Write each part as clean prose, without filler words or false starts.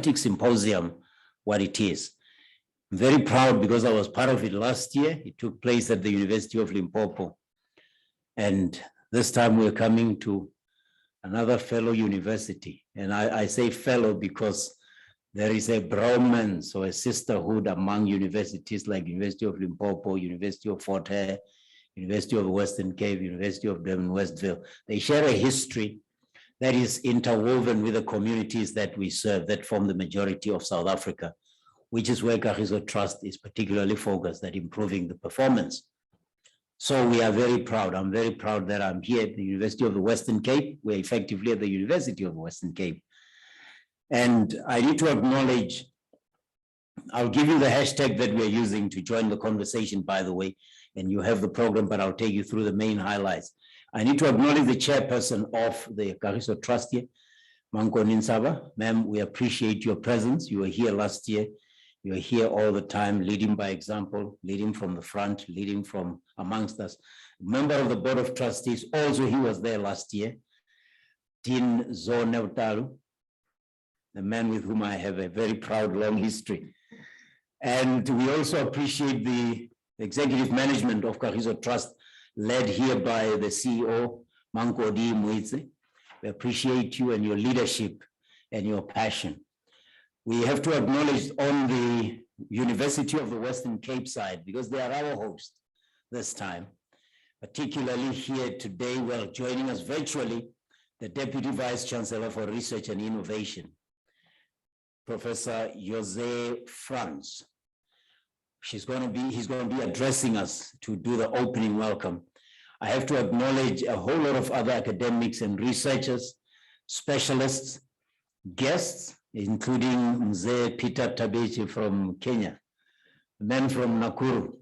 Mathematics Symposium what it is. I'm very proud because I was part of it last year. It took place at the University of Limpopo. And this time we're coming to another fellow university. And I say fellow because there is a bromance or a sisterhood among universities like University of Limpopo, University of Fort Hare, University of Western Cape, University of Durban, Westville. They share a history that is interwoven with the communities that we serve, that form the majority of South Africa, which is where Kagiso Trust is particularly focused at improving the performance. So we are very proud. I'm very proud that I'm here at the University of the Western Cape. We're effectively at the University of the Western Cape. And I need to acknowledge, I'll give you the hashtag that we're using to join the conversation, by the way, and you have the program, but I'll take you through the main highlights. I need to acknowledge the chairperson of the Kagiso Trust here, Manko Ninsaba. Ma'am, we appreciate your presence. You were here last year. You're here all the time, leading by example, leading from the front, leading from amongst us. Member of the Board of Trustees, also he was there last year. Dean Zoneutalu, the man with whom I have a very proud long history. And we also appreciate the executive management of Kagiso Trust, led here by the CEO, Manko D. Muitse. We appreciate you and your leadership and your passion. We have to acknowledge on the University of the Western Cape side, because they are our host this time, particularly here today, well, joining us virtually, the Deputy Vice Chancellor for Research and Innovation, Professor Jose Franz. He's going to be addressing us to do the opening welcome. I have to acknowledge a whole lot of other academics and researchers, specialists, guests, including Mzee Peter Tabichi from Kenya, the man from Nakuru.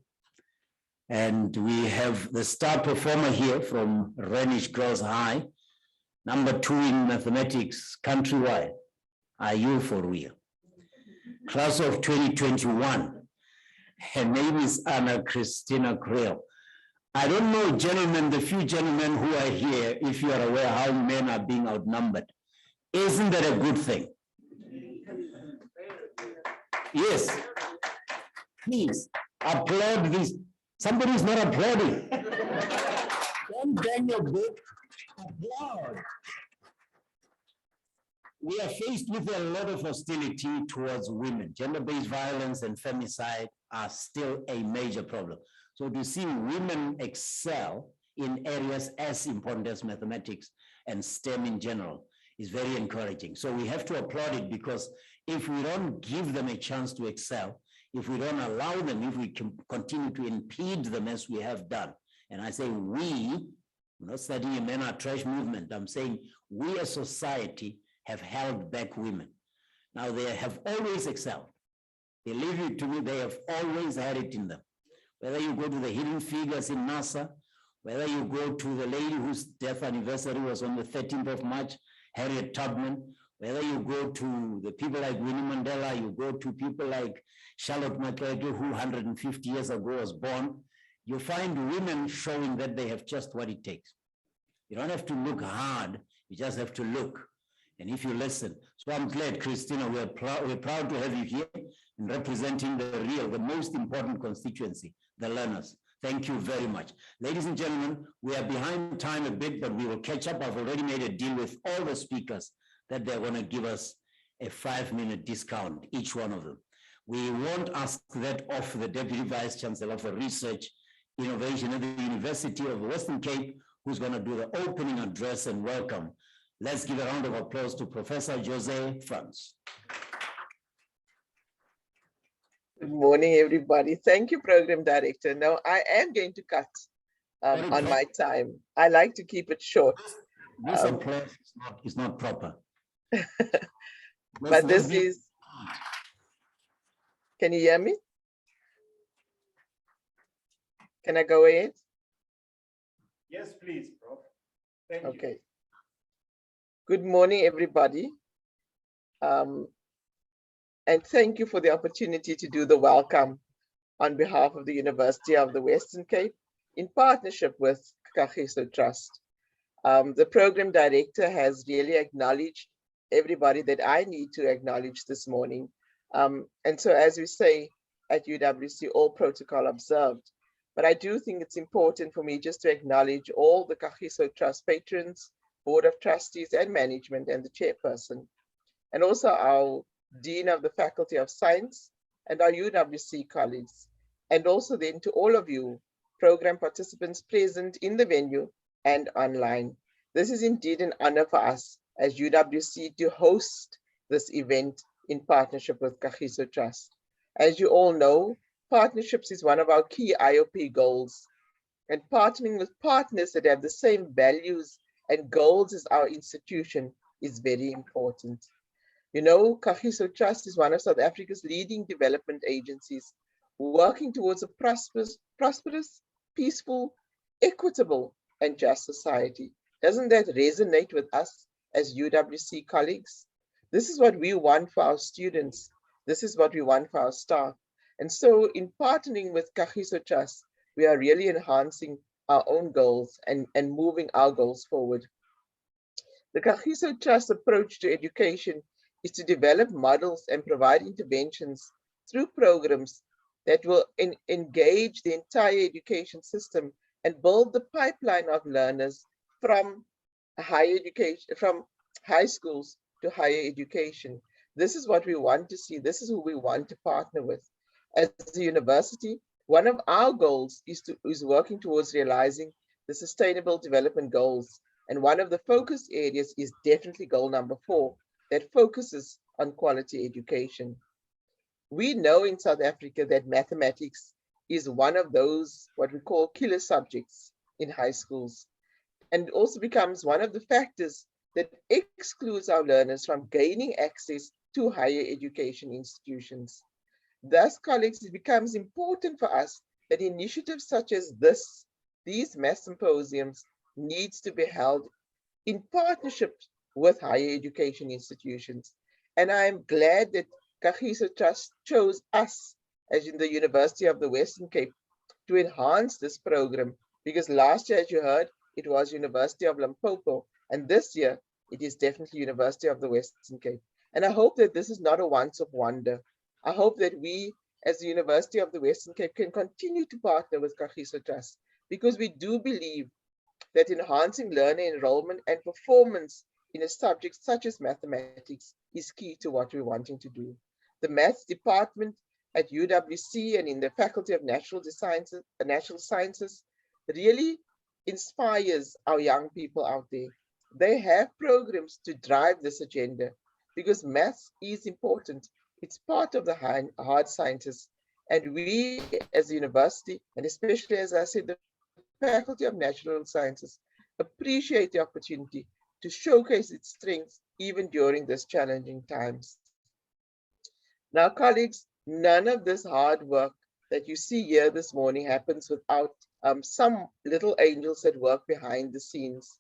And we have the star performer here from Renish Girls High, #2 in mathematics countrywide. Are you for real? Class of 2021. Her name is Anna Christina Creel. I don't know, gentlemen, the few gentlemen who are here, if you are aware how men are being outnumbered. Isn't that a good thing? Yes. Please applaud this. Somebody is not applauding. Don't bang your book. Applaud. We are faced with a lot of hostility towards women. Gender-based violence and femicide are still a major problem. So to see women excel in areas as important as mathematics and STEM in general is very encouraging. So we have to applaud it, because if we don't give them a chance to excel, if we don't allow them, if we can continue to impede them as we have done, and I say we, I'm not studying a men are trash movement, I'm saying we as society have held back women. Now they have always excelled. Believe it to me, they have always had it in them. Whether you go to the hidden figures in NASA, whether you go to the lady whose death anniversary was on the 13th of March, Harriet Tubman, whether you go to the people like Winnie Mandela, you go to people like Charlotte Maxeke, who 150 years ago was born, you find women showing that they have just what it takes. You don't have to look hard, you just have to look. And if you listen, so I'm glad, Christina, we're proud to have you here and representing the most important constituency, the learners. Thank you very much. Ladies and gentlemen, we are behind time a bit, but we will catch up. I've already made a deal with all the speakers that they're going to give us a 5-minute discount, each one of them. We won't ask that of the Deputy Vice Chancellor for Research, Innovation at the University of the Western Cape, who's going to do the opening address and welcome. Let's give a round of applause to Professor Jose Franz. Good morning, everybody. Thank you, Program Director. Now, I am going to cut on my time. I like to keep it short. This applause is not proper. But this is, can you hear me? Can I go ahead? Yes, please, Prof. Thank you. Okay. Good morning, everybody. And thank you for the opportunity to do the welcome on behalf of the University of the Western Cape in partnership with Kagiso Trust. The program director has really acknowledged everybody that I need to acknowledge this morning. And so as we say at UWC, all protocol observed. But I do think it's important for me just to acknowledge all the Kagiso Trust patrons, Board of Trustees and management and the chairperson, and also our Dean of the Faculty of Science and our UWC colleagues, and also then to all of you program participants present in the venue and online. This is indeed an honor for us as UWC to host this event in partnership with Kagiso Trust. As you all know, partnerships is one of our key IOP goals, and partnering with partners that have the same values and goals as our institution is very important. You know, Kagiso Trust is one of South Africa's leading development agencies working towards a prosperous, peaceful, equitable, and just society. Doesn't that resonate with us as UWC colleagues? This is what we want for our students. This is what we want for our staff. And so in partnering with Kagiso Trust, we are really enhancing our own goals and moving our goals forward. The Kagiso Trust approach to education is to develop models and provide interventions through programs that will engage the entire education system and build the pipeline of learners from higher education, from high schools to higher education. This is what we want to see. This is who we want to partner with. As a university, one of our goals is working towards realizing the Sustainable Development Goals. And one of the focus areas is definitely goal number 4, that focuses on quality education. We know in South Africa that mathematics is one of those, what we call killer subjects in high schools, and also becomes one of the factors that excludes our learners from gaining access to higher education institutions. Thus, colleagues, it becomes important for us that initiatives such as these math symposiums needs to be held in partnership with higher education institutions. And I'm glad that Kagiso Trust chose us, as in the University of the Western Cape, to enhance this program, because last year, as you heard, it was University of Limpopo, and this year it is definitely University of the Western Cape. And I hope that this is not a once-off wonder. I hope that we, as the University of the Western Cape, can continue to partner with Kagiso Trust, because we do believe that enhancing learner enrollment and performance in a subject such as mathematics is key to what we're wanting to do. The maths department at UWC and in the Faculty of Natural Sciences really inspires our young people out there. They have programs to drive this agenda because maths is important. It's part of the hard sciences. And we as a university, and especially as I said, the Faculty of Natural Sciences, appreciate the opportunity to showcase its strengths even during these challenging times. Now, colleagues, none of this hard work that you see here this morning happens without some little angels that work behind the scenes.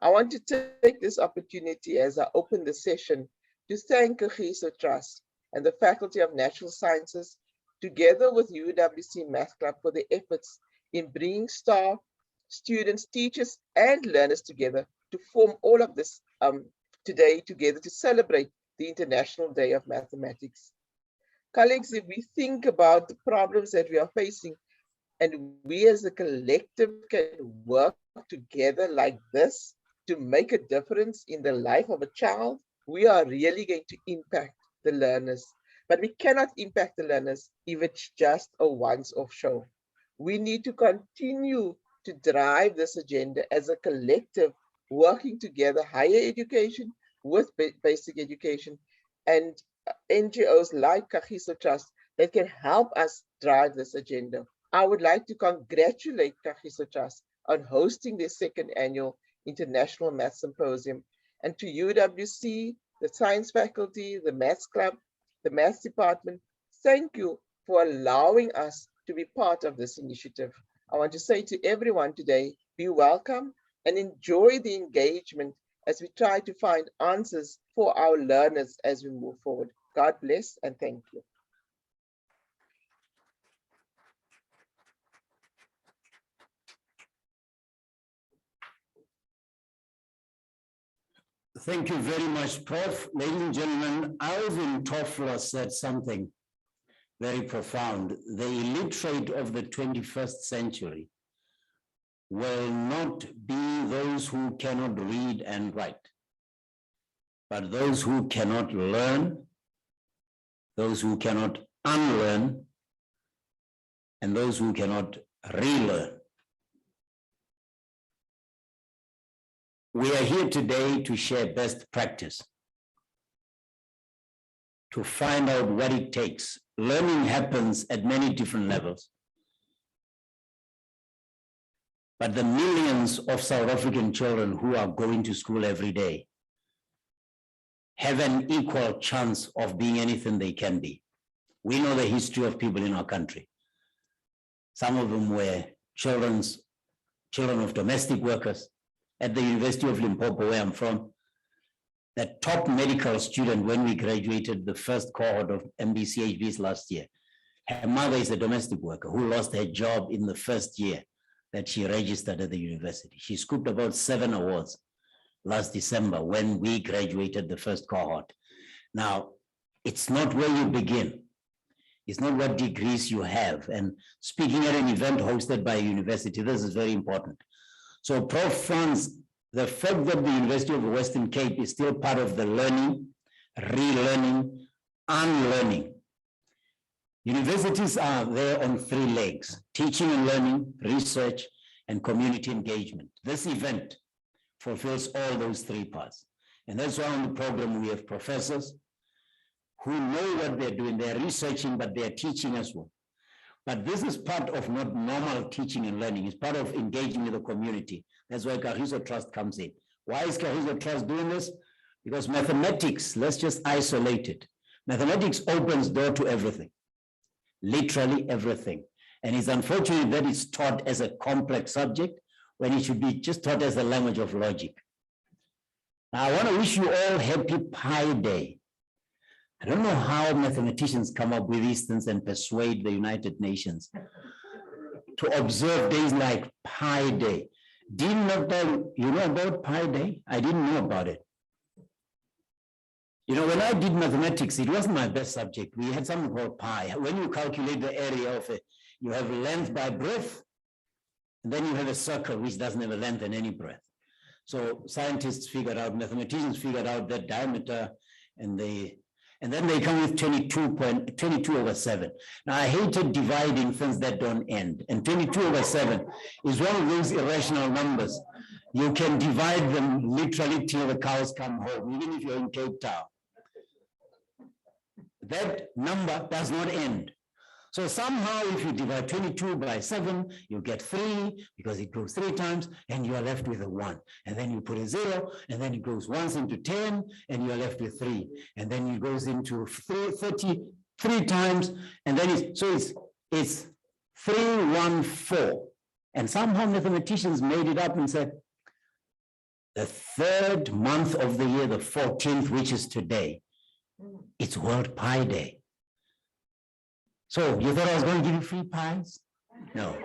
I want to take this opportunity as I open the session to thank Kagiso Trust and the Faculty of Natural Sciences, together with UWC Math Club, for their efforts in bringing staff, students, teachers, and learners together to form all of this today together to celebrate the International Day of Mathematics. Colleagues, if we think about the problems that we are facing, and we as a collective can work together like this to make a difference in the life of a child, we are really going to impact the learners. But we cannot impact the learners if it's just a once-off show. We need to continue to drive this agenda as a collective, working together, higher education with basic education, and NGOs like Kagiso Trust that can help us drive this agenda. I would like to congratulate Kagiso Trust on hosting their second annual International Math Symposium, and to UWC, the Science Faculty, the Maths Club, the Maths Department, thank you for allowing us to be part of this initiative. I want to say to everyone today, be welcome and enjoy the engagement as we try to find answers for our learners as we move forward. God bless and thank you. Thank you very much, Prof. Ladies and gentlemen, Alvin Toffler said something very profound. The illiterate of the 21st century will not be those who cannot read and write, but those who cannot learn, those who cannot unlearn, and those who cannot relearn. We are here today to share best practice, to find out what it takes. Learning happens at many different levels. But the millions of South African children who are going to school every day have an equal chance of being anything they can be. We know the history of people in our country. Some of them were children of domestic workers. At the University of Limpopo, where I'm from, the top medical student when we graduated the first cohort of MBCHBs last year, her mother is a domestic worker who lost her job in the first year that she registered at the university. She scooped about 7 awards last December when we graduated the first cohort. Now, it's not where you begin. It's not what degrees you have. And speaking at an event hosted by a university, this is very important. So Prof. Franz, the fact that the University of the Western Cape is still part of the learning, relearning, unlearning. Universities are there on 3 legs: teaching and learning, research, and community engagement. This event fulfills all those 3 parts. And that's why on the program we have professors who know what they're doing. They're researching, but they're teaching as well. But this is part of not normal teaching and learning. It's part of engaging with the community. That's why Kagiso Trust comes in. Why is Kagiso Trust doing this? Because mathematics, let's just isolate it. Mathematics opens door to everything, literally everything. And it's unfortunate that it's taught as a complex subject when it should be just taught as a language of logic. Now, I want to wish you all happy Pi Day. I don't know how mathematicians come up with these things and persuade the United Nations to observe days like Pi Day. Didn't know you know about Pi Day? I didn't know about it. You know, when I did mathematics, it wasn't my best subject. We had something called pi. When you calculate the area of it, you have length by breadth, and then you have a circle which doesn't have a length and any breadth. So scientists figured out, mathematicians figured out that diameter, and then they come with 22 over 7. Now, I hated dividing things that don't end. And 22 over 7 is one of those irrational numbers. You can divide them literally till the cows come home, even if you're in Cape Town. That number does not end. So somehow, if you divide 22 by 7, you get 3 because it goes 3 times, and you are left with a 1. And then you put a 0, and then it goes once into 10, and you are left with 3. And then it goes into 33 times, and then it's 314. And somehow mathematicians made it up and said, the 3rd month of the year, the 14th, which is today, it's World Pi Day. So you thought I was going to give you free pies? No.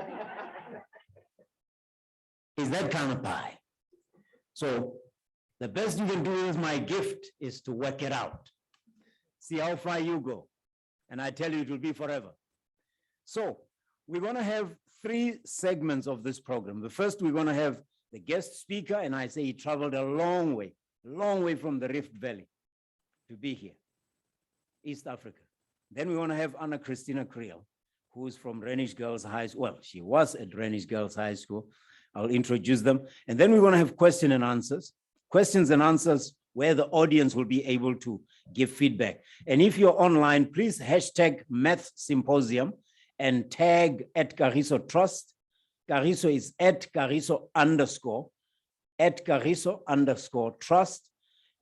It's that kind of pie. So the best you can do is my gift is to work it out. See how far you go. And I tell you, it will be forever. So we're going to have 3 segments of this program. The first, we're going to have the guest speaker, and I say he traveled a long way from the Rift Valley to be here, East Africa. Then we want to have Anna Christina Creel, who is from Renish Girls High School. Well, she was at Renish Girls High School. I'll introduce them. And then we want to have questions and answers where the audience will be able to give feedback. And if you're online, please hashtag Math Symposium and tag at Kagiso Trust. Kagiso is at Kagiso _ Trust.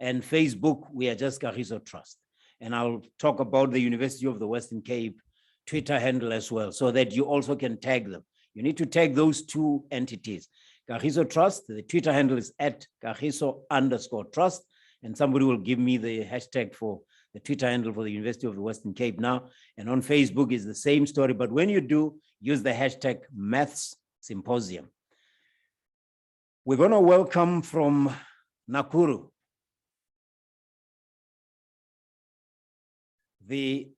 And Facebook, we are just Kagiso Trust. And I'll talk about the University of the Western Cape Twitter handle as well, so that you also can tag them. You need to tag those 2 entities. Kagiso Trust, the Twitter handle is at Kagiso _ Trust, and somebody will give me the hashtag for the Twitter handle for the University of the Western Cape now. And on Facebook is the same story, but when you do, use the hashtag Maths Symposium. We're going to welcome from Nakuru, the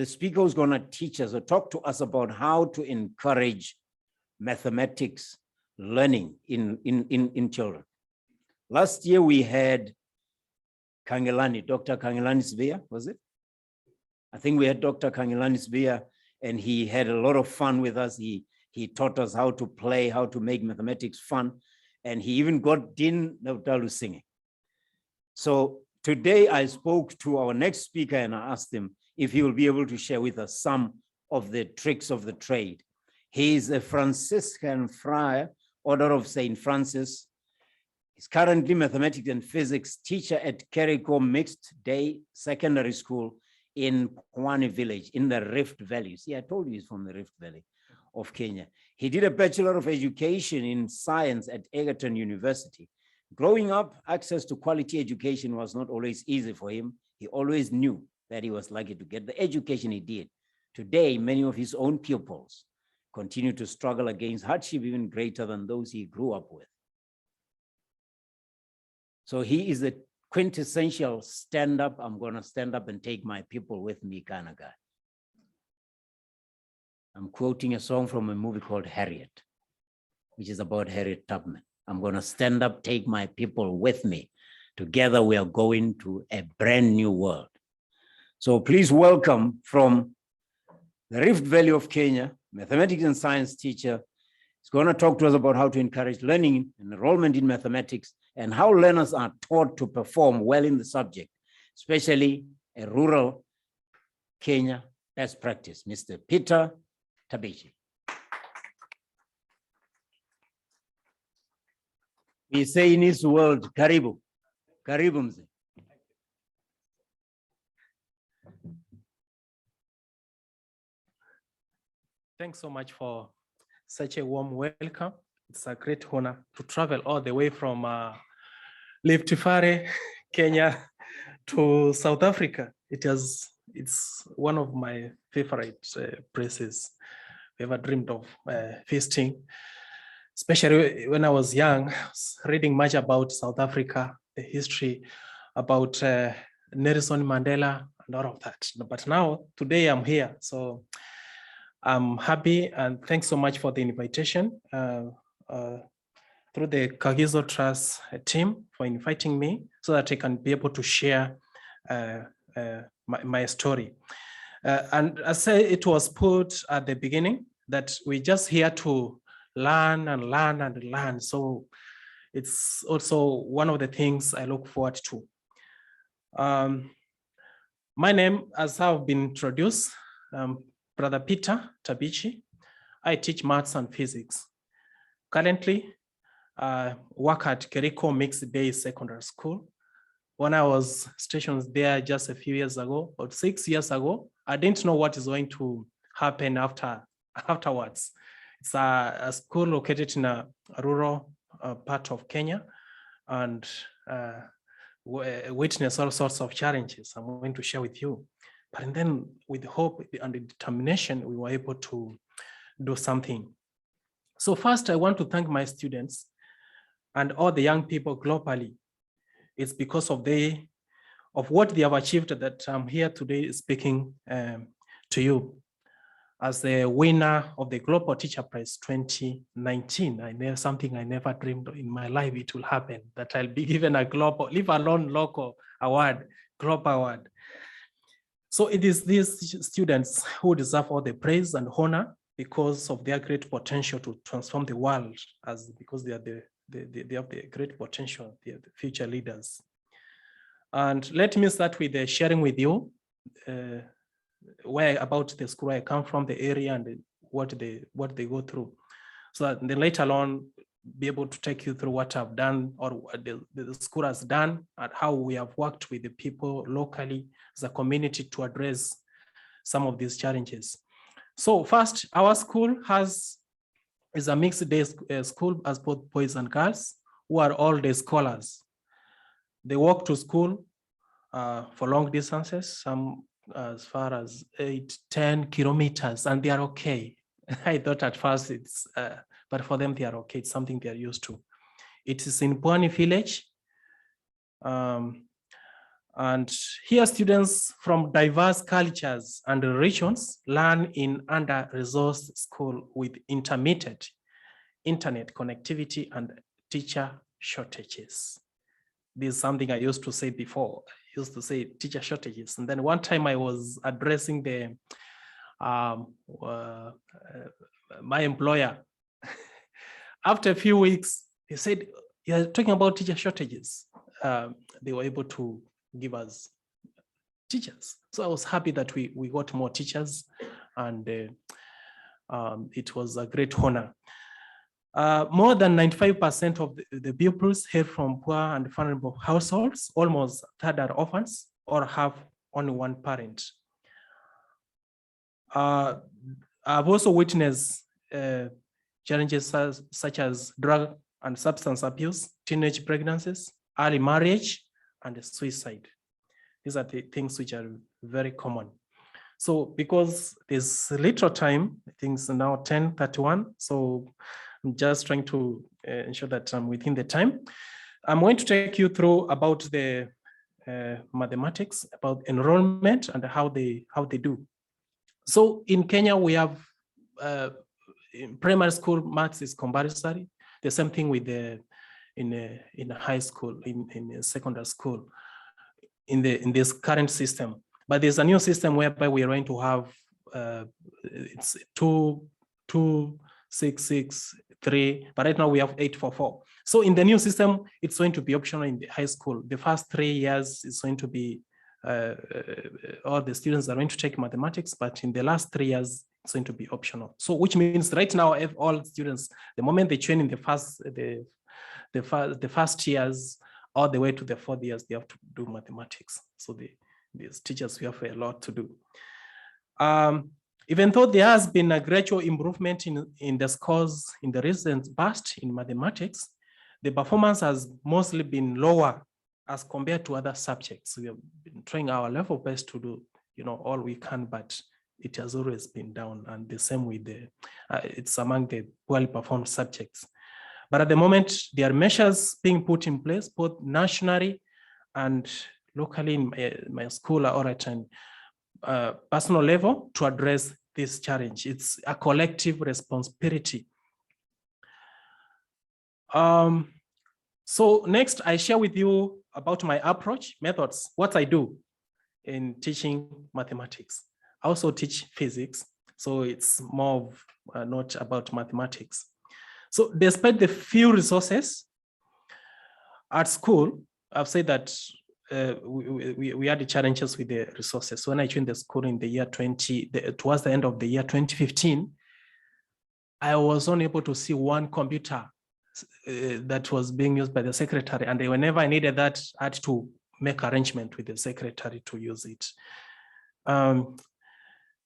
speaker is going to teach us or talk to us about how to encourage mathematics learning in children. Last year we had Kangelani, Dr. Kangelani Svea, was it? I think we had Dr. Kangelani Svea, and he had a lot of fun with us. He taught us how to play, how to make mathematics fun, and he even got Din Nautalu singing. So today I spoke to our next speaker and I asked him if he will be able to share with us some of the tricks of the trade. He is a Franciscan friar, Order of St. Francis. He's currently mathematics and physics teacher at Keriko Mixed Day Secondary School in Pwani Village in the Rift Valley. See, I told you he's from the Rift Valley of Kenya. He did a Bachelor of Education in Science at Egerton University. Growing up, access to quality education was not always easy for him. He always knew that he was lucky to get the education he did. Today, many of his own pupils continue to struggle against hardship even greater than those he grew up with. So he is a quintessential stand-up, I'm going to stand up and take my people with me kind of guy. I'm quoting a song from a movie called Harriet, which is about Harriet Tubman. I'm going to stand up, take my people with me. Together we are going to a brand new world. So please welcome from the Rift Valley of Kenya, mathematics and science teacher. He's going to talk to us about how to encourage learning and enrollment in mathematics and how learners are taught to perform well in the subject, especially a rural Kenya best practice. Mr. Peter Tabichi. We say in his world, Karibu. Karibu mzee. Thanks so much for such a warm welcome. It's a great honor to travel all the way from Rift Valley, Kenya to South Africa. It's one of my favorite places I ever dreamed of visiting. Especially when I was young, I was reading much about South Africa, the history, about Nelson Mandela and all of that. But now, today I'm here, so I'm happy and thanks so much for the invitation through the Kagizo Trust team for inviting me so that I can be able to share my story. And as it was put at the beginning, that we're just here to learn and learn and learn. So it's also one of the things I look forward to. My name, as I've been introduced, Brother Peter Tabichi. I teach maths and physics. Currently, work at Keriko Mixed Day Secondary School. When I was stationed there just a few years ago, or 6 years ago, I didn't know what is going to happen afterwards. It's a school located in a rural part of Kenya and witness all sorts of challenges I'm going to share with you. But then with hope and determination, we were able to do something. So first, I want to thank my students and all the young people globally. It's because of what they have achieved that I'm here today speaking to you. As the winner of the Global Teacher Prize 2019, something I never dreamed in my life it will happen, that I'll be given a global, leave alone local award, global award. So it is these students who deserve all the praise and honor because of their great potential to transform the world, because they have the great potential, they are the future leaders. And let me start with sharing with you about the school I come from, the area, and what they go through, so that then later on be able to take you through what I've done or what the school has done and how we have worked with the people locally as a community to address some of these challenges. So first, our school is a mixed day school as both boys and girls who are all day scholars. They walk to school for long distances, some as far as 8-10 kilometers, and they are okay. I thought at first but for them they are okay. It's something they are used to. It is in Pwani village, And here students from diverse cultures and regions learn in under-resourced school with intermittent internet connectivity and teacher shortages. This is something I used to say before. I used to say teacher shortages. And then one time I was addressing the my employer. After a few weeks, he said, "You're talking about teacher shortages." They were able to give us teachers. So I was happy that we got more teachers, and it was a great honor. More than 95% of the pupils hail from poor and vulnerable households. Almost a third are orphans or have only one parent. I've also witnessed challenges such as drug and substance abuse, teenage pregnancies, early marriage, and suicide. These are the things which are very common. So because there's little time, I think it's now 10:31, so I'm just trying to ensure that I'm within the time. I'm going to take you through about the mathematics, about enrollment and how they do. So in Kenya, we have in primary school, maths is compulsory. The same thing with the in high school, in secondary school, in this current system. But there's a new system whereby we are going to have it's 2, 2, 6, 6, 3, but right now we have 8, 4, 4. So in the new system, it's going to be optional in the high school. The first 3 years is going to be all the students are going to take mathematics, but in the last 3 years, it's going to be optional. So which means right now, if all students, the moment they train in the first years, all the way to the 4th years, they have to do mathematics. So these teachers, we have a lot to do. Even though there has been a gradual improvement in the scores in the recent past in mathematics, the performance has mostly been lower as compared to other subjects. We have been trying our level best to do, all we can, but it has always been down. And the same with it's among the poorly performed subjects. But at the moment, there are measures being put in place, both nationally and locally in my school or at a personal level to address this challenge. It's a collective responsibility. So next, I share with you about my approach, methods, what I do in teaching mathematics. I also teach physics, so it's more of not about mathematics. So despite the few resources at school, I've said that we had the challenges with the resources. When I joined the school in the year towards the end of the year 2015, I was only able to see one computer that was being used by the secretary. And whenever I needed that, I had to make arrangement with the secretary to use it.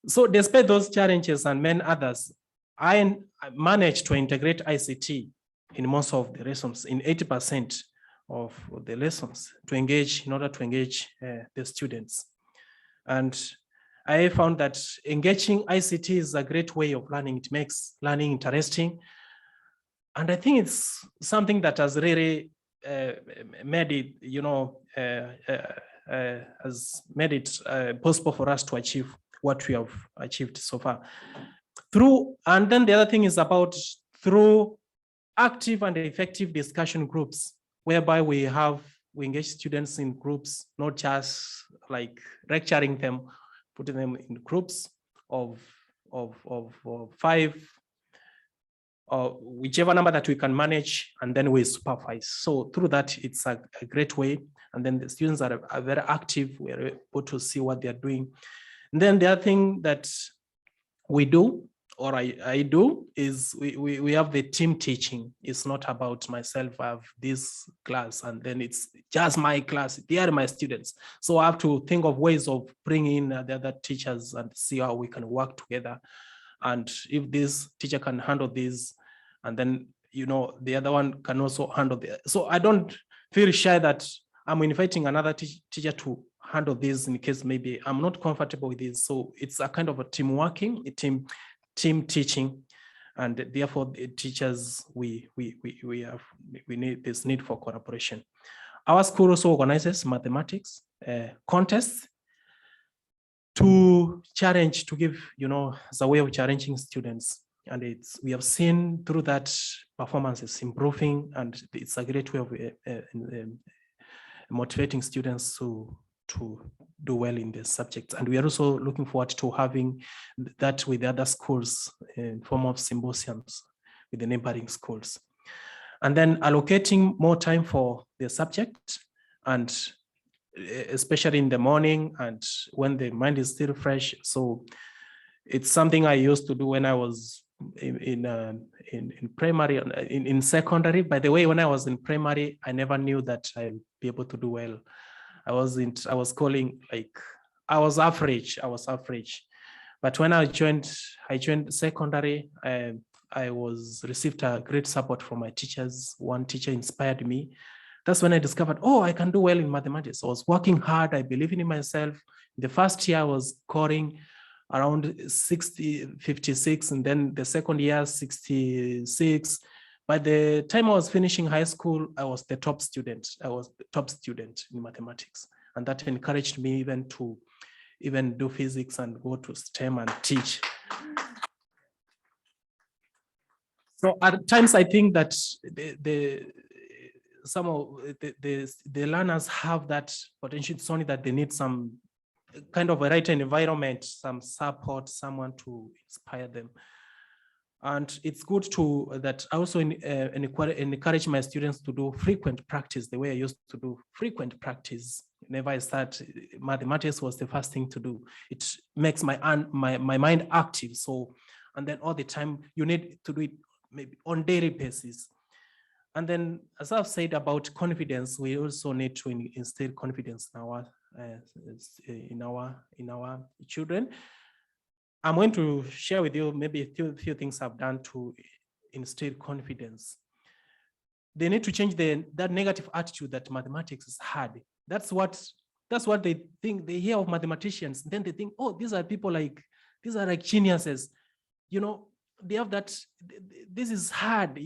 So despite those challenges and many others, I managed to integrate ICT in most of the lessons, in 80% of the lessons, in order to engage the students. And I found that engaging ICT is a great way of learning. It makes learning interesting. And I think it's something that has really made it, has made it possible for us to achieve what we have achieved so far. And then the other thing is through active and effective discussion groups, whereby we engage students in groups, not just like lecturing them, putting them in groups of 5, or whichever number that we can manage, and then we supervise. So through that, it's a great way. And then the students are very active. We're able to see what they're doing. And then the other thing that we do, or I do, is we have the team teaching. It's not about myself. I have this class, and then it's just my class. They are my students. So I have to think of ways of bringing in the other teachers and see how we can work together. And if this teacher can handle this, and then, the other one can also handle the. So I don't feel shy that I'm inviting another teacher to handle this in case maybe I'm not comfortable with this. So it's a kind of a team working, a team teaching, and therefore the teachers, we need this need for collaboration. Our school also organizes mathematics contests to challenge, to give, as a way of challenging students. And we have seen through that performances improving, and it's a great way of motivating students to do well in the subjects. And we are also looking forward to having that with the other schools in form of symposiums with the neighboring schools. And then allocating more time for the subject, and especially in the morning and when the mind is still fresh. So it's something I used to do when I was in primary, in secondary. By the way, when I was in primary, I never knew that I'll be able to do well. I was average. But when I joined secondary, I received a great support from my teachers. One teacher inspired me. That's when I discovered, I can do well in mathematics. I was working hard. I believe in myself. The first year I was scoring around 56, and then the second year 66. By the time I was finishing high school, I was the top student. I was the top student in mathematics, and that encouraged me even to do physics and go to STEM and teach. So at times I think that some of the learners have that potential. It's only that they need some kind of a right environment, some support, someone to inspire them. And it's good that I also encourage my students to do frequent practice the way I used to do frequent practice. Whenever I start, mathematics was the first thing to do. It makes my mind active. So, and then all the time you need to do it maybe on daily basis. And then, as I've said about confidence, we also need to instill confidence in our children. I'm going to share with you maybe a few things I've done to instill confidence. They need to change that negative attitude that mathematics is hard. That's what they think. They hear of mathematicians, then they think, these are people these are like geniuses. They have that. This is hard.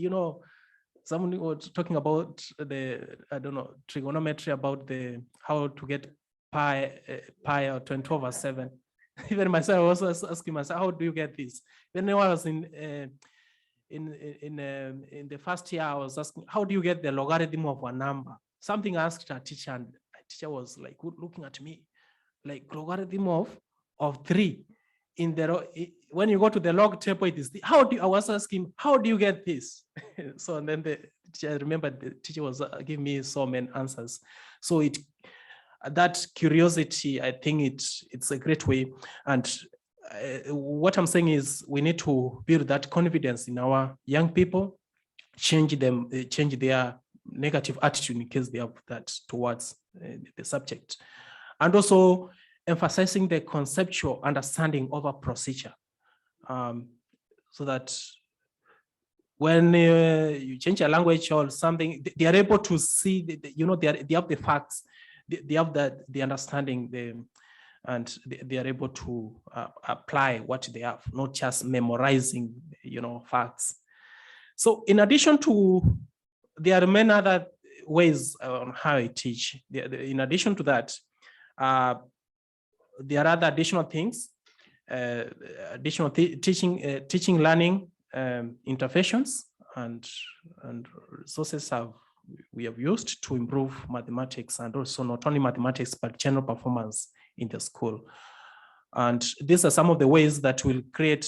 Someone was talking about trigonometry, about how to get pi or 20/7. Even myself, I was asking myself, how do you get this? When I was in the first year, I was asking, how do you get the logarithm of a number? Something I asked a teacher, and a teacher was like looking at me, like logarithm of 3. When you go to the log table, it is I was asking, how do you get this? So, and then I remember the teacher was giving me so many answers. So that curiosity, I think it's a great way. And what I'm saying is we need to build that confidence in our young people, change their negative attitude in case they have that towards the subject. And also emphasizing the conceptual understanding of a procedure, so that when you change a language or something, they are able to see, they have the facts, they have the understanding, and they are able to apply what they have, not just memorizing, facts. So in addition to, there are many other ways on how I teach. In addition to that, there are other additional things, additional teaching, learning interventions and resources we have used to improve mathematics, and also not only mathematics, but general performance in the school. And these are some of the ways that will geared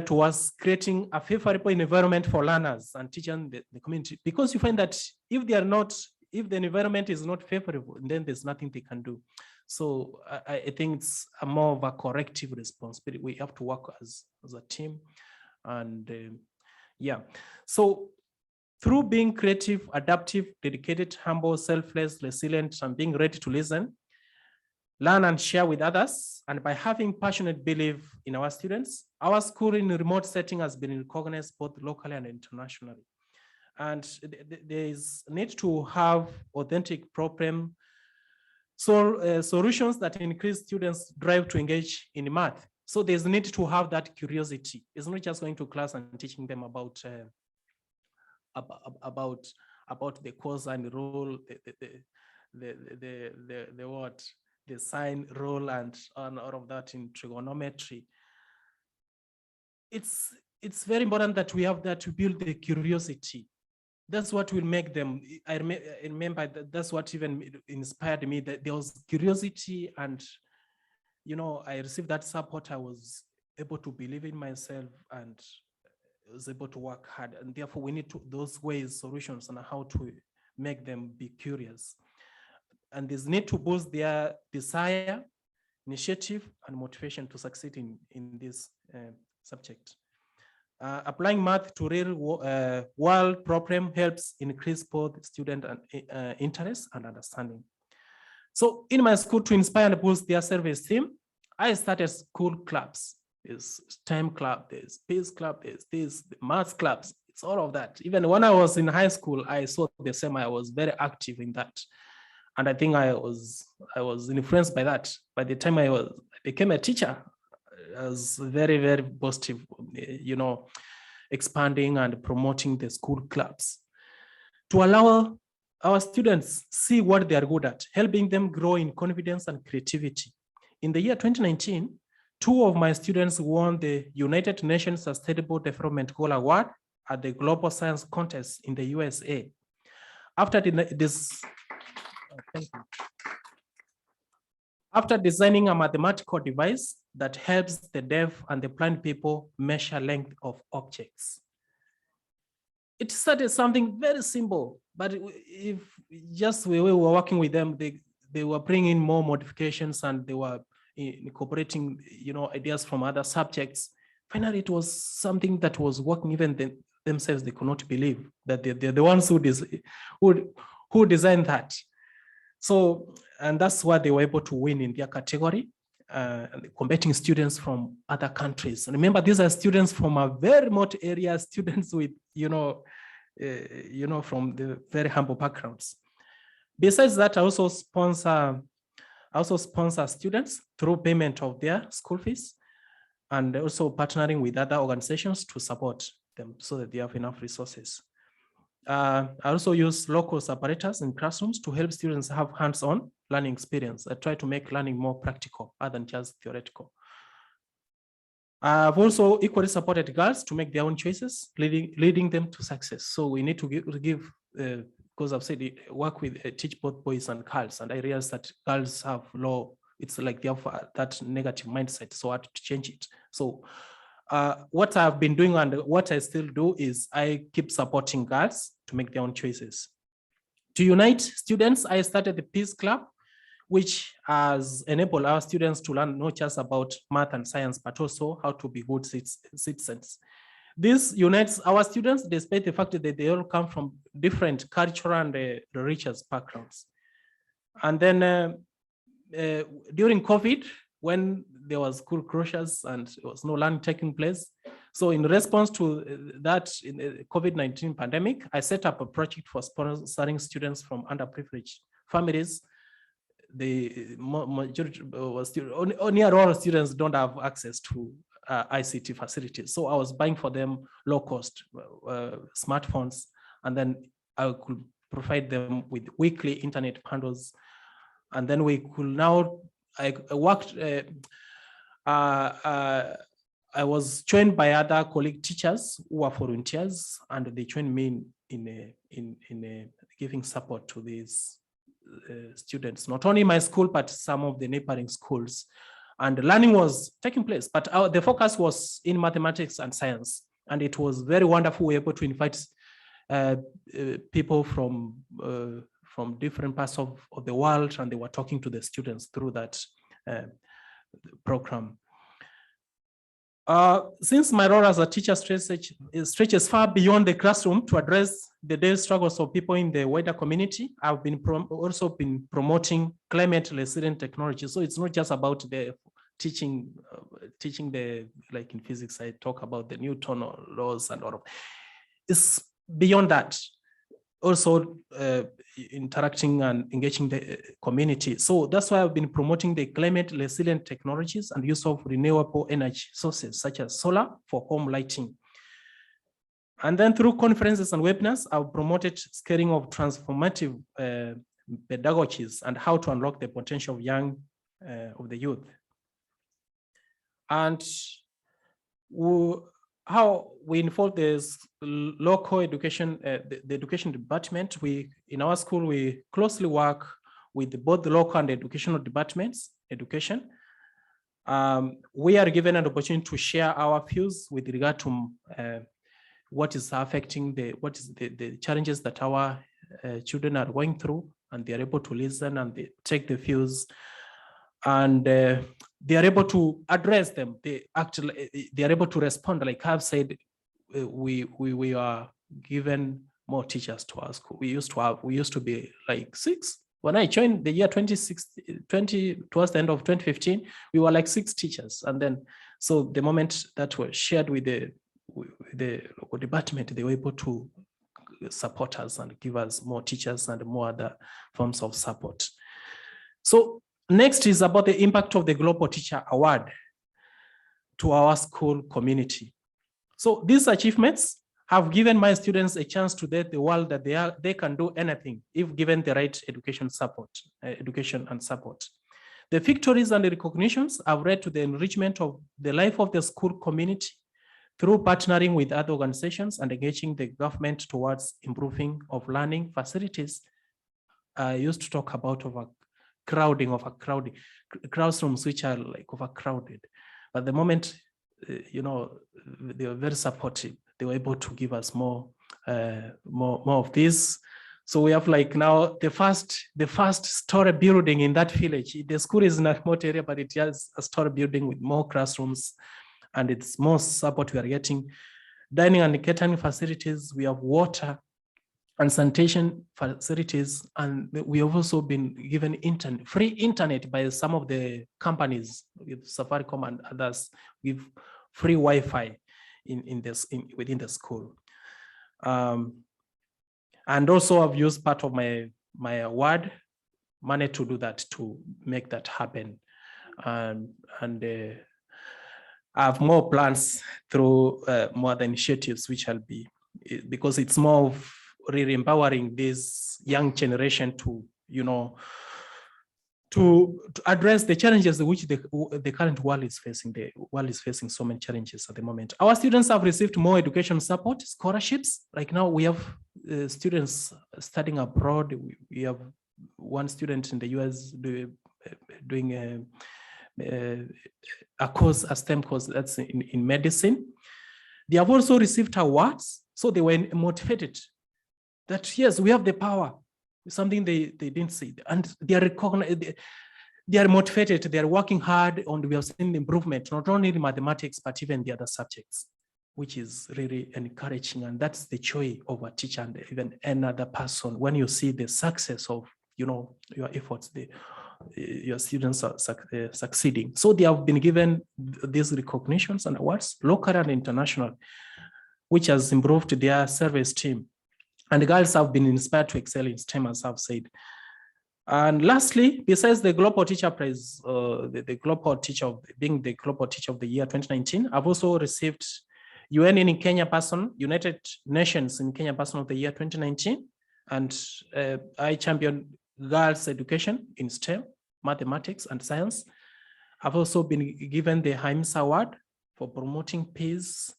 towards creating a favorable environment for learners and teaching the community. Because you find that if the environment is not favorable, then there's nothing they can do. So I think it's more of a corrective responsibility. We have to work as a team. And so through being creative, adaptive, dedicated, humble, selfless, resilient, and being ready to listen, learn and share with others, and by having passionate belief in our students, our school in a remote setting has been recognized both locally and internationally. And there is need to have authentic problem solutions that increase students' drive to engage in math. So there's need to have that curiosity. It's not just going to class and teaching them about about the cause and role, the sine, role, and all of that in trigonometry. It's very important that we have that to build the curiosity. That's what will make them. I remember that's what even inspired me, that there was curiosity, and I received that support. I was able to believe in myself and was able to work hard. And therefore, we need those ways, solutions, and how to make them be curious. And there's need to boost their desire, initiative, and motivation to succeed in this subject. Applying math to real world problem helps increase both student and interest and understanding. So in my school, to inspire and boost their self-esteem, I started school clubs. There's STEM club, there's peace club, there's this, the math clubs, it's all of that. Even when I was in high school, I saw the same. I was very active in that. And I think I was influenced by that. By the time I became a teacher, I was very, very positive, expanding and promoting the school clubs to allow our students see what they are good at, helping them grow in confidence and creativity. In the year 2019, 2 of my students won the United Nations Sustainable Development Goal Award at the Global Science Contest in the USA. After designing a mathematical device that helps the deaf and the blind people measure length of objects. It started something very simple, but if just we were working with them, they were bringing more modifications, and they were incorporating, ideas from other subjects. Finally, it was something that was working. Even themselves, they could not believe that they're the ones who designed that. So, and that's why they were able to win in their category, competing students from other countries. And remember, these are students from a very remote area, students with, from the very humble backgrounds. Besides that, I also sponsor students through payment of their school fees, and also partnering with other organizations to support them so that they have enough resources. I also use local separators in classrooms to help students have hands-on learning experience. I try to make learning more practical other than just theoretical. I've also equally supported girls to make their own choices, leading them to success. So we need to give because I've said work with teach both boys and girls, and I realized that girls have it's like they have that negative mindset, so I had to change it. So what I've been doing and what I still do is I keep supporting girls to make their own choices. To unite students, I started the Peace Club, which has enabled our students to learn not just about math and science, but also how to be good citizens. This unites our students despite the fact that they all come from different cultural and religious backgrounds. And then during COVID, when there was school closures and there was no learning taking place. So in response to that, in the COVID-19 pandemic, I set up a project for sponsoring students from underprivileged families. The majority was near all students don't have access to ICT facilities. So I was buying for them low cost smartphones, and then I could provide them with weekly internet bundles. And then we could now, I worked, I was joined by other colleague teachers who are volunteers, and they joined me in giving support to these students, not only my school, but some of the neighboring schools. And learning was taking place, but the focus was in mathematics and science. And it was very wonderful. We were able to invite people from different parts of the world, and they were talking to the students through that program. Since my role as a teacher stretches far beyond the classroom to address the daily struggles of people in the wider community, I've been also been promoting climate resilient technology. So it's not just about the teaching like in physics, I talk about the Newton laws and all of. It's beyond that. Also interacting and engaging the community. So that's why I've been promoting the climate resilient technologies and use of renewable energy sources such as solar for home lighting. And then through conferences and webinars, I've promoted scaling of transformative pedagogies and how to unlock the potential of of the youth. And how we involve this local education, the education department. In our school, we closely work with both the local and educational departments, education. We are given an opportunity to share our views with regard to what is affecting the challenges that our children are going through, and they are able to listen and they take the views, and they are able to address them. They are able to respond. Like I've said, we are given more teachers to our school. We used to be like 6. When I joined the year 2016, towards the end of 2015, we were like 6 teachers. And then, so the moment that was shared with the local department, they were able to support us and give us more teachers and more other forms of support. So next is about the impact of the Global Teacher Award to our school community. So these achievements have given my students a chance to tell the world that they can do anything if given the right education and support. The victories and the recognitions have led to the enrichment of the life of the school community through partnering with other organizations and engaging the government towards improving of learning facilities. I used to talk about overcrowding, classrooms which are like overcrowded. At the moment, they were very supportive. They were able to give us more of this. So we have like now the first story building in that village. The school is in a remote area, but it has a story building with more classrooms, and it's more support we are getting. Dining and catering facilities, we have water and sanitation facilities, and we have also been given free internet by some of the companies, with Safaricom and others, with free Wi-Fi within the school. And also I've used part of my award money to do that, to make that happen. And I have more plans through more other initiatives, which I'll be, because it's more of really empowering this young generation to, to address the challenges which the current world is facing. The world is facing so many challenges at the moment. Our students have received more education support, scholarships. Like now we have students studying abroad. We have one student in the US doing a course, a STEM course, that's in medicine. They have also received awards. So they were motivated that, yes, we have the power. Something they didn't see, and they are recognized, they are motivated, they are working hard, and we have seen improvement, not only in mathematics, but even the other subjects, which is really encouraging. And that's the joy of a teacher and even another person. When you see the success of, your efforts, your students are succeeding. So they have been given these recognitions and awards, local and international, which has improved their service team. And the girls have been inspired to excel in STEM, as I've said. And lastly, besides the Global Teacher Prize, the Global Teacher being the Global Teacher of the Year 2019, I've also received UN in Kenya Person, United Nations in Kenya Person of the Year 2019, and I championed girls' education in STEM, mathematics and science. I've also been given the HIMSS Award for promoting peace,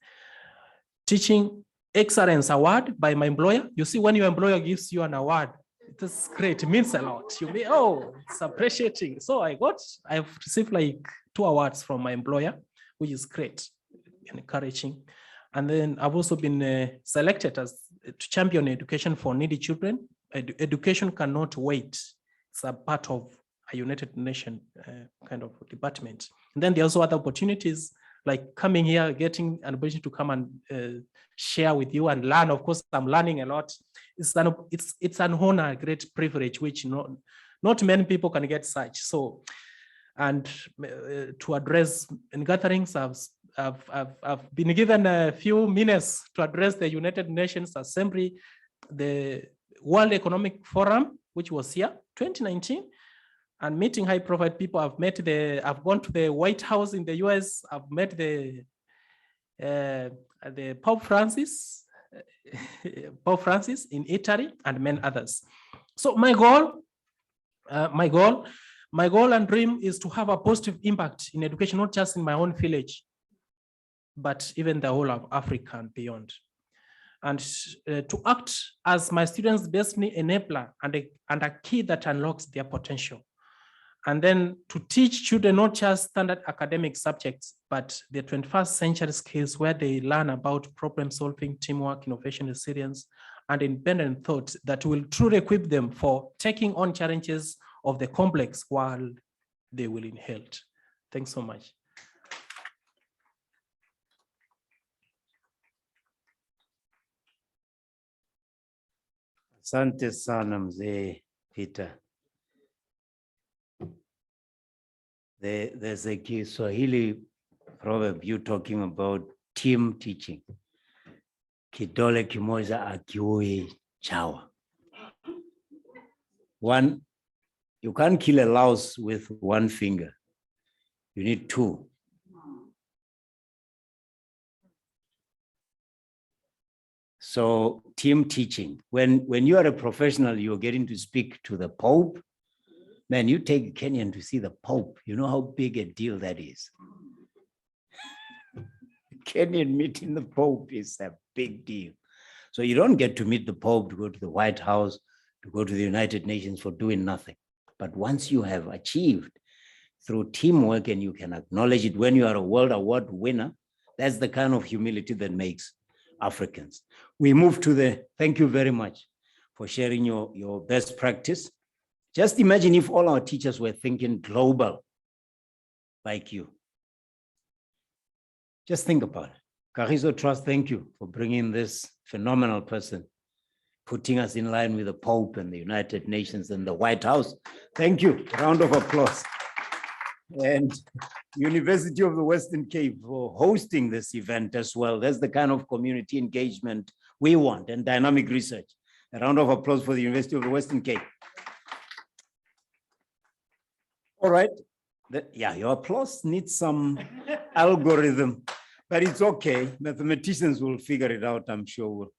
teaching excellence award by my employer. You see, when your employer gives you an award, it is great, it means a lot. You may, it's appreciating. So I've received like 2 awards from my employer, which is great, encouraging. And then I've also been selected as to champion education for needy children. Education cannot wait. It's a part of a United Nations kind of department. And then there are also other opportunities, like coming here, getting an opportunity to come and share with you and learn. Of course, I'm learning a lot. It's an honor, a great privilege, which not many people can get such. So, and to address in gatherings, I've been given a few minutes to address the United Nations Assembly, the World Economic Forum, which was here, 2019. And meeting high-profile people. I've gone to the White House in the US. I've met the Pope Francis, Pope Francis in Italy, and many others. So my goal and dream is to have a positive impact in education, not just in my own village, but even the whole of Africa and beyond. And to act as my students' destiny enabler and a key that unlocks their potential. And then to teach children not just standard academic subjects, but the 21st century skills where they learn about problem solving, teamwork, innovation, resilience, and independent thought that will truly equip them for taking on challenges of the complex world they will inherit. Thanks so much. Asante sana mzee Peter. There's a Kiswahili proverb you talking about team teaching. Kidole kimoja akiui chawa. One, you can't kill a louse with one finger. You need two. So team teaching, when you are a professional, you're getting to speak to the Pope. Man, you take Kenyan to see the Pope. You know how big a deal that is. Kenyan meeting the Pope is a big deal. So you don't get to meet the Pope, to go to the White House, to go to the United Nations for doing nothing. But once you have achieved through teamwork and you can acknowledge it when you are a world award winner, that's the kind of humility that makes Africans. We move to the, thank you very much for sharing your best practice. Just imagine if all our teachers were thinking global like you. Just think about it. Kagiso Trust, thank you for bringing this phenomenal person, putting us in line with the Pope and the United Nations and the White House. Thank you. Round of applause. And University of the Western Cape for hosting this event as well. That's the kind of community engagement we want and dynamic research. A round of applause for the University of the Western Cape. All right. Yeah, your applause needs some algorithm, but it's okay. Mathematicians will figure it out, I'm sure.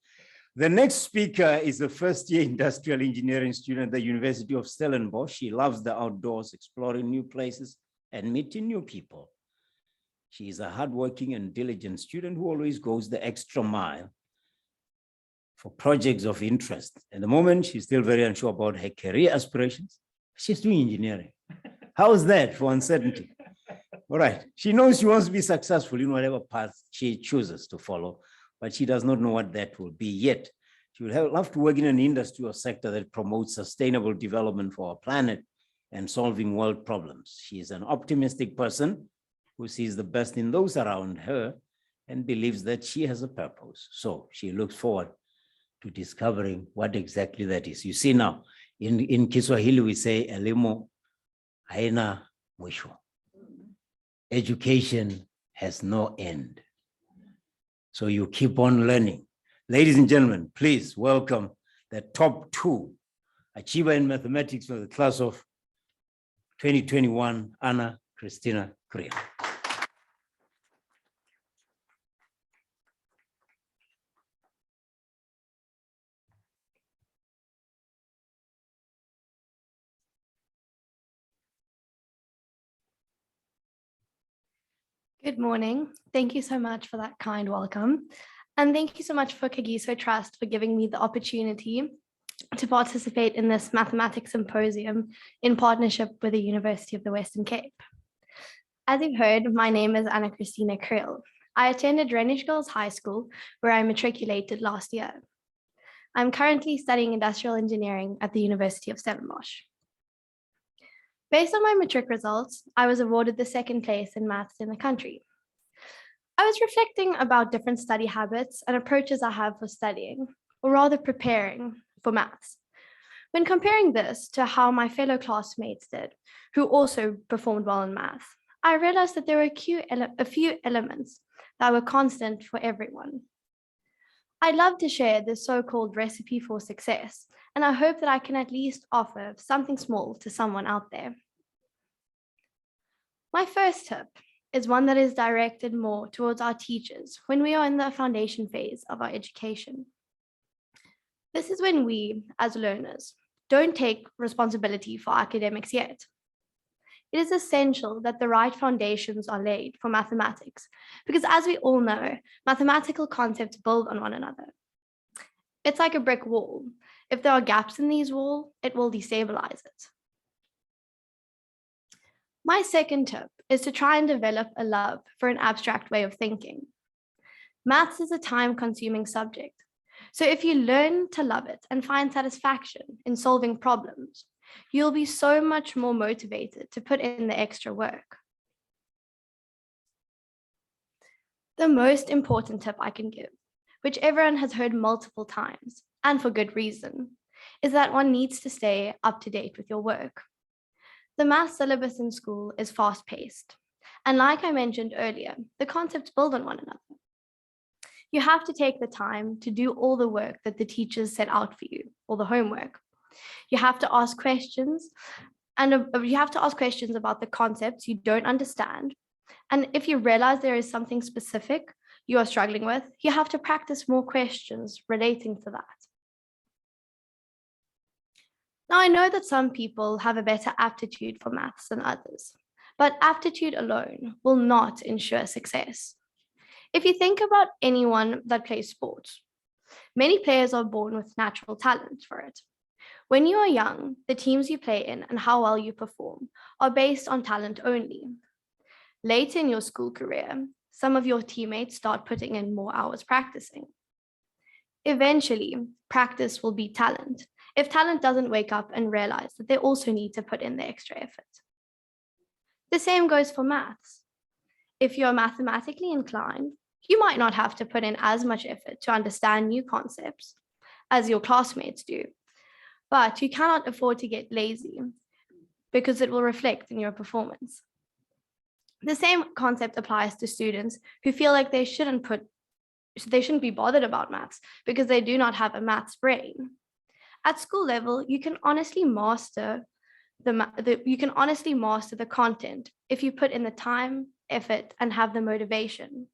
The next speaker is a first-year industrial engineering student at the University of Stellenbosch. She loves the outdoors, exploring new places and meeting new people. She is a hardworking and diligent student who always goes the extra mile for projects of interest. At the moment, she's still very unsure about her career aspirations. She's doing engineering. How's that for uncertainty? All right. She knows she wants to be successful in whatever path she chooses to follow, but she does not know what that will be yet. She would love to work in an industry or sector that promotes sustainable development for our planet and solving world problems. She is an optimistic person who sees the best in those around her and believes that she has a purpose. So she looks forward to discovering what exactly that is. You see now, in Kiswahili, we say, elimu haina mwisho. Education has no end. So you keep on learning. Ladies and gentlemen, please welcome the top 2 achiever in mathematics for the class of 2021, Anna Christina Kriel. Good morning. Thank you so much for that kind welcome. And thank you so much for Kagiso Trust for giving me the opportunity to participate in this mathematics symposium in partnership with the University of the Western Cape. As you've heard, my name is Anna Christina Kriel. I attended Greenwich Girls High School, where I matriculated last year. I'm currently studying industrial engineering at the University of Stellenbosch. Based on my matric results, I was awarded the 2nd place in maths in the country. I was reflecting about different study habits and approaches I have for studying, or rather preparing for maths. When comparing this to how my fellow classmates did, who also performed well in math, I realized that there were a few elements that were constant for everyone. I love to share this so-called recipe for success, and I hope that I can at least offer something small to someone out there. My first tip is one that is directed more towards our teachers when we are in the foundation phase of our education. This is when we, as learners, don't take responsibility for academics yet. It is essential that the right foundations are laid for mathematics, because as we all know, mathematical concepts build on one another. It's like a brick wall. If there are gaps in these walls, it will destabilize it. My second tip is to try and develop a love for an abstract way of thinking. Maths is a time-consuming subject, so if you learn to love it and find satisfaction in solving problems, you'll be so much more motivated to put in the extra work. The most important tip I can give, which everyone has heard multiple times, and for good reason, is that one needs to stay up to date with your work. The math syllabus in school is fast-paced, and like I mentioned earlier, the concepts build on one another. You have to take the time to do all the work that the teachers set out for you, or the homework. You have to ask questions, and you have to ask questions about the concepts you don't understand. And if you realize there is something specific you are struggling with, you have to practice more questions relating to that. Now, I know that some people have a better aptitude for maths than others, but aptitude alone will not ensure success. If you think about anyone that plays sports, many players are born with natural talent for it. When you are young, the teams you play in and how well you perform are based on talent only. Later in your school career, some of your teammates start putting in more hours practicing. Eventually, practice will beat talent if talent doesn't wake up and realize that they also need to put in the extra effort. The same goes for maths. If you're mathematically inclined, you might not have to put in as much effort to understand new concepts as your classmates do, but you cannot afford to get lazy because it will reflect in your performance. The same concept applies to students who feel like they shouldn't be bothered about maths because they do not have a maths brain. At school level, you can honestly master the content if you put in the time, effort, and have the motivation.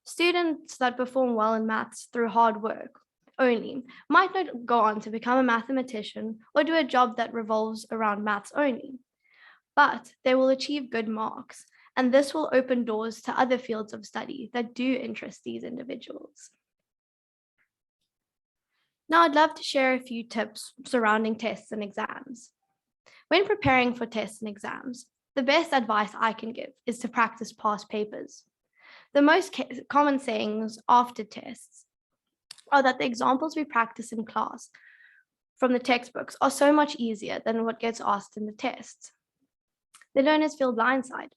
Students that perform well in maths through hard work only might not go on to become a mathematician or do a job that revolves around maths only, but they will achieve good marks, and this will open doors to other fields of study that do interest these individuals. Now, I'd love to share a few tips surrounding tests and exams. When preparing for tests and exams, the best advice I can give is to practice past papers. The most common sayings after tests are that the examples we practice in class from the textbooks are so much easier than what gets asked in the tests. The learners feel blindsided.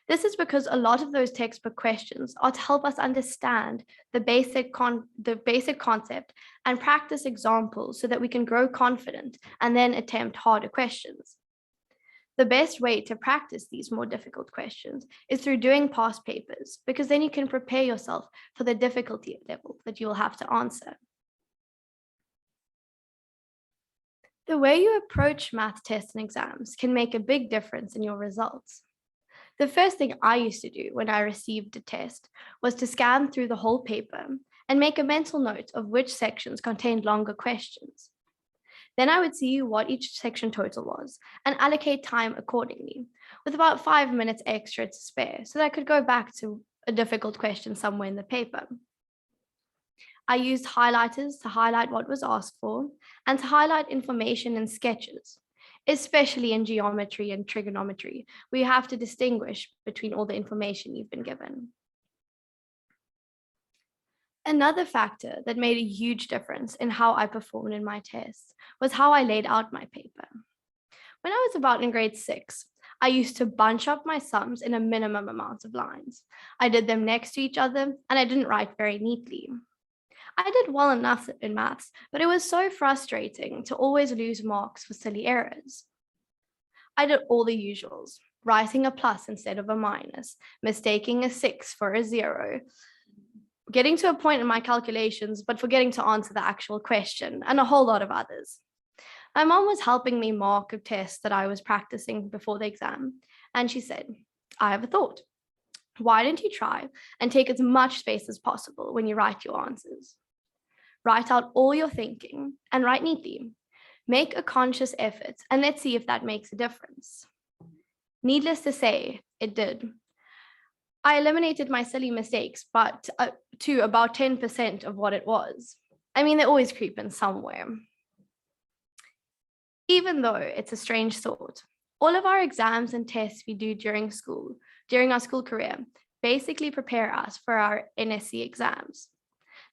This is because a lot of those textbook questions are to help us understand the basic concept and practice examples so that we can grow confident and then attempt harder questions. The best way to practice these more difficult questions is through doing past papers, because then you can prepare yourself for the difficulty level that you will have to answer. The way you approach math tests and exams can make a big difference in your results. The first thing I used to do when I received a test was to scan through the whole paper and make a mental note of which sections contained longer questions. Then I would see what each section total was and allocate time accordingly, with about 5 minutes extra to spare so that I could go back to a difficult question somewhere in the paper. I used highlighters to highlight what was asked for and to highlight information in sketches, especially in geometry and trigonometry, where you have to distinguish between all the information you've been given. Another factor that made a huge difference in how I performed in my tests was how I laid out my paper. When I was about in grade 6, I used to bunch up my sums in a minimum amount of lines. I did them next to each other, and I didn't write very neatly. I did well enough in maths, but it was so frustrating to always lose marks for silly errors. I did all the usuals, writing a plus instead of a minus, mistaking a 6 for a 0, getting to a point in my calculations, but forgetting to answer the actual question, and a whole lot of others. My mom was helping me mark a test that I was practicing before the exam, and she said, I have a thought. Why don't you try and take as much space as possible when you write your answers? Write out all your thinking and write neatly. Make a conscious effort and let's see if that makes a difference. Needless to say, it did. I eliminated my silly mistakes, but to about 10% of what it was. I mean, they always creep in somewhere. Even though it's a strange thought, all of our exams and tests we do during our school career, basically prepare us for our NSC exams.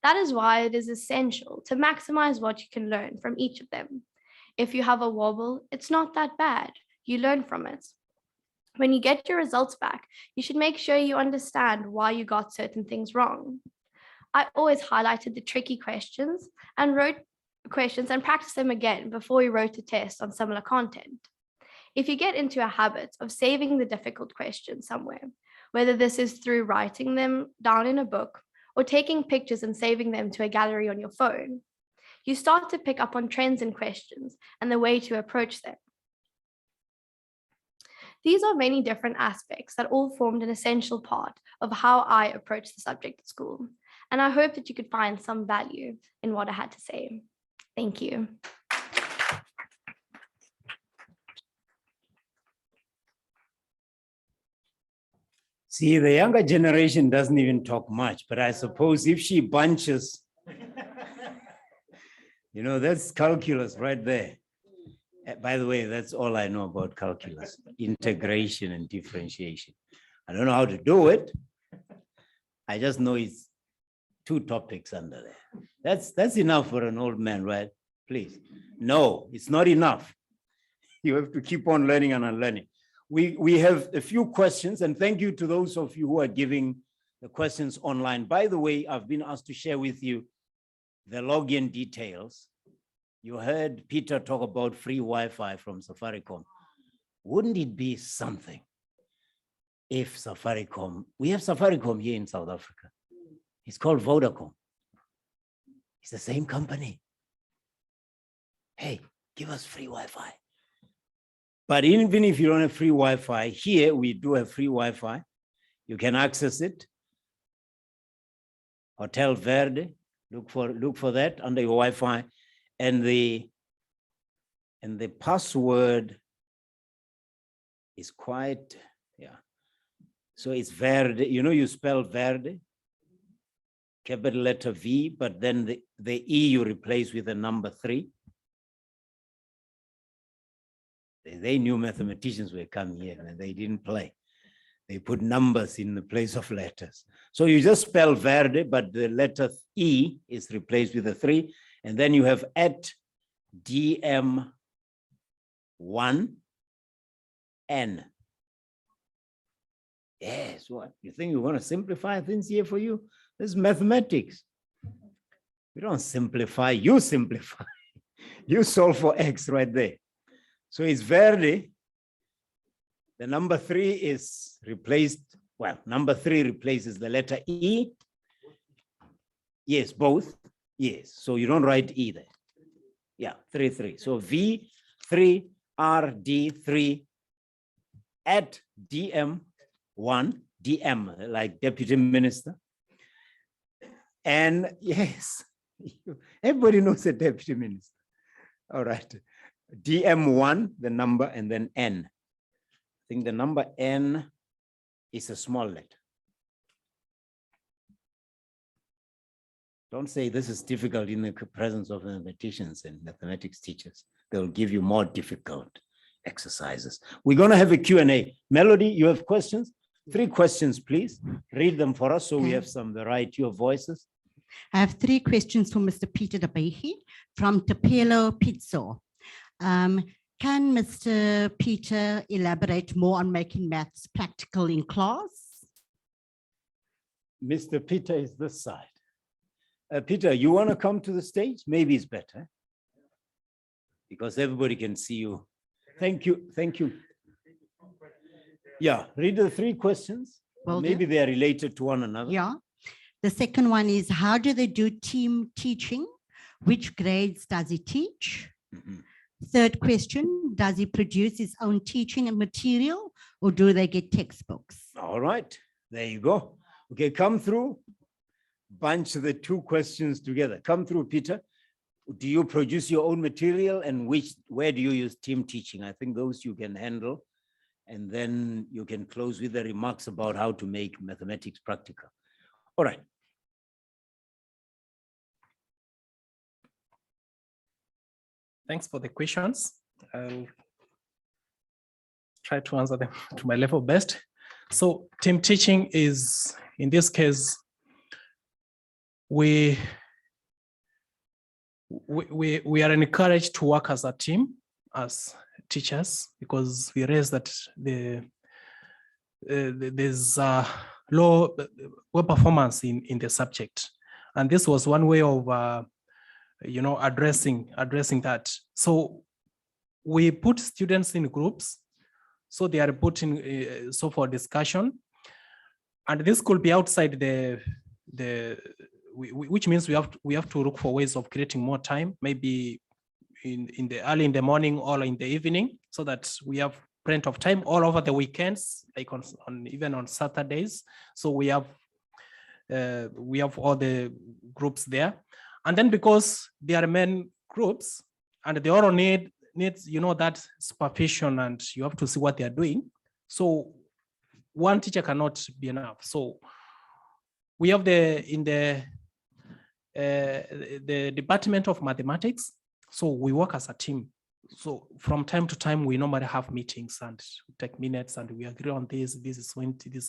That is why it is essential to maximize what you can learn from each of them. If you have a wobble, it's not that bad. You learn from it. When you get your results back, you should make sure you understand why you got certain things wrong. I always highlighted the tricky questions and wrote questions and practiced them again before we wrote a test on similar content. If you get into a habit of saving the difficult questions somewhere, whether this is through writing them down in a book or taking pictures and saving them to a gallery on your phone, you start to pick up on trends in questions and the way to approach them. These are many different aspects that all formed an essential part of how I approached the subject at school, and I hope that you could find some value in what I had to say. Thank you. See, the younger generation doesn't even talk much, but I suppose if she bunches, you know, that's calculus right there. By the way, that's all I know about calculus, integration and differentiation. I don't know how to do it. I just know it's 2 topics under there. That's enough for an old man, right? Please. No, it's not enough. You have to keep on learning and unlearning. We have a few questions, and thank you to those of you who are giving the questions online. By the way, I've been asked to share with you the login details. You heard Peter talk about free Wi-Fi from Safaricom. Wouldn't it be something if Safaricom, we have Safaricom here in South Africa. It's called Vodacom. It's the same company. Hey, give us free Wi-Fi. But even if you don't have free Wi-Fi, here we do have free Wi-Fi. You can access it. Hotel Verde, look for that under your Wi-Fi. And the password is quite, yeah. So it's Verde, you know, you spell Verde, capital letter V, but then the E you replace with the number 3. They knew mathematicians were coming here and they didn't play. They put numbers in the place of letters. So you just spell Verde, but the letter E is replaced with a 3. And then you have at DM1N. Yes, what? You think you want to simplify things here for you? This is mathematics. We don't simplify, you simplify. You solve for X right there. So it's Verde. The number 3 is replaced. Well, number 3 replaces the letter E. Yes, both. Yes, so you don't write E there. Yeah, 3. So V3 RD3 at DM1, DM, like deputy minister. And yes, everybody knows a deputy minister. All right. DM1, the number, and then N. I think the number N is a small letter. Don't say this is difficult in the presence of mathematicians and mathematics teachers. They'll give you more difficult exercises. We're going to have a Q&A. Melody, you have questions? 3 questions, please. Read them for us so we have some variety of voices. I have 3 questions for Mr. Peter Tabichi from Tapelo Pizzo. Can Mr. Peter elaborate more on making maths practical in class? Mr. Peter is this side. Peter, you want to come to the stage? Maybe it's better because everybody can see you. Thank you. Thank you. Yeah, read the 3 questions. Well, maybe they are related to one another. Yeah. The second one is, how do they do team teaching? Which grades does he teach? Third question, does he produce his own teaching and material or do they get textbooks? All right, there you go. Okay, come through, bunch the two questions together. Come through, Peter. Do you produce your own material and where do you use team teaching? I think those you can handle. And then you can close with the remarks about how to make mathematics practical. All right. Thanks for the questions. I'll try to answer them to my level best. So team teaching is, in this case, we are encouraged to work as a team, as teachers, because we realize that there's low performance in the subject. And this was one way of addressing that. So we put students in groups, so they are put in so for discussion, and this could be outside which means we have to look for ways of creating more time, maybe in the early in the morning or in the evening, so that we have plenty of time all over the weekends, like even on Saturdays. So we have all the groups there. And then because they are main groups and they all needs that supervision and you have to see what they are doing. So one teacher cannot be enough. So we have the Department of Mathematics. So we work as a team. So from time to time, we normally have meetings and take minutes and we agree on this. This is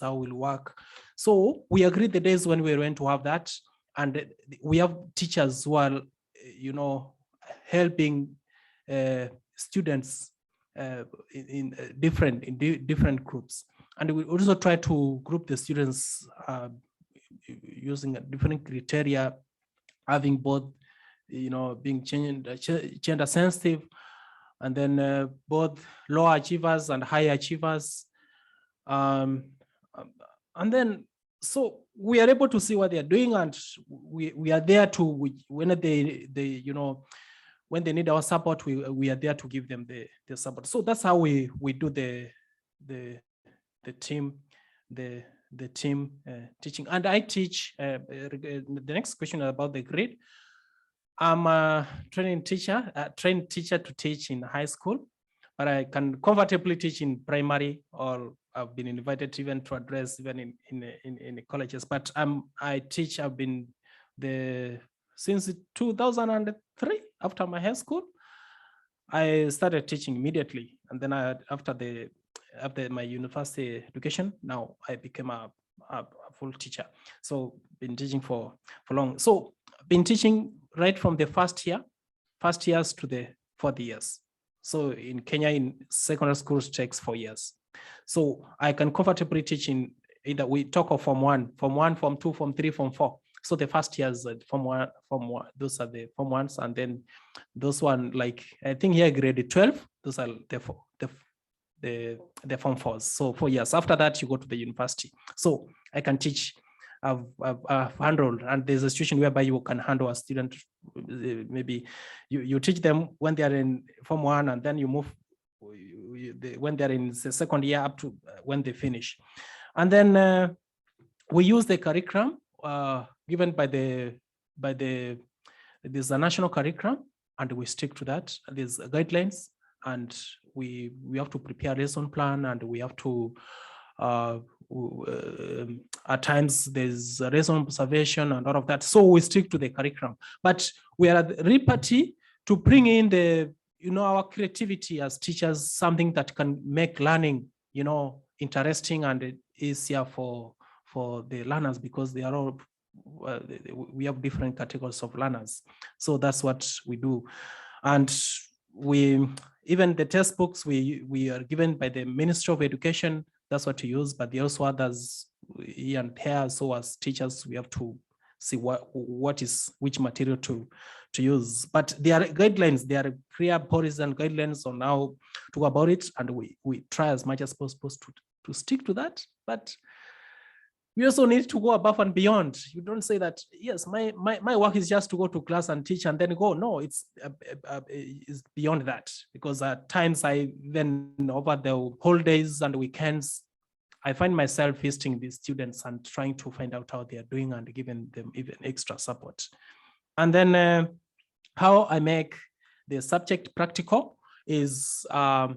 how we'll work. So we agree the days when we're going to have that. And we have teachers who are, helping students in different groups. And we also try to group the students using different criteria, having both, being gender sensitive, and then both low achievers and high achievers. And then, so we are able to see what they are doing, and we are there to, when when they need our support, we are there to give them the support. So that's how we do the team teaching. And I teach. The next question is about the grade. I'm a trained teacher to teach in high school, but I can comfortably teach in primary, or I've been invited even to address even in colleges. But I've been since 2003, after my high school. I started teaching immediately, and then after my university education, now I became a full teacher. So been teaching for long. So been teaching right from the first years to the 4th years. So in Kenya, in secondary schools takes 4 years. So I can comfortably teach in either, we talk of Form 1, Form 2, Form 3, Form 4. So the first years, Form 1, those are the Form 1s, and then those one, like I think here grade 12, those are the Form 4s. So 4 years. After that, you go to the university. So I can teach. I've handled, and there's a situation whereby you can handle a student. Maybe you teach them when they are in Form 1, and then you move when they're in the second year up to when they finish. And then we use the curriculum given by there's a national curriculum, and we stick to that. There's guidelines, and we have to prepare a lesson plan, and we have to at times there's a lesson observation and all of that. So we stick to the curriculum, but we are at liberty to bring in our creativity as teachers, something that can make learning, interesting and easier for the learners, because they are all, we have different categories of learners. So that's what we do. And even the textbooks we are given by the Ministry of Education, that's what we use, but there are also others here and there. So as teachers, we have to see which material to use. But there are guidelines, there are clear policies and guidelines on how to go about it, and we try as much as possible to stick to that. But we also need to go above and beyond. You don't say that, yes, my work is just to go to class and teach and then go. No, it's beyond that, because at times then over the holidays and weekends, I find myself visiting these students and trying to find out how they are doing and giving them even extra support. And then how I make the subject practical is, I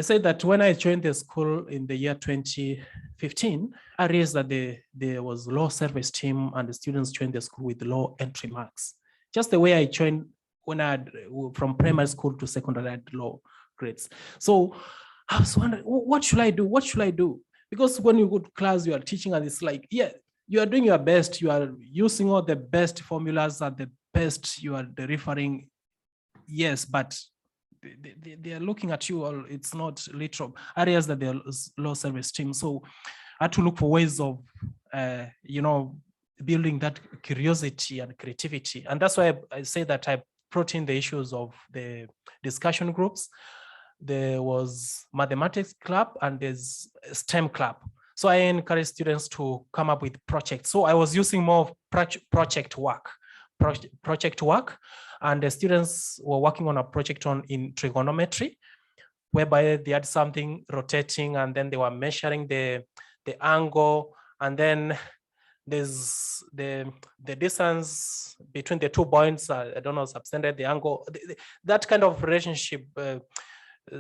say that when I joined the school in the year 2015, I realized that there was low self-esteem and the students joined the school with low entry marks. Just the way I joined when I had from primary school to secondary, I had low grades. So I was wondering, what should I do? What should I do? Because when you go to class, you are teaching and it's like, yeah, you are doing your best. You are using all the best formulas and the best, you are referring, yes, but they are looking at you, or it's not literal areas that they're low self-esteem. So I had to look for ways of, building that curiosity and creativity. And that's why I say that I brought in the issues of the discussion groups. There was mathematics club and there's STEM club. So I encourage students to come up with projects. So I was using more of project work. And the students were working on a project in trigonometry, whereby they had something rotating and then they were measuring the angle, and then there's the distance between the 2 points, I don't know, subtended the angle, that kind of relationship.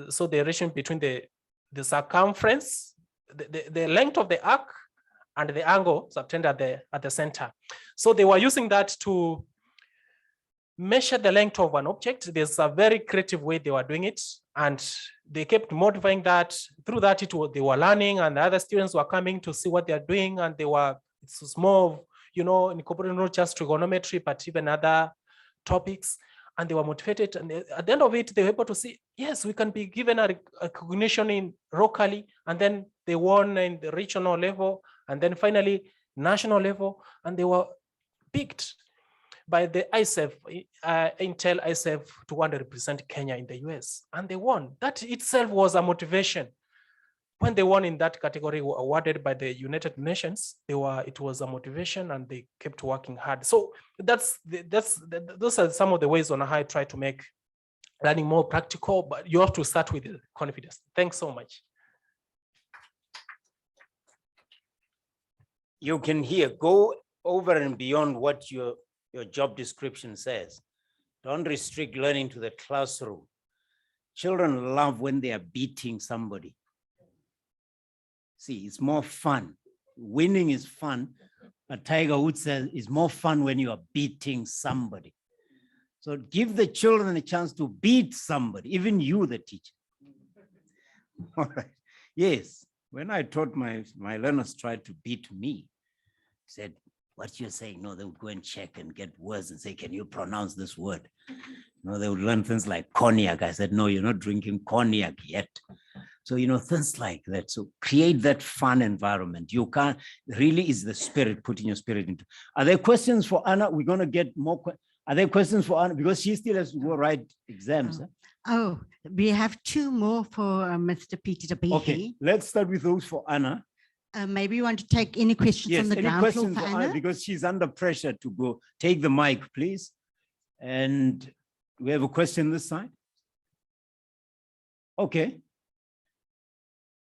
So the relation between the circumference, the length of the arc and the angle subtended at the center. So they were using that to measure the length of an object. There's a very creative way they were doing it, and they kept modifying that. Through that, they were learning, and the other students were coming to see what they're doing, and it was more of, incorporating not just trigonometry, but even other topics, and they were motivated. And at the end of it, they were able to see, yes, we can be given a recognition locally, and then they won in the regional level, and then finally national level, and they were picked by the ISEF, Intel ISEF, to want to represent Kenya in the US, and they won. That itself was a motivation. When they won in that category, were awarded by the United Nations, it was a motivation, and they kept working hard. So those are some of the ways on how I try to make learning more practical, but you have to start with confidence. Thanks so much. You can go over and beyond what your job description says. Don't restrict learning to the classroom. Children love when they are beating somebody. See, it's more fun. Winning is fun, but Tiger Woods says it's more fun when you are beating somebody. So give the children a chance to beat somebody, even you, the teacher. All right. Yes, when I taught my learners tried to beat me, I said, what you're saying? No, they would go and check and get words and say, can you pronounce this word? No, they would learn things like cognac. I said, no, you're not drinking cognac yet. So, things like that. So create that fun environment. You can't, really is the spirit, putting your spirit into. Are there questions for Anna? We're going to get more. Are there questions for Anna? Because she still has to go write exams. Oh, we have 2 more for Mr. Peter Tabichi. Okay, let's start with those for Anna. Maybe you want to take any questions on the ground floor for Anna? Because she's under pressure to go. Take the mic, please. And we have a question this side. Okay.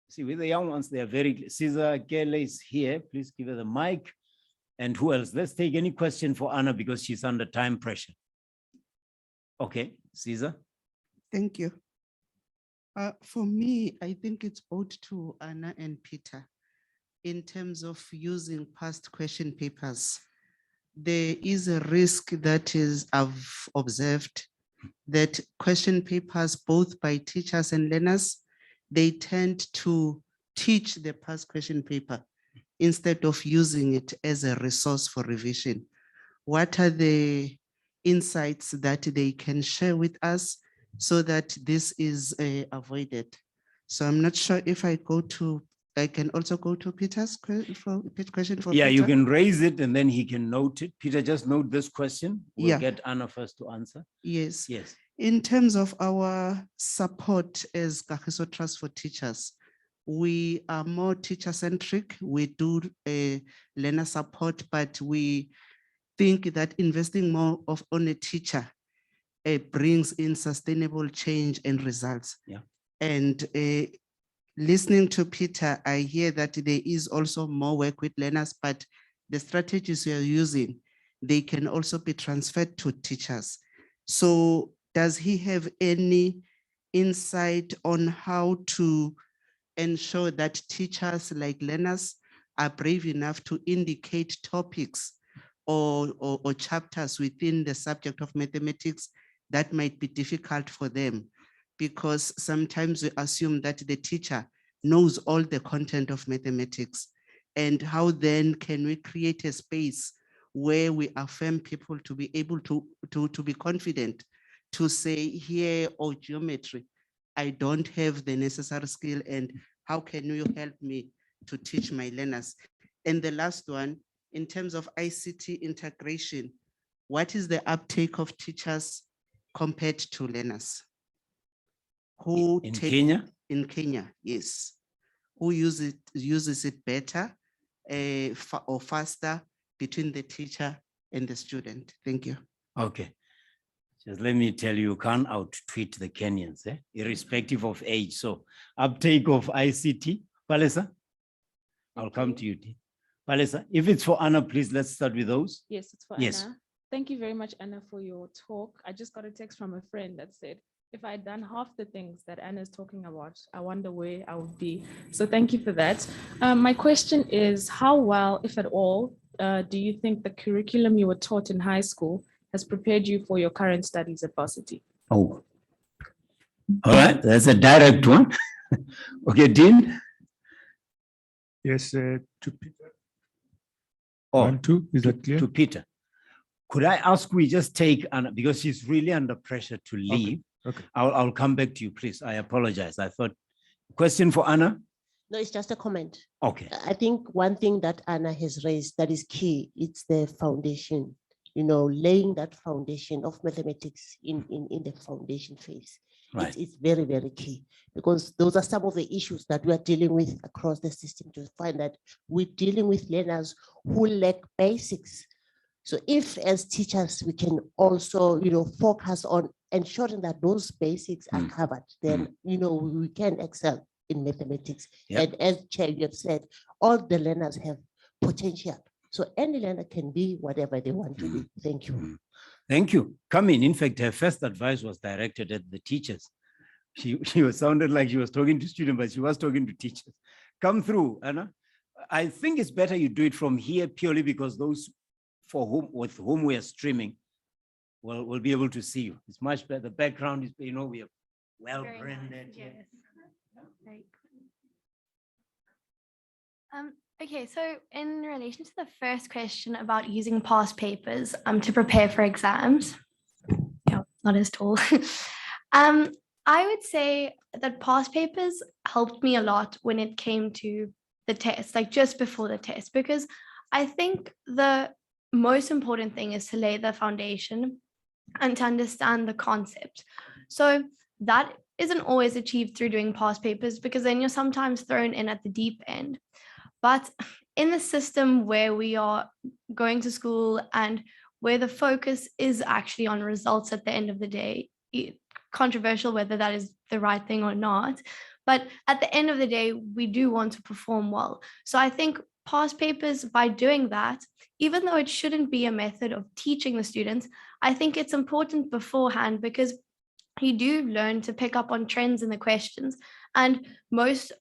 See, with the young ones, they are very, Caesar Kele is here. Please give her the mic. And who else? Let's take any question for Anna because she's under time pressure. Okay, Caesar. Thank you. For me, I think it's both to Anna and Peter. In terms of using past question papers, there is a risk that I've observed that question papers, both by teachers and learners, they tend to teach the past question paper instead of using it as a resource for revision. What are the insights that they can share with us so that this is avoided? So I'm not sure if I can also go to Peter's question for Yeah, Peter. you can raise it and then he can note it. Peter, just note this question. We'll get Anna first to answer. Yes. Yes. In terms of our support as Kagiso Trust for Teachers, we are more teacher-centric. We do learner support, but we think that investing more on a teacher brings in sustainable change and results. Yeah. And listening to Peter, I hear that there is also more work with learners, but the strategies we are using, they can also be transferred to teachers. So does he have any insight on how to ensure that teachers like learners are brave enough to indicate topics or chapters within the subject of mathematics that might be difficult for them? Because sometimes we assume that the teacher knows all the content of mathematics. And how then can we create a space where we affirm people to be able to be confident to say here, or geometry, I don't have the necessary skill, and how can you help me to teach my learners? And the last one, in terms of ICT integration, what is the uptake of teachers compared to learners? Who In take- Kenya? In Kenya, yes. Who uses it better or faster between the teacher and the student? Thank you. Okay. Just let me tell you, can't out-tweet the Kenyans, irrespective of age. So uptake of ICT, Palesa, I'll come to you. Palesa, if it's for Anna, please, let's start with those. Yes, it's for Yes. Anna. Thank you very much, Anna, for your talk. I just got a text from a friend that said, if I had done half the things that Anna is talking about, I wonder where I would be. So thank you for that. My question is, how well, if at all, do you think the curriculum you were taught in high school has prepared you for your current studies at varsity? Oh, all right, that's a direct one. Okay, Dean? Yes, to Peter. Oh, 1, 2, is that clear? to Peter. Could I ask we just take Anna, because she's really under pressure to leave. Okay. I'll come back to you, please. I apologize. I thought, question for Anna? No, it's just a comment. Okay. I think one thing that Anna has raised that is key, it's the foundation, laying that foundation of mathematics in the foundation phase. Right. It's very, very key, because those are some of the issues that we are dealing with across the system, to find that we're dealing with learners who lack basics. So if as teachers, we can also, focus on ensuring that those basics are covered, then, we can excel in mathematics. Yep. And as Chair, you have said, all the learners have potential. So any learner can be whatever they want to be. Thank you. Thank you. Come in. In fact, her first advice was directed at the teachers. She sounded like she was talking to students, but she was talking to teachers. Come through, Anna. I think it's better you do it from here, purely because those with whom we are streaming will be able to see you. It's much better. The background is, we are well Very branded. nice, yes. Very cool. Okay, so in relation to the first question about using past papers to prepare for exams, not as tall. I would say that past papers helped me a lot when it came to the test, like just before the test, because I think the most important thing is to lay the foundation and to understand the concept. So that isn't always achieved through doing past papers, because then you're sometimes thrown in at the deep end. But in the system where we are going to school and where the focus is actually on results at the end of the day, controversial whether that is the right thing or not, but at the end of the day, we do want to perform well. So I think past papers, by doing that, even though it shouldn't be a method of teaching the students, I think it's important beforehand, because you do learn to pick up on trends in the questions, and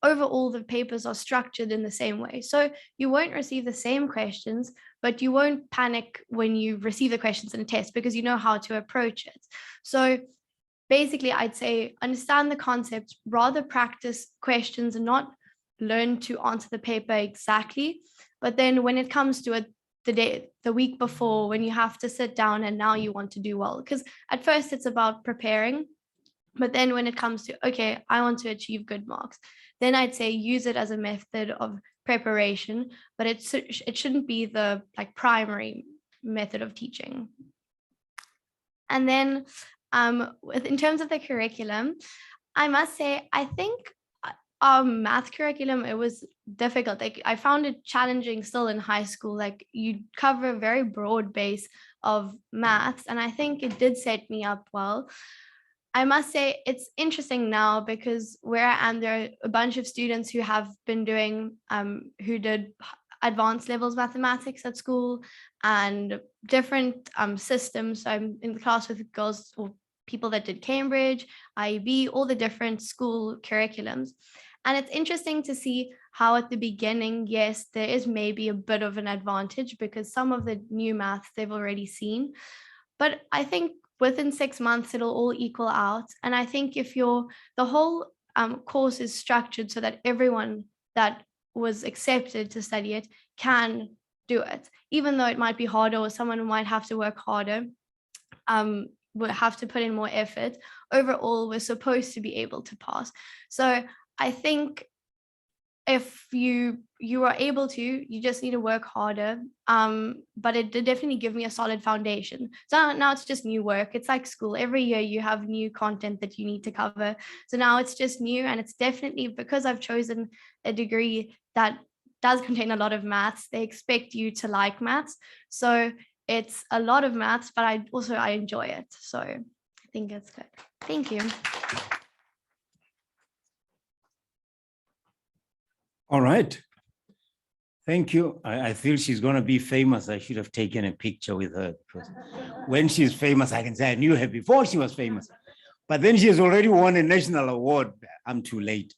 overall the papers are structured in the same way. So you won't receive the same questions, but you won't panic when you receive the questions in a test, because you know how to approach it. So basically, I'd say understand the concept, rather practice questions and not learn to answer the paper exactly. But then when it comes to it, the week before, when you have to sit down and now you want to do well, because at first it's about preparing, but then when it comes to, okay, I want to achieve good marks, then I'd say use it as a method of preparation, but it shouldn't be the primary method of teaching. And then in terms of the curriculum, I must say, I think Math curriculum, it was difficult. Like I found it challenging still in high school. Like you cover a very broad base of maths, and I think it did set me up well. I must say it's interesting now because where I am, there are a bunch of students who have been doing, who did advanced levels mathematics at school and different systems. So I'm in the class with girls or people that did Cambridge, IEB, all the different school curriculums. And it's interesting to see how at the beginning, yes, there is maybe a bit of an advantage because some of the new maths they've already seen. But I think within 6 months, it'll all equal out. And I think if the whole course is structured so that everyone that was accepted to study it can do it, even though it might be harder or someone might have to work harder, will have to put in more effort. Overall, we're supposed to be able to pass. So I think if you are able to, you just need to work harder. But it did definitely give me a solid foundation. So now it's just new work. It's like school. Every year you have new content that you need to cover. So now it's just new, and it's definitely because I've chosen a degree that does contain a lot of maths. They expect you to like maths. So it's a lot of maths, but I enjoy it. So I think it's good. Thank you. All right. Thank you. I feel she's going to be famous. I should have taken a picture with her because when she's famous, I can say I knew her before she was famous. But then she has already won a national award. I'm too late.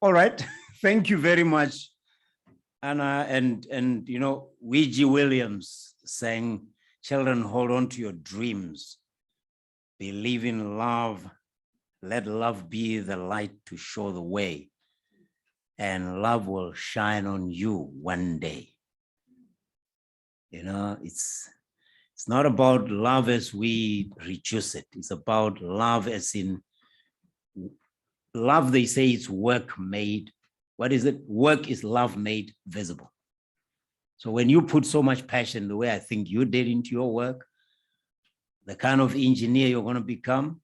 All right. Thank you very much, Anna. And you know, Ouija Williams sang, "Children, hold on to your dreams. Believe in love. Let love be the light to show the way. And love will shine on you one day." You know, it's not about love as we reduce it. It's about love as in love. They say it's work made. What is it? Work is love made visible. So when you put so much passion, the way I think you did into your work, the kind of engineer you're going to become,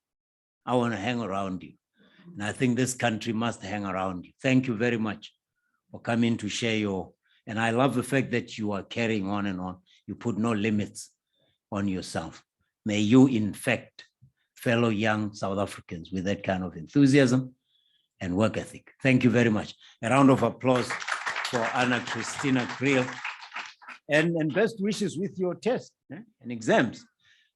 I want to hang around you. And I think this country must hang around you. Thank you very much for coming to share your, and I love the fact that you are carrying on and on. You put no limits on yourself. May you infect fellow young South Africans with that kind of enthusiasm and work ethic. Thank you very much. A round of applause for Anna Christina Creel. And best wishes with your test and exams.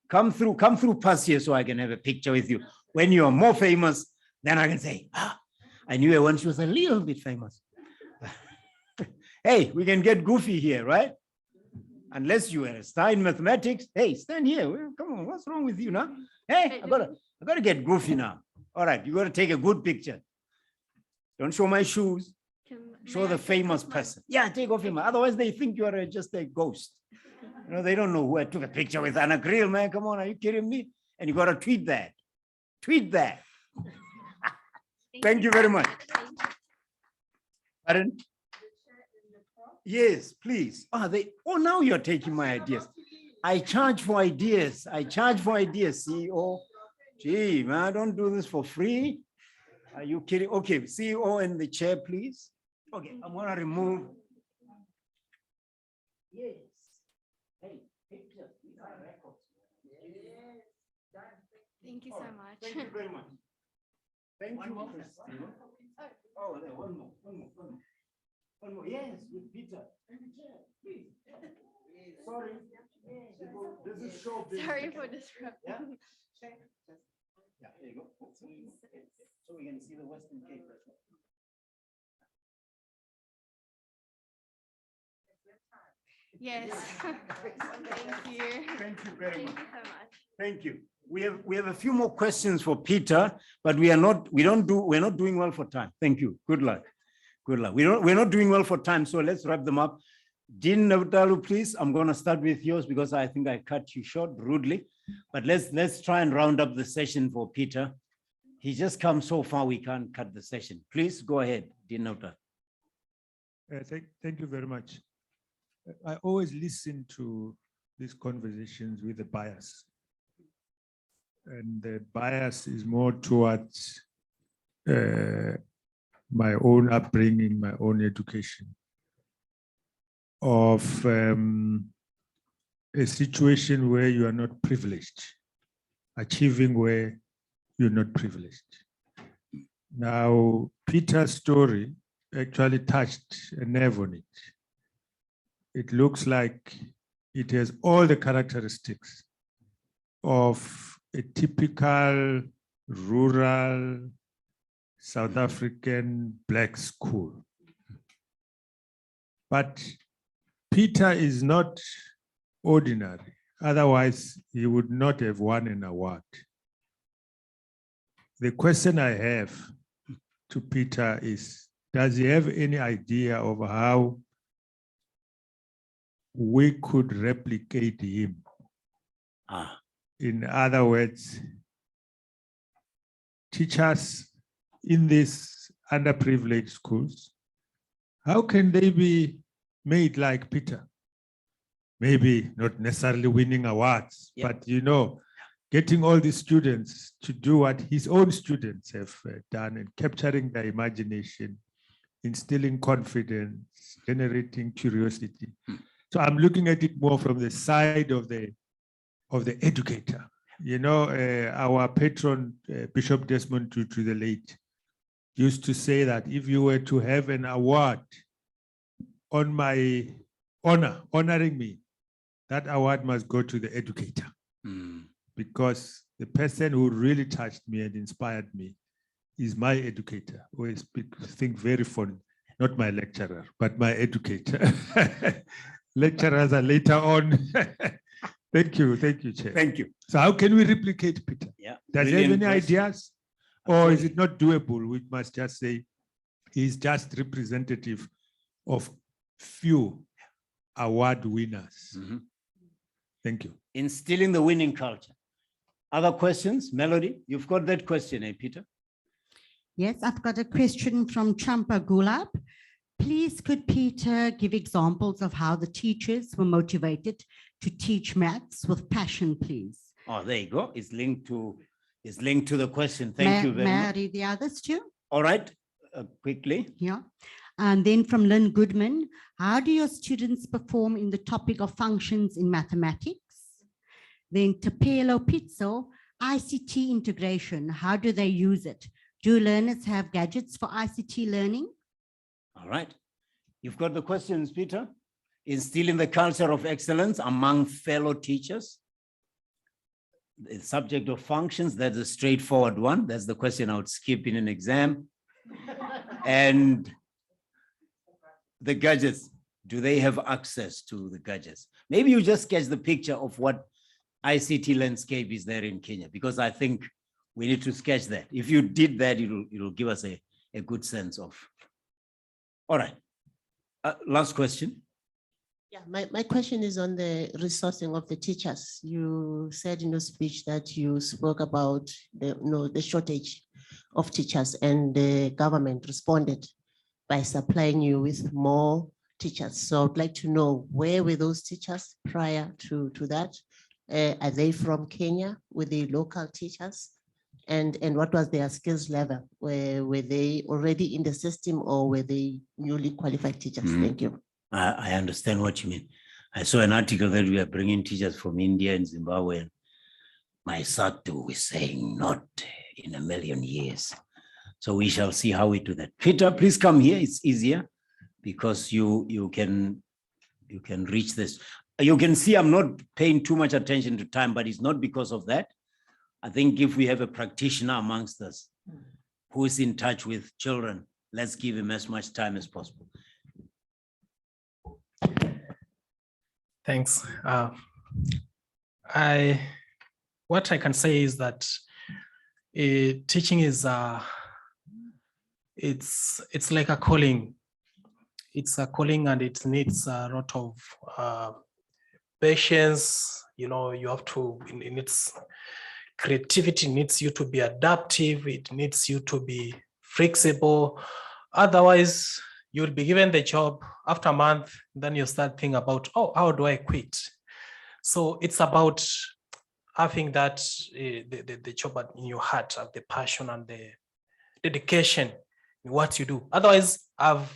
Come through past here so I can have a picture with you. When you are more famous, then I can say, I knew her when she was a little bit famous. Hey, we can get goofy here, right? Unless you are a star in mathematics. Hey, stand here. Well, come on, what's wrong with you now? Hey, I gotta get goofy now. All right, you gotta take a good picture. Don't show my shoes. Show the famous person. Yeah, take off him. Otherwise, they think you are just a ghost. You know, they don't know who I took a picture with. Anna Creel, man. Come on, are you kidding me? And you gotta tweet that. Tweet that. Thank you very much. Pardon? Yes, please. Now you're taking my ideas. I charge for ideas. CEO. Gee, man, I don't do this for free. Are you kidding? Okay, CEO and the chair, please. Okay, I'm gonna remove. Yes. Hey, pictures. These are records. Yes. Thank you so much. Thank you very much. Thank you. Oh, there, one more. Yes, with Peter. Please. Sorry. This is show business. Sorry for disrupting. Yeah, there you go. So we can see the Western Cape. Yes. Thank you. Thank you very much. Thank you so much. Thank you. We have a few more questions for Peter, but we're not doing well for time. Thank you. Good luck. Good luck. We're not doing well for time, so let's wrap them up. Dean Navutalu, please. I'm going to start with yours because I think I cut you short rudely. But let's try and round up the session for Peter. He just come so far, we can't cut the session. Please go ahead, Dean Navutalu. Thank you very much. I always listen to these conversations with a bias. And the bias is more towards my own upbringing, my own education, of a situation where you are not privileged, achieving where you're not privileged. Now, Peter's story actually touched a nerve on it. It looks like it has all the characteristics of a typical rural South African Black school. But Peter is not ordinary. Otherwise, he would not have won an award. The question I have to Peter is, does he have any idea of how we could replicate him? In other words, teachers in these underprivileged schools, how can they be made like Peter? Maybe not necessarily winning awards, but getting all the students to do what his own students have done and capturing their imagination, instilling confidence, generating curiosity. So I'm looking at it more from the side of the educator. Our patron, Bishop Desmond Tutu the late, used to say that if you were to have an award on my honoring me, that award must go to the educator. Because the person who really touched me and inspired me is my educator. I think very fond, not my lecturer, but my educator. Lecturers are later on. Thank you, Chair. Thank you. So how can we replicate Peter? Yeah. Does he have any ideas? Or is it not doable? We must just say he's just representative of few award winners. Thank you. Instilling the winning culture. Other questions? Melody, you've got that question, Peter? Yes, I've got a question from Champa Gulab. Please, could Peter give examples of how the teachers were motivated to teach maths with passion, please? Oh, there you go. It's linked to the question. Thank you very much. May I read the others too? All right, quickly. Yeah. And then from Lynn Goodman, how do your students perform in the topic of functions in mathematics? Then Tapelo Pizzo, ICT integration, how do they use it? Do learners have gadgets for ICT learning? All right. You've got the questions, Peter. Instilling the culture of excellence among fellow teachers. The subject of functions, that's a straightforward one. That's the question I would skip in an exam. And the gadgets, do they have access to the gadgets? Maybe you just sketch the picture of what ICT landscape is there in Kenya, because I think we need to sketch that. If you did that, it'll give us a good sense of. All right. Last question. Yeah, my question is on the resourcing of the teachers. You said in your speech that you spoke about the shortage of teachers, and the government responded by supplying you with more teachers. So I'd like to know, where were those teachers prior to that? Are they from Kenya? Were they local teachers? And what was their skills level? Were they already in the system, or were they newly qualified teachers? Thank you. I understand what you mean. I saw an article that we are bringing teachers from India and Zimbabwe. And my Satu is saying not in a million years. So we shall see how we do that. Peter, please come here. It's easier because you can reach this. You can see I'm not paying too much attention to time, but it's not because of that. I think if we have a practitioner amongst us who is in touch with children, let's give him as much time as possible. Thanks. What I can say is that teaching is it's like a calling. It's a calling, and it needs a lot of patience. You have to. In its creativity needs you to be adaptive. It needs you to be flexible. Otherwise, you'll be given the job after a month, then you start thinking about, oh, how do I quit? So it's about having that the job in your heart, of the passion and the dedication what you do. Otherwise, I've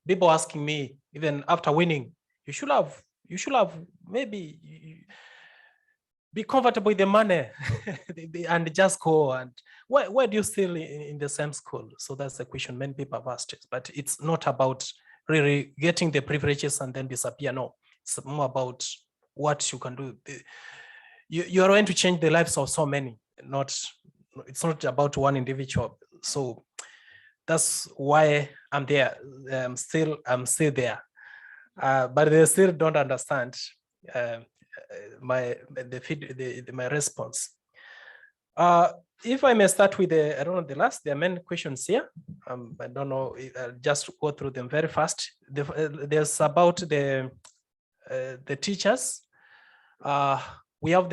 people asking me, even after winning, you should have maybe be comfortable with the money and just go. And why do you still in the same school? So that's the question many people have asked it, but it's not about really getting the privileges and then disappear. No, it's more about what you can do. You are going to change the lives of so many, it's not about one individual. So that's why I'm there. I'm still there, but they still don't understand my response. If I may start with the main questions here. I don't know. I'll just go through them very fast. There's about the teachers. We have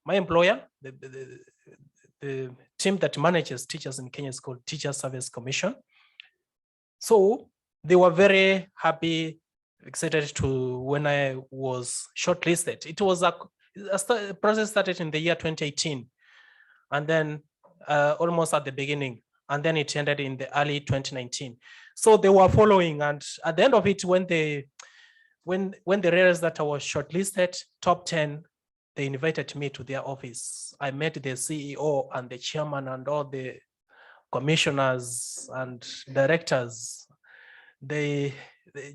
my employer, the team that manages teachers in Kenya is called Teacher Service Commission. So they were very happy, excited to when I was shortlisted. It was a process started in the year 2018, and then almost at the beginning, and then it ended in the early 2019. So they were following, and at the end of it, when they realized that I was shortlisted, top 10, they invited me to their office. I met the CEO and the chairman and all the commissioners and directors. They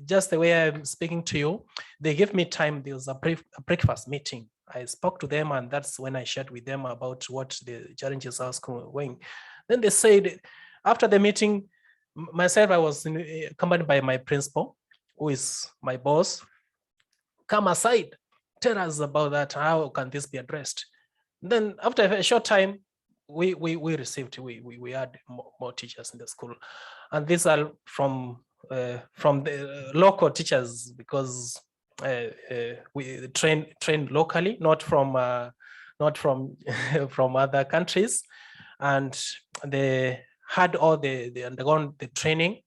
just the way I'm speaking to you, they gave me time. There was a breakfast meeting. I spoke to them, and that's when I shared with them about what the challenges are going. Then they said, after the meeting, myself, I was accompanied by my principal, who is my boss. Come aside, tell us about that. How can this be addressed? Then after a short time, we had more teachers in the school, and these are from the local teachers, because we train locally, not from from other countries, and they had all they undergone the training.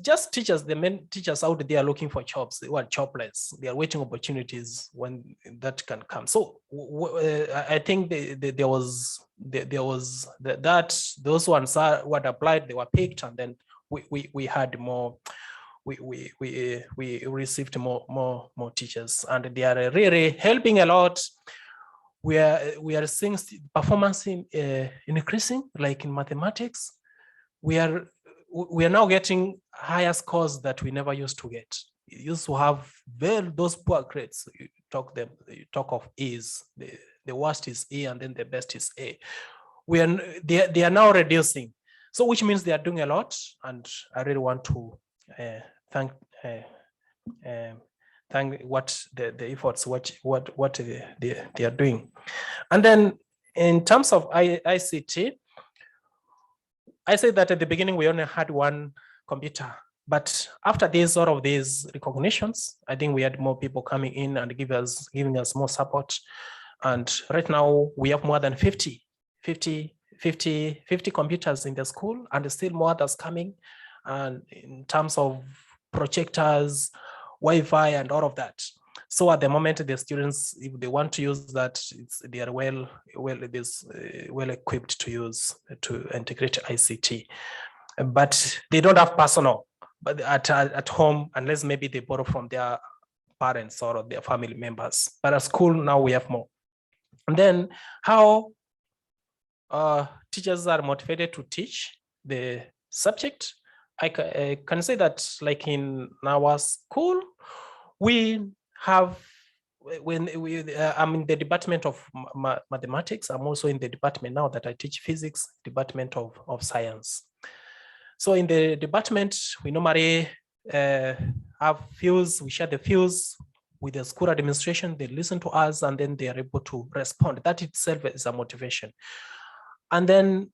Just teachers, the main teachers out there looking for jobs. They were jobless. They are waiting opportunities when that can come. So I think there was that those ones what applied, they were picked, and then we had more. We received more teachers, and they are really helping a lot. We are seeing performance increasing, like in mathematics. We are now getting higher scores that we never used to get. We used to have those poor grades. You talk of A's. The worst is A, and then the best is A. They are now reducing. So which means they are doing a lot, and I really want to thank what the efforts, what they are doing. And then in terms of ICT, I said that at the beginning we only had one computer, but after all of these recognitions, I think we had more people coming in and giving us more support. And right now we have more than 50 computers in the school, and still more others coming. And in terms of projectors, Wi-Fi, and all of that. So at the moment, the students, if they want to use that, they are well equipped to integrate ICT, but they don't have personal, but at home, unless maybe they borrow from their parents or their family members. But at school now we have more. And then how teachers are motivated to teach the subject. I can say that, like in our school, we have, I'm in the department of mathematics. I'm also in the department now that I teach physics, department of science. So in the department, we normally have fields, we share the fields with the school administration. They listen to us, and then they are able to respond. That itself is a motivation. And then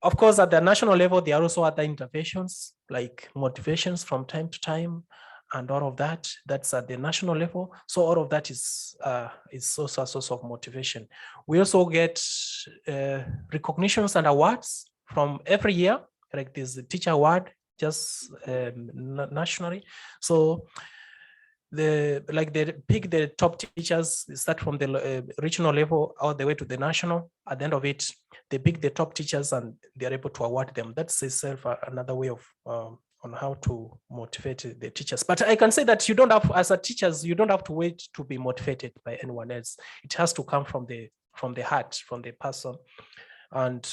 of course, at the national level, there are also other interventions, like motivations from time to time, and all of that. That's at the national level. So all of that is also a source of motivation. We also get recognitions and awards from every year, like this teacher award, just nationally. So they pick the top teachers, they start from the regional level all the way to the national. At the end of it, they pick the top teachers and they're able to award them. That's itself another way of on how to motivate the teachers. But I can say that you don't have, as a teachers, you don't have to wait to be motivated by anyone else. It has to come from the heart, from the person, and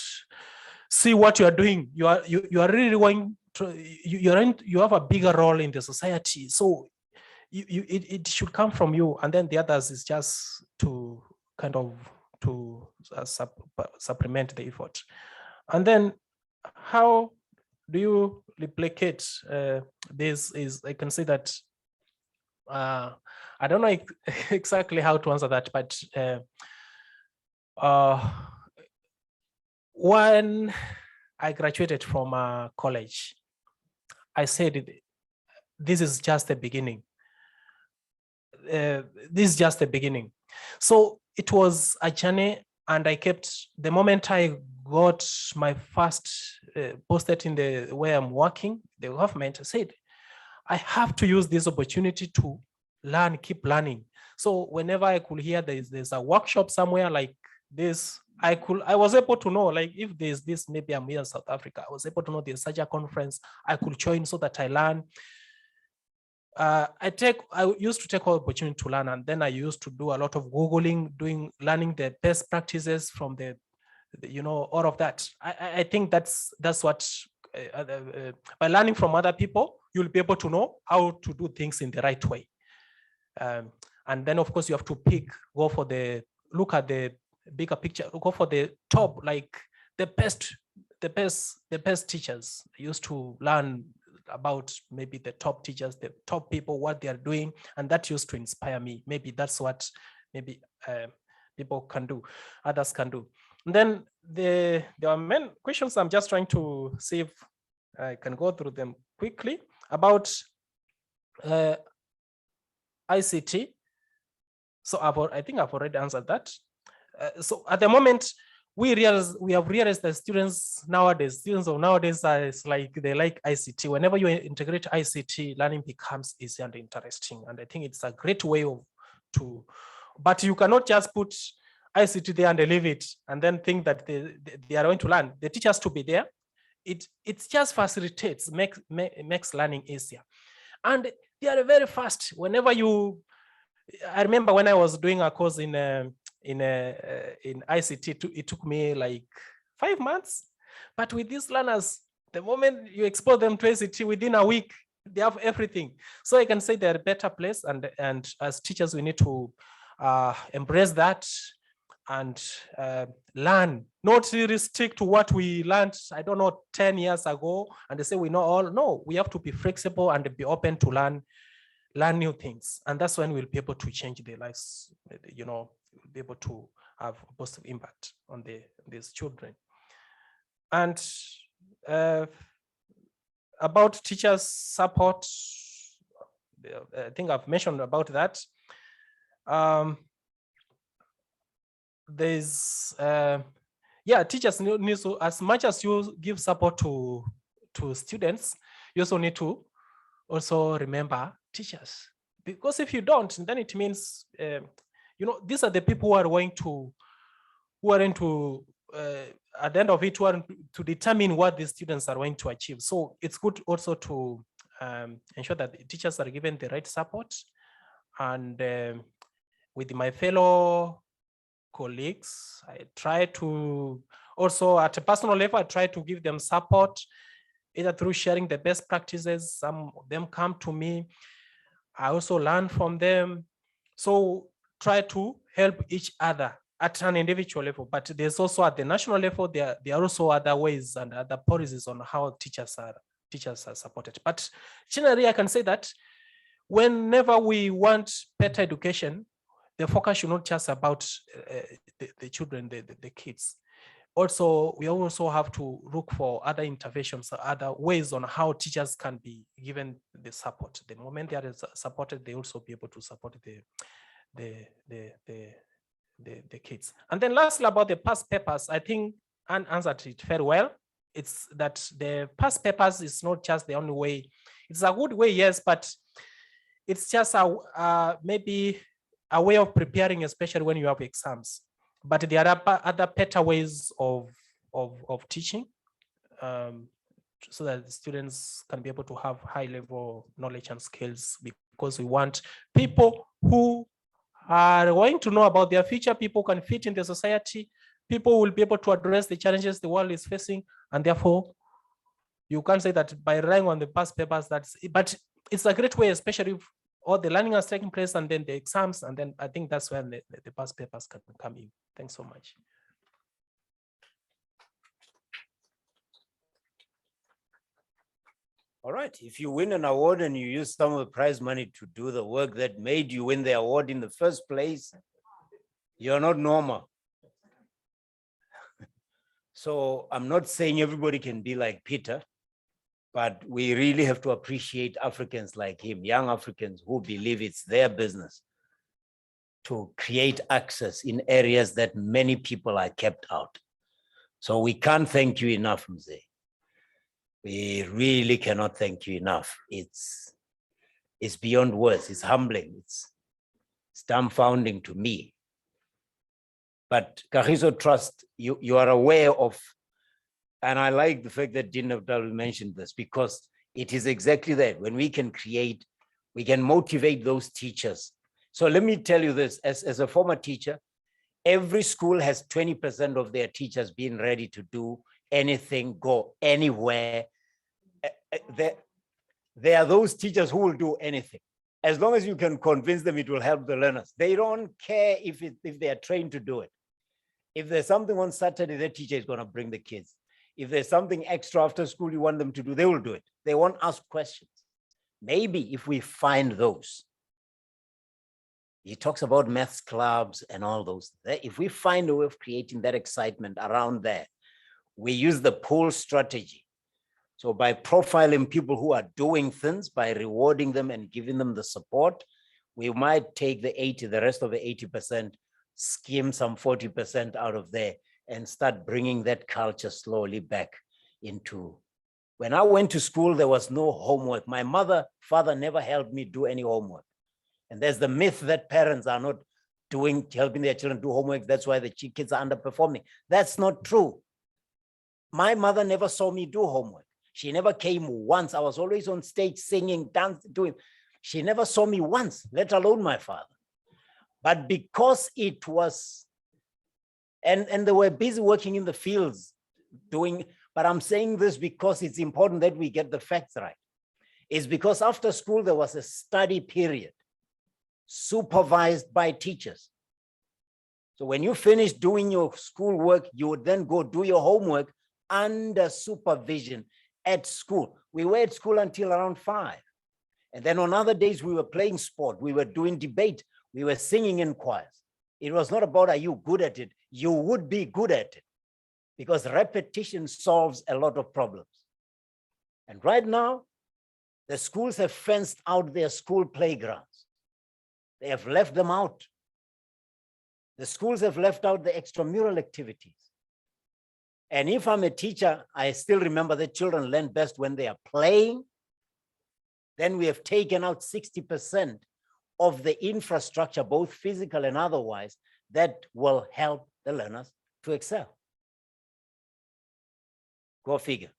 see what you are doing. You are really going to, you have a bigger role in the society. So it should come from you, and then the others is just to kind of to supplement the effort. And then how do you replicate this? Is I can say that I don't know exactly how to answer that, but when I graduated from college, I said this is just the beginning. This is just the beginning. So it was a journey, and I kept, the moment I got my first posted in the where I'm working, the government said, I have to use this opportunity to learn, keep learning. So whenever I could hear there's a workshop somewhere like this, I was able to know, like if there's this, maybe I'm here in South Africa, I was able to know there's such a conference, I could join so that I learn. I used to take all opportunity to learn, and then I used to do a lot of Googling, learning the best practices from the all of that. I think that's what, by learning from other people, you'll be able to know how to do things in the right way. And then of course you have to look at the bigger picture, go for the top, like the best teachers. I used to learn about maybe the top teachers, the top people, what they are doing, and that used to inspire me. Maybe that's what people can do, others can do. And then there are many questions. I'm just trying to see if I can go through them quickly about ICT. So I think I've already answered that. So at the moment, we have realized that students of nowadays are like, they like ICT. Whenever you integrate ICT, learning becomes easy and interesting. And I think it's a great way but you cannot just put ICT there and leave it and then think that they are going to learn. The teachers to be there. It just facilitates, makes learning easier. And they are very fast. Whenever I remember when I was doing a course in ICT, it took me like 5 months. But with these learners, the moment you expose them to ICT, within a week, they have everything. So I can say they're a better place. And as teachers, we need to embrace that and learn, not really stick to what we learned, I don't know, 10 years ago, and they say we know all. No, we have to be flexible and be open to learn new things. And that's when we'll be able to change their lives, we'll be able to have a positive impact on these children. And about teachers support, I think I've mentioned about that. There's teachers need to, as much as you give support to students, you also need to also remember teachers, because if you don't, then it means these are the people who are going to at the end of it, who are to determine what the students are going to achieve. So it's good also to ensure that the teachers are given the right support. And with my fellow colleagues, I try to also, at a personal level, I try to give them support, either through sharing the best practices. Some of them come to me, I also learn from them. So try to help each other at an individual level, but there's also at the national level, there are also other ways and other policies on how teachers are supported. But generally, I can say that whenever we want better education, the focus should not just about the children, the kids. Also, we also have to look for other interventions, other ways on how teachers can be given the support. The moment they are supported, they also be able to support the kids. And then lastly, about the past papers, I think Anne answered it very well. It's that the past papers is not just the only way. It's a good way, yes, but it's just maybe a way of preparing, especially when you have exams. But there are other better ways of teaching, so that the students can be able to have high level knowledge and skills, because we want people who are going to know about their future, people can fit in the society, people will be able to address the challenges the world is facing, and therefore you can't say that by relying on the past papers, but it's a great way, especially if all the learning is taking place and then the exams, and then I think that's when the past papers can come in. Thanks so much. All right, if you win an award and you use some of the prize money to do the work that made you win the award in the first place, you're not normal. So I'm not saying everybody can be like Peter, but we really have to appreciate Africans like him, young Africans who believe it's their business to create access in areas that many people are kept out. So we can't thank you enough, Mzee. We really cannot thank you enough. It's beyond words. It's humbling. It's dumbfounding to me. But Kagiso Trust, you are aware of, and I like the fact that Dean Abdul mentioned this, because it is exactly that. When we can create, we can motivate those teachers. So let me tell you this, as a former teacher, every school has 20% of their teachers being ready to do anything, go anywhere. There are those teachers who will do anything. As long as you can convince them it will help the learners. They don't care if they are trained to do it. If there's something on Saturday, the teacher is going to bring the kids. If there's something extra after school you want them to do, they will do it. They won't ask questions. Maybe if we find those, he talks about maths clubs and all those. If we find a way of creating that excitement around there, we use the pull strategy. So by profiling people who are doing things, by rewarding them and giving them the support, we might take the rest of the 80%, skim some 40% out of there and start bringing that culture slowly back into. When I went to school, there was no homework. My father never helped me do any homework. And there's the myth that parents are not helping their children do homework. That's why the kids are underperforming. That's not true. My mother never saw me do homework. She never came once. I was always on stage singing, dancing, doing. She never saw me once, let alone my father. But because it was, and they were busy working in the fields doing, but I'm saying this because it's important that we get the facts right. It's because after school, there was a study period supervised by teachers. So when you finish doing your schoolwork, you would then go do your homework under supervision at school. We were at school until around 5. And then on other days, we were playing sport. We were doing debate. We were singing in choirs. It was not about, are you good at it? You would be good at it because repetition solves a lot of problems. And right now, the schools have fenced out their school playgrounds. They have left them out. The schools have left out the extramural activities. And if I'm a teacher, I still remember that children learn best when they are playing. Then we have taken out 60% of the infrastructure, both physical and otherwise, that will help the learners to excel. Go figure.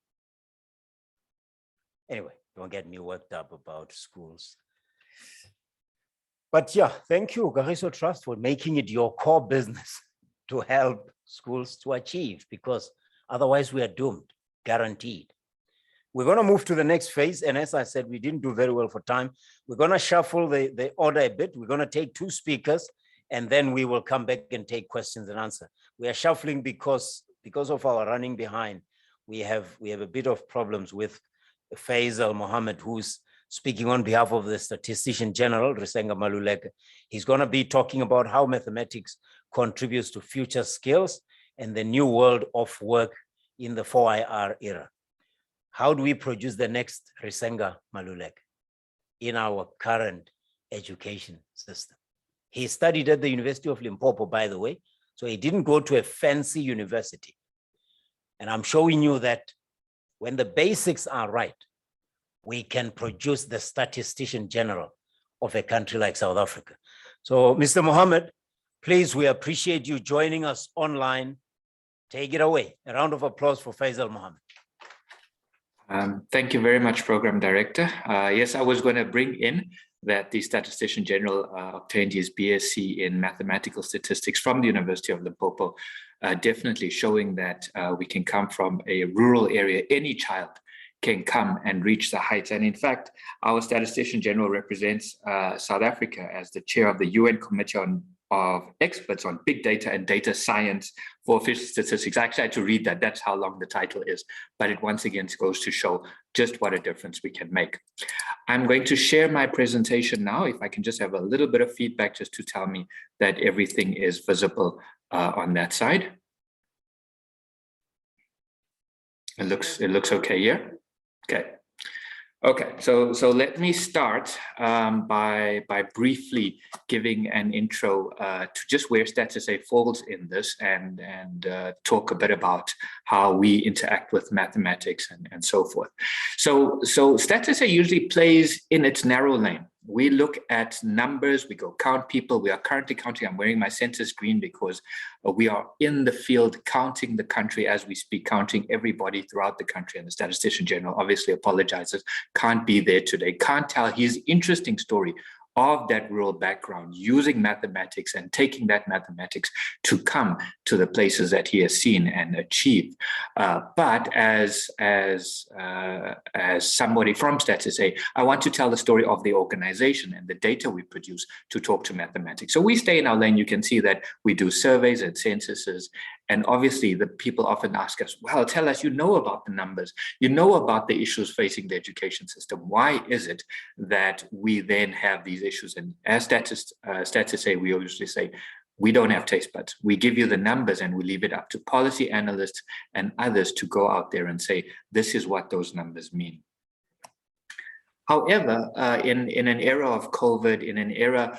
Anyway, don't get me worked up about schools. But yeah, thank you, Kagiso Trust, for making it your core business to help schools to achieve, because otherwise we are doomed, guaranteed. We're going to move to the next phase. And as I said, we didn't do very well for time. We're going to shuffle the order a bit. We're going to take 2 speakers, and then we will come back and take questions and answer. We are shuffling because of our running behind. We have a bit of problems with Faisal Mohammed, who's speaking on behalf of the Statistician General, Risenga Maluleke. He's going to be talking about how mathematics contributes to future skills and the new world of work in the 4IR era. How do we produce the next Risenga Maluleke in our current education system? He studied at the University of Limpopo, by the way, so he didn't go to a fancy university. And I'm showing you that when the basics are right, we can produce the Statistician General of a country like South Africa. So, Mr. Mohammed, please, we appreciate you joining us online. Take it away. A round of applause for Faisal Mohammed. Thank you very much, Program Director. Yes, I was going to bring in that the Statistician General obtained his BSc in Mathematical Statistics from the University of Limpopo, definitely showing that we can come from a rural area. Any child can come and reach the heights. And in fact, our Statistician General represents South Africa as the chair of the UN Committee of Experts on Big Data and Data Science for Official Statistics. I actually had to read that. That's how long the title is. But it once again goes to show just what a difference we can make. I'm going to share my presentation now. If I can just have a little bit of feedback just to tell me that everything is visible on that side. It looks okay here. Okay. Okay, so let me start by briefly giving an intro to just where StatSA falls in this and talk a bit about how we interact with mathematics and so forth. So StatSA usually plays in its narrow lane. We look at numbers, we go count people. We are currently counting, I'm wearing my census green because we are in the field counting the country as we speak, counting everybody throughout the country. And the Statistician General obviously apologizes, can't be there today, can't tell his interesting story of that rural background, using mathematics and taking that mathematics to come to the places that he has seen and achieved. But as somebody from StatSA, I want to tell the story of the organization and the data we produce to talk to mathematics. So we stay in our lane. You can see that we do surveys and censuses. And obviously the people often ask us, well, tell us, you know about the numbers, you know about the issues facing the education system. Why is it that we then have these issues? And as StatSA, we usually say, we don't have taste buds. We give you the numbers and we leave it up to policy analysts and others to go out there and say, this is what those numbers mean. However, in an era of COVID, in an era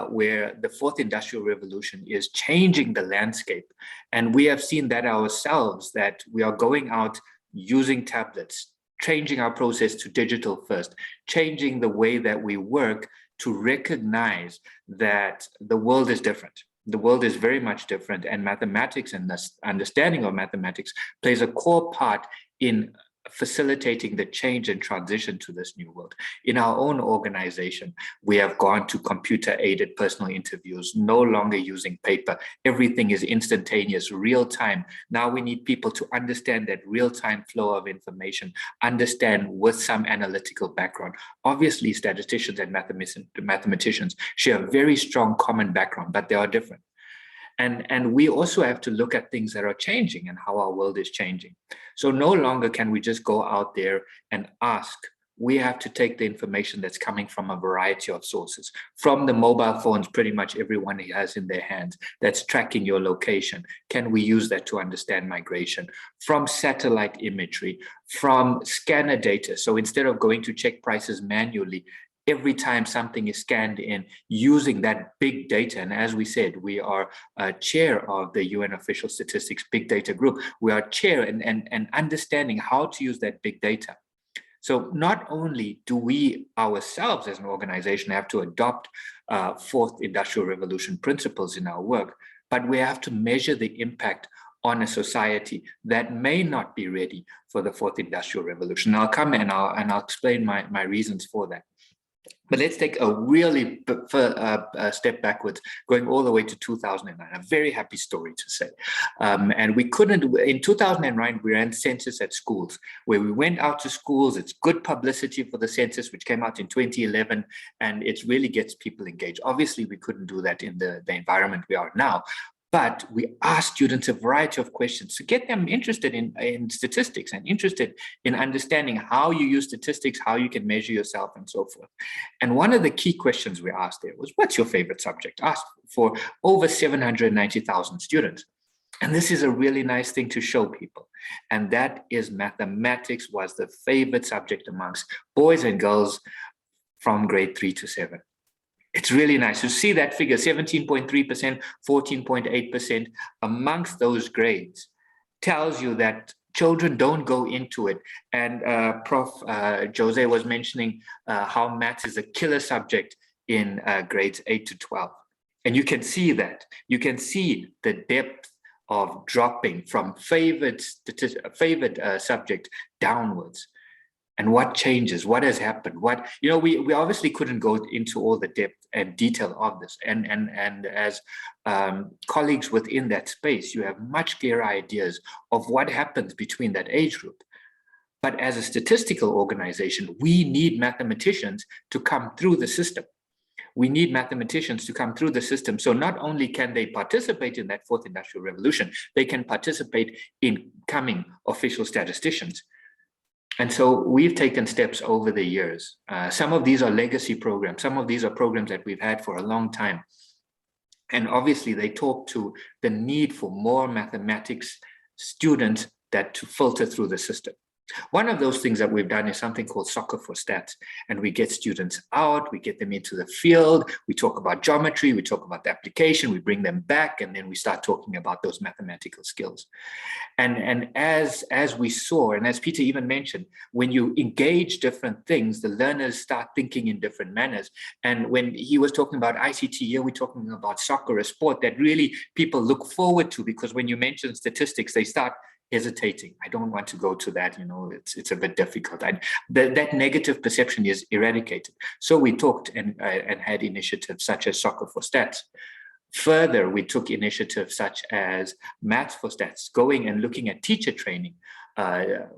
where the fourth industrial revolution is changing the landscape, and we have seen that ourselves, that we are going out using tablets, changing our process to digital first, changing the way that we work to recognize that the world is different. The world is very much different, and mathematics and the understanding of mathematics plays a core part in facilitating the change and transition to this new world. In our own organization, we have gone to computer-aided personal interviews, no longer using paper. Everything is instantaneous, real time. Now we need people to understand that real-time flow of information, understand with some analytical background. Obviously, statisticians and mathematicians share a very strong common background, but they are different. And we also have to look at things that are changing and how our world is changing. So no longer can we just go out there and ask. We have to take the information that's coming from a variety of sources, from the mobile phones pretty much everyone has in their hands that's tracking your location. Can we use that to understand migration? From satellite imagery, from scanner data. So instead of going to check prices manually, every time something is scanned in, using that big data. And as we said, we are chair of the UN Official Statistics Big Data Group. We are chair and understanding how to use that big data. So not only do we ourselves as an organization have to adopt fourth industrial revolution principles in our work, but we have to measure the impact on a society that may not be ready for the fourth industrial revolution. I'll come and I'll explain my reasons for that. But let's take a really step backwards, going all the way to 2009. A very happy story to say. And we couldn't, in 2009, we ran census at schools, where we went out to schools. It's good publicity for the census, which came out in 2011, and it really gets people engaged. Obviously, we couldn't do that in the environment we are now. But we ask students a variety of questions to get them interested in statistics and interested in understanding how you use statistics, how you can measure yourself and so forth. And one of the key questions we asked there was, what's your favorite subject? Asked for over 790,000 students. And this is a really nice thing to show people. And that is mathematics was the favorite subject amongst boys and girls from grade 3 to 7. It's really nice to see that figure, 17.3%, 14.8% amongst those grades tells you that children don't go into it. And Prof. Jose was mentioning how maths is a killer subject in grades 8 to 12. And you can see that. You can see the depth of dropping from favored subject downwards. And what changes, what has happened, what, you know, we obviously couldn't go into all the depth and detail of this. And as colleagues within that space, you have much clearer ideas of what happens between that age group. But as a statistical organization, we need mathematicians to come through the system. We need mathematicians to come through the system. So not only can they participate in that fourth industrial revolution, they can participate in becoming official statisticians. And so we've taken steps over the years. Some of these are legacy programs. Some of these are programs that we've had for a long time. And obviously they talk to the need for more mathematics students that to filter through the system. One of those things that we've done is something called Soccer for Stats, and we get students out, we get them into the field, we talk about geometry, we talk about the application, we bring them back, and then we start talking about those mathematical skills. And as we saw, and as Peter even mentioned, when you engage different things, the learners start thinking in different manners. And when he was talking about ICT, here we're talking about soccer, a sport that really people look forward to, because when you mention statistics, they start hesitating. I don't want to go to that, you know, it's a bit difficult. That negative perception is eradicated. So we talked and had initiatives such as Soccer for Stats. Further, we took initiatives such as Maths for Stats, going and looking at teacher training,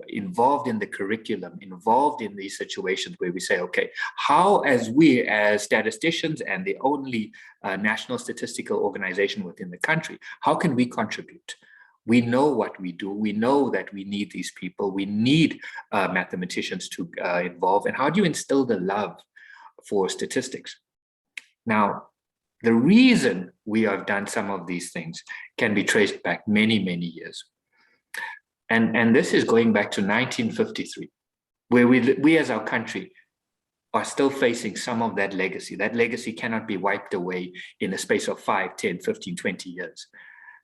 involved in the curriculum, involved in these situations where we say, okay, how as we as statisticians and the only national statistical organization within the country, how can we contribute? We know what we do. We know that we need these people. We need mathematicians to involve. And how do you instill the love for statistics? Now, the reason we have done some of these things can be traced back many, many years. And this is going back to 1953, where we as our country are still facing some of that legacy. That legacy cannot be wiped away in the space of 5, 10, 15, 20 years.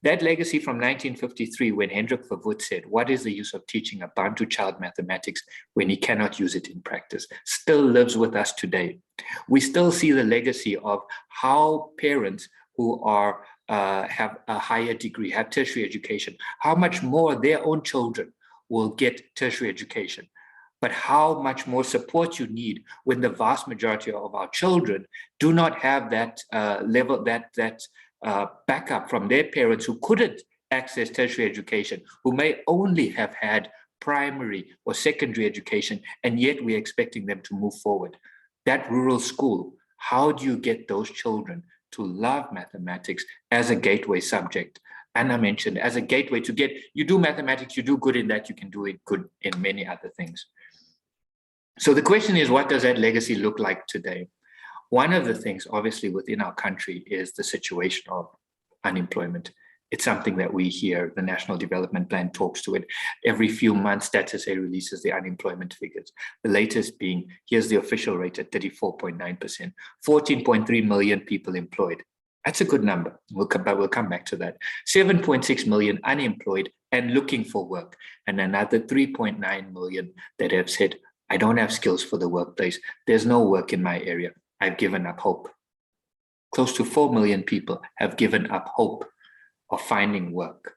That legacy from 1953, when Hendrik Verwoerd said, what is the use of teaching a Bantu child mathematics when he cannot use it in practice, still lives with us today. We still see the legacy of how parents who are have a higher degree, have tertiary education, how much more their own children will get tertiary education, but how much more support you need when the vast majority of our children do not have that level, backup from their parents who couldn't access tertiary education, who may only have had primary or secondary education, and yet we're expecting them to move forward. That rural school, how do you get those children to love mathematics as a gateway subject? Anna mentioned as a gateway to get, you do mathematics, you do good in that, you can do it good in many other things. So the question is, what does that legacy look like today? One of the things, obviously, within our country is the situation of unemployment. It's something that we hear, the National Development Plan talks to it. Every few months, StatSA releases the unemployment figures. The latest being, here's the official rate at 34.9%, 14.3 million people employed. That's a good number. We'll come back to that. 7.6 million unemployed and looking for work, and another 3.9 million that have said, I don't have skills for the workplace. There's no work in my area. I've given up hope. Close to 4 million people have given up hope of finding work.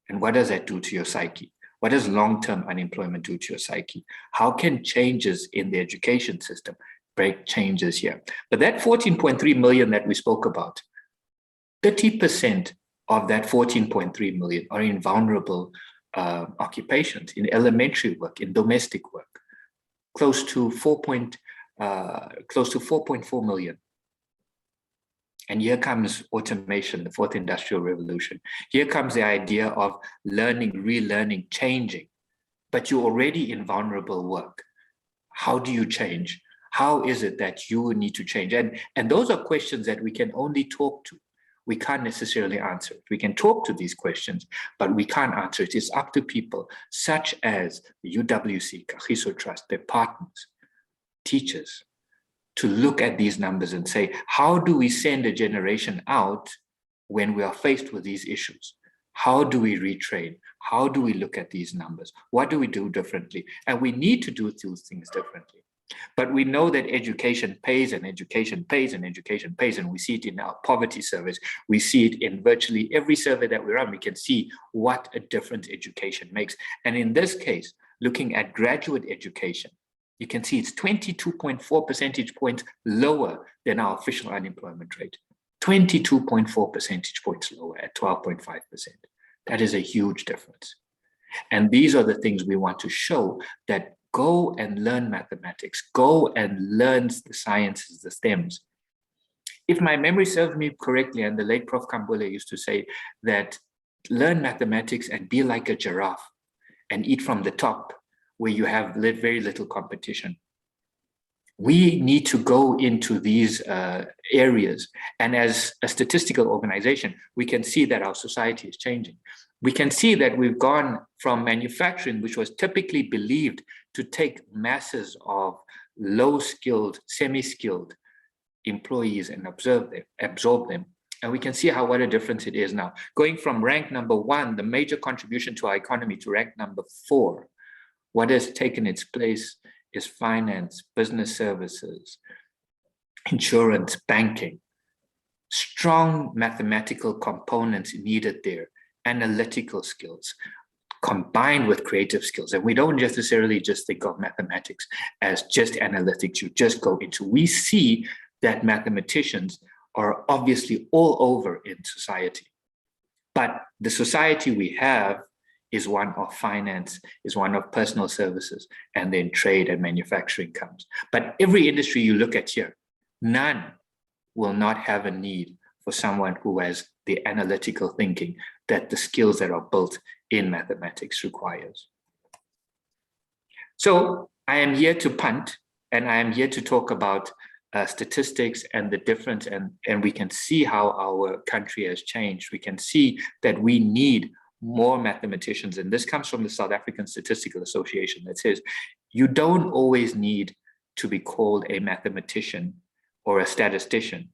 And what does that do to your psyche? What does long-term unemployment do to your psyche? How can changes in the education system break changes here? But that 14.3 million that we spoke about, 30% of that 14.3 million are in vulnerable occupations, in elementary work, in domestic work, close to 4.4 million. And here comes automation, the fourth industrial revolution. Here comes the idea of learning, relearning, changing, but you're already in vulnerable work. How do you change? How is it that you need to change? And those are questions that we can only talk to. We can't necessarily answer it. We can talk to these questions, but we can't answer it. It's up to people such as the UWC, Kagiso Trust, their partners, teachers, to look at these numbers and say, how do we send a generation out when we are faced with these issues? How do we retrain? How do we look at these numbers? What do we do differently? And we need to do those things differently. But we know that education pays and education pays and education pays, and we see it in our poverty surveys. We see it in virtually every survey that we run. We can see what a difference education makes. And in this case, looking at graduate education, you can see it's 22.4 percentage points lower than our official unemployment rate. 22.4 percentage points lower at 12.5%. That is a huge difference. And these are the things we want to show, that go and learn mathematics, go and learn the sciences, the STEMs. If my memory serves me correctly, and the late Prof. Kambule used to say that learn mathematics and be like a giraffe and eat from the top where you have very little competition. We need to go into these areas. And as a statistical organization, we can see that our society is changing. We can see that we've gone from manufacturing, which was typically believed to take masses of low-skilled, semi-skilled employees and absorb them. And we can see what a difference it is now. Going from rank number 1, the major contribution to our economy, to rank number 4, what has taken its place is finance, business services, insurance, banking. Strong mathematical components needed there, analytical skills, combined with creative skills. And we don't necessarily just think of mathematics as just analytics, you just go into. We see that mathematicians are obviously all over in society. But the society we have is one of finance, is one of personal services, and then trade and manufacturing comes. But every industry you look at here, none will not have a need for someone who has the analytical thinking that the skills that are built in mathematics requires. So I am here to punt, and I am here to talk about statistics and the difference, and we can see how our country has changed. We can see that we need more mathematicians, and this comes from the South African Statistical Association that says you don't always need to be called a mathematician or a statistician.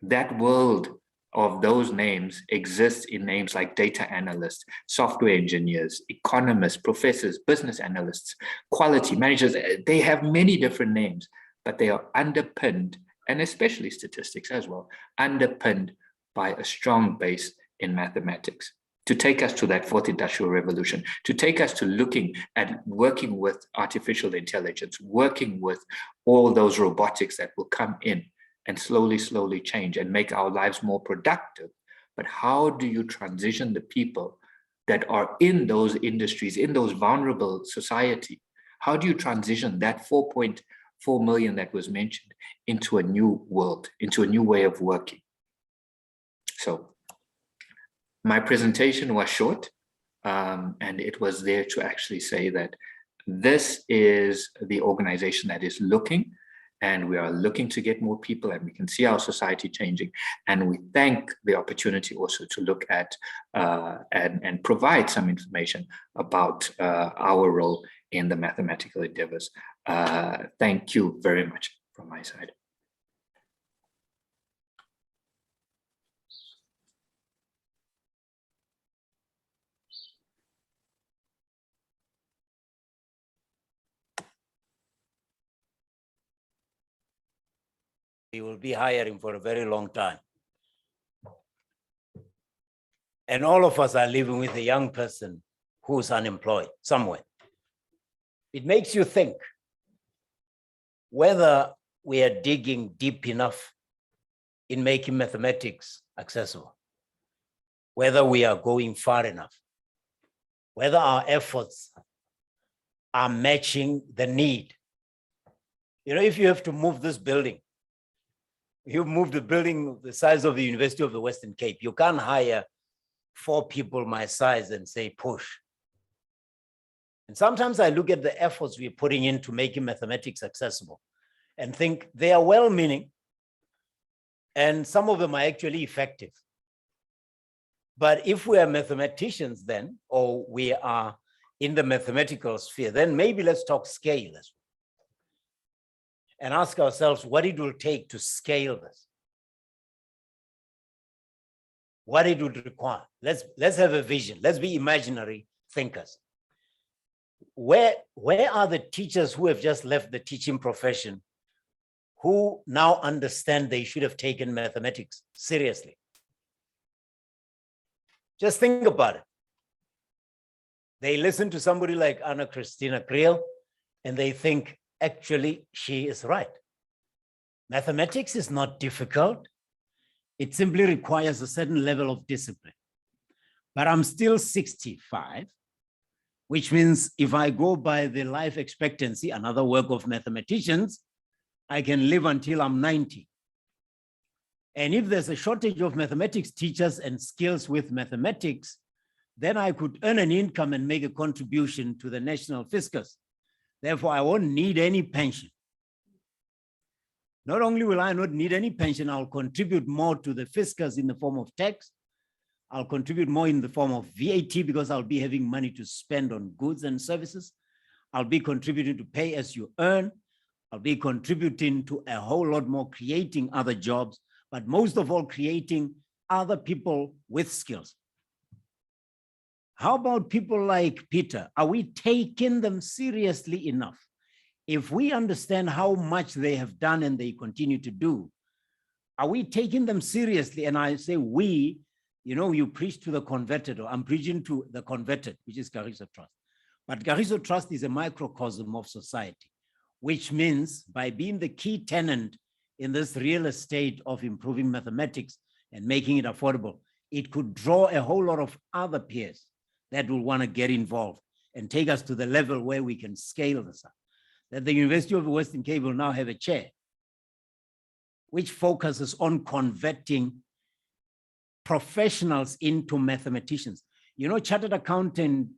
That world of those names exists in names like data analysts, software engineers, economists, professors, business analysts, quality managers. They have many different names, but they are underpinned, and especially statistics as well, underpinned by a strong base in mathematics, to take us to that 4th industrial revolution, to take us to looking at working with artificial intelligence, working with all those robotics that will come in and slowly, slowly change and make our lives more productive. But how do you transition the people that are in those industries, in those vulnerable society? How do you transition that 4.4 million that was mentioned into a new world, into a new way of working? So my presentation was short, and it was there to actually say that this is the organization that is looking, and we are looking to get more people, and we can see our society changing. And we thank the opportunity also to look at and provide some information about our role in the mathematical endeavors. Thank you very much from my side. We will be hiring for a very long time. And all of us are living with a young person who's unemployed somewhere. It makes you think whether we are digging deep enough in making mathematics accessible, whether we are going far enough, whether our efforts are matching the need. You know, if you have to move this building, you move the building the size of the University of the Western Cape, you can't hire 4 people my size and say push. And sometimes I look at the efforts we're putting into making mathematics accessible and think they are well-meaning, and some of them are actually effective. But if we are mathematicians then, or we are in the mathematical sphere, then maybe let's talk scale as well. And ask ourselves what it will take to scale this. What it would require. Let's have a vision. Let's be imaginary thinkers. where are the teachers who have just left the teaching profession who now understand they should have taken mathematics seriously? Just think about it. They listen to somebody like Anna Christina Creel and they think, actually, she is right. Mathematics is not difficult. It simply requires a certain level of discipline. But I'm still 65, which means if I go by the life expectancy, another work of mathematicians, I can live until I'm 90. And if there's a shortage of mathematics teachers and skills with mathematics, then I could earn an income and make a contribution to the national fiscus. Therefore, I won't need any pension. Not only will I not need any pension, I'll contribute more to the fiscus in the form of tax. I'll contribute more in the form of VAT because I'll be having money to spend on goods and services. I'll be contributing to pay as you earn. I'll be contributing to a whole lot more, creating other jobs, but most of all, creating other people with skills. How about people like Peter? Are we taking them seriously enough? If we understand how much they have done and they continue to do, are we taking them seriously? And I say we, you know, you preach to the converted, or I'm preaching to the converted, which is Kagiso Trust. But Kagiso Trust is a microcosm of society, which means by being the key tenant in this real estate of improving mathematics and making it affordable, it could draw a whole lot of other peers that will want to get involved and take us to the level where we can scale this up. That the University of the Western Cape will now have a chair which focuses on converting professionals into mathematicians. You know, chartered accountants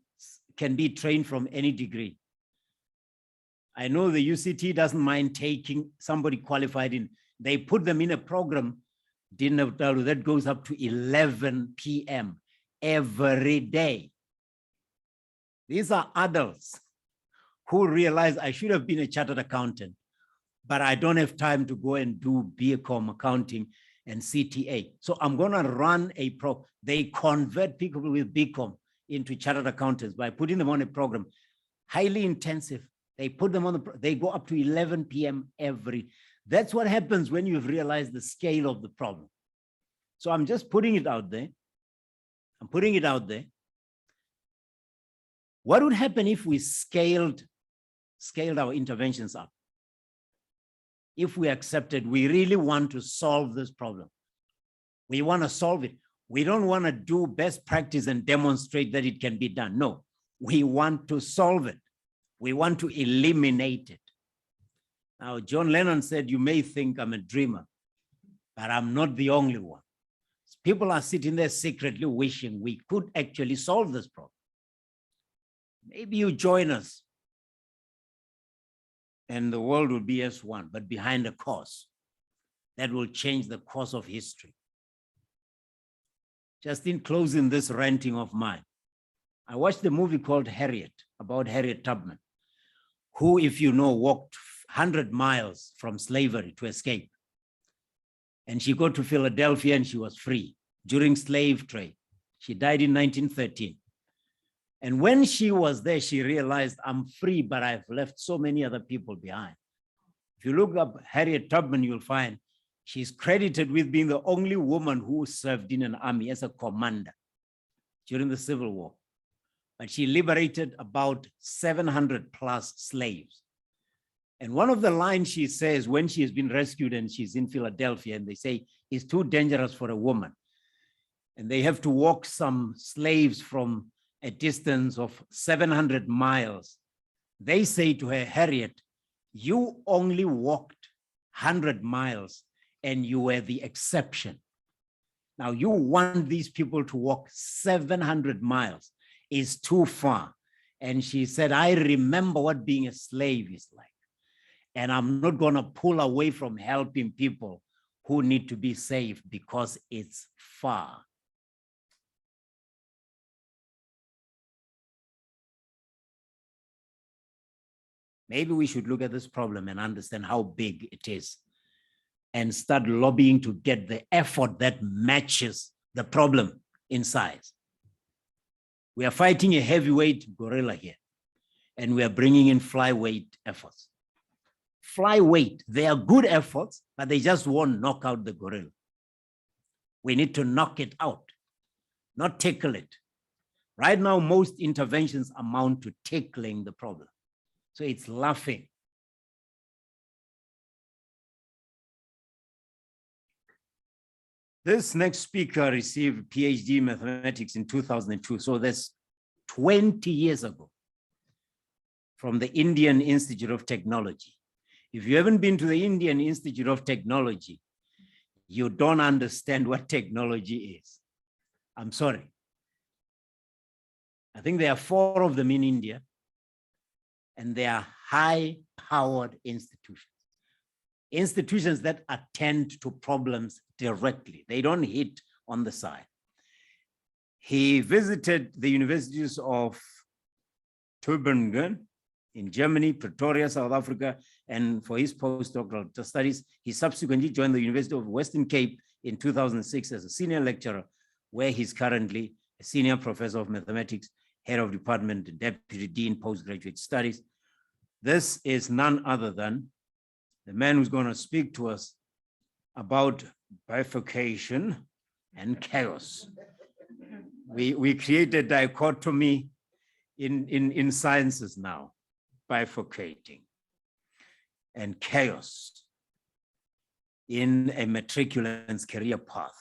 can be trained from any degree. I know the UCT doesn't mind taking somebody qualified in, they put them in a program, that goes up to 11 p.m. every day. These are adults who realize I should have been a chartered accountant, but I don't have time to go and do BCom accounting and CTA. So I'm going to run a they convert people with BCom into chartered accountants by putting them on a program, highly intensive. They put them on they go up to 11 p.m. That's what happens when you've realized the scale of the problem. So I'm just putting it out there. I'm putting it out there. What would happen if we scaled our interventions up? If we accepted, we really want to solve this problem. We want to solve it. We don't want to do best practice and demonstrate that it can be done. No, we want to solve it. We want to eliminate it. Now, John Lennon said, you may think I'm a dreamer, but I'm not the only one. People are sitting there secretly wishing we could actually solve this problem. Maybe you join us and the world will be as one, but behind a cause that will change the course of history. Just in closing this ranting of mine, I watched a movie called Harriet, about Harriet Tubman, who, if you know, walked 100 miles from slavery to escape. And she got to Philadelphia and she was free during slave trade. She died in 1913. And when she was there, she realized, I'm free, but I've left so many other people behind. If you look up Harriet Tubman, you'll find she's credited with being the only woman who served in an army as a commander during the Civil War. But she liberated about 700 plus slaves. And one of the lines she says when she has been rescued and she's in Philadelphia and they say it's too dangerous for a woman. And they have to walk some slaves from a distance of 700 miles. They say to her, Harriet, you only walked 100 miles and you were the exception. Now you want these people to walk 700 miles is too far. And she said, I remember what being a slave is like. And I'm not going to pull away from helping people who need to be saved because it's far. Maybe we should look at this problem and understand how big it is and start lobbying to get the effort that matches the problem in size. We are fighting a heavyweight gorilla here. and we are bringing in flyweight efforts. Flyweight, they are good efforts, but they just won't knock out the gorilla. We need to knock it out, not tickle it. Right now, most interventions amount to tickling the problem. So it's laughing. This next speaker received PhD in mathematics in 2002. So that's 20 years ago from the Indian Institute of Technology. If you haven't been to the Indian Institute of Technology, you don't understand what technology is. I'm sorry. I think there are 4 of them in India, and they are high-powered institutions. Institutions that attend to problems directly. They don't hit on the side. He visited the universities of Tübingen in Germany, Pretoria, South Africa, and for his postdoctoral studies, he subsequently joined the University of Western Cape in 2006 as a senior lecturer, where he's currently a senior professor of mathematics, head of department, and deputy dean postgraduate studies. This is none other than the man who's going to speak to us about bifurcation and chaos. We create a dichotomy in sciences now, bifurcating and chaos in a matriculant's career path.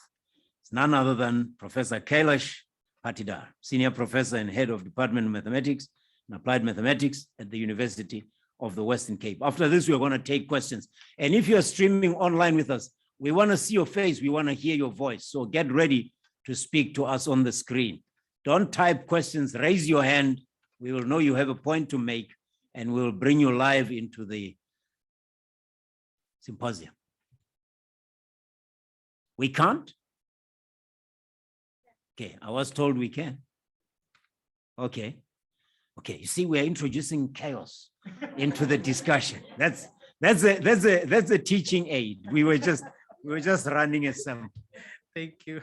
It's none other than Professor Kailash Patidar, senior professor and head of Department of Mathematics and Applied Mathematics at the University of the Western Cape. After this, we're going to take questions. And if you're streaming online with us, we want to see your face. We want to hear your voice. So get ready to speak to us on the screen. Don't type questions, raise your hand. We will know you have a point to make, and we'll bring you live into the symposium. We can't? Okay, I was told we can. Okay. Okay, you see, we're introducing chaos into the discussion. That's a teaching aid. We were just running a sample. Thank you.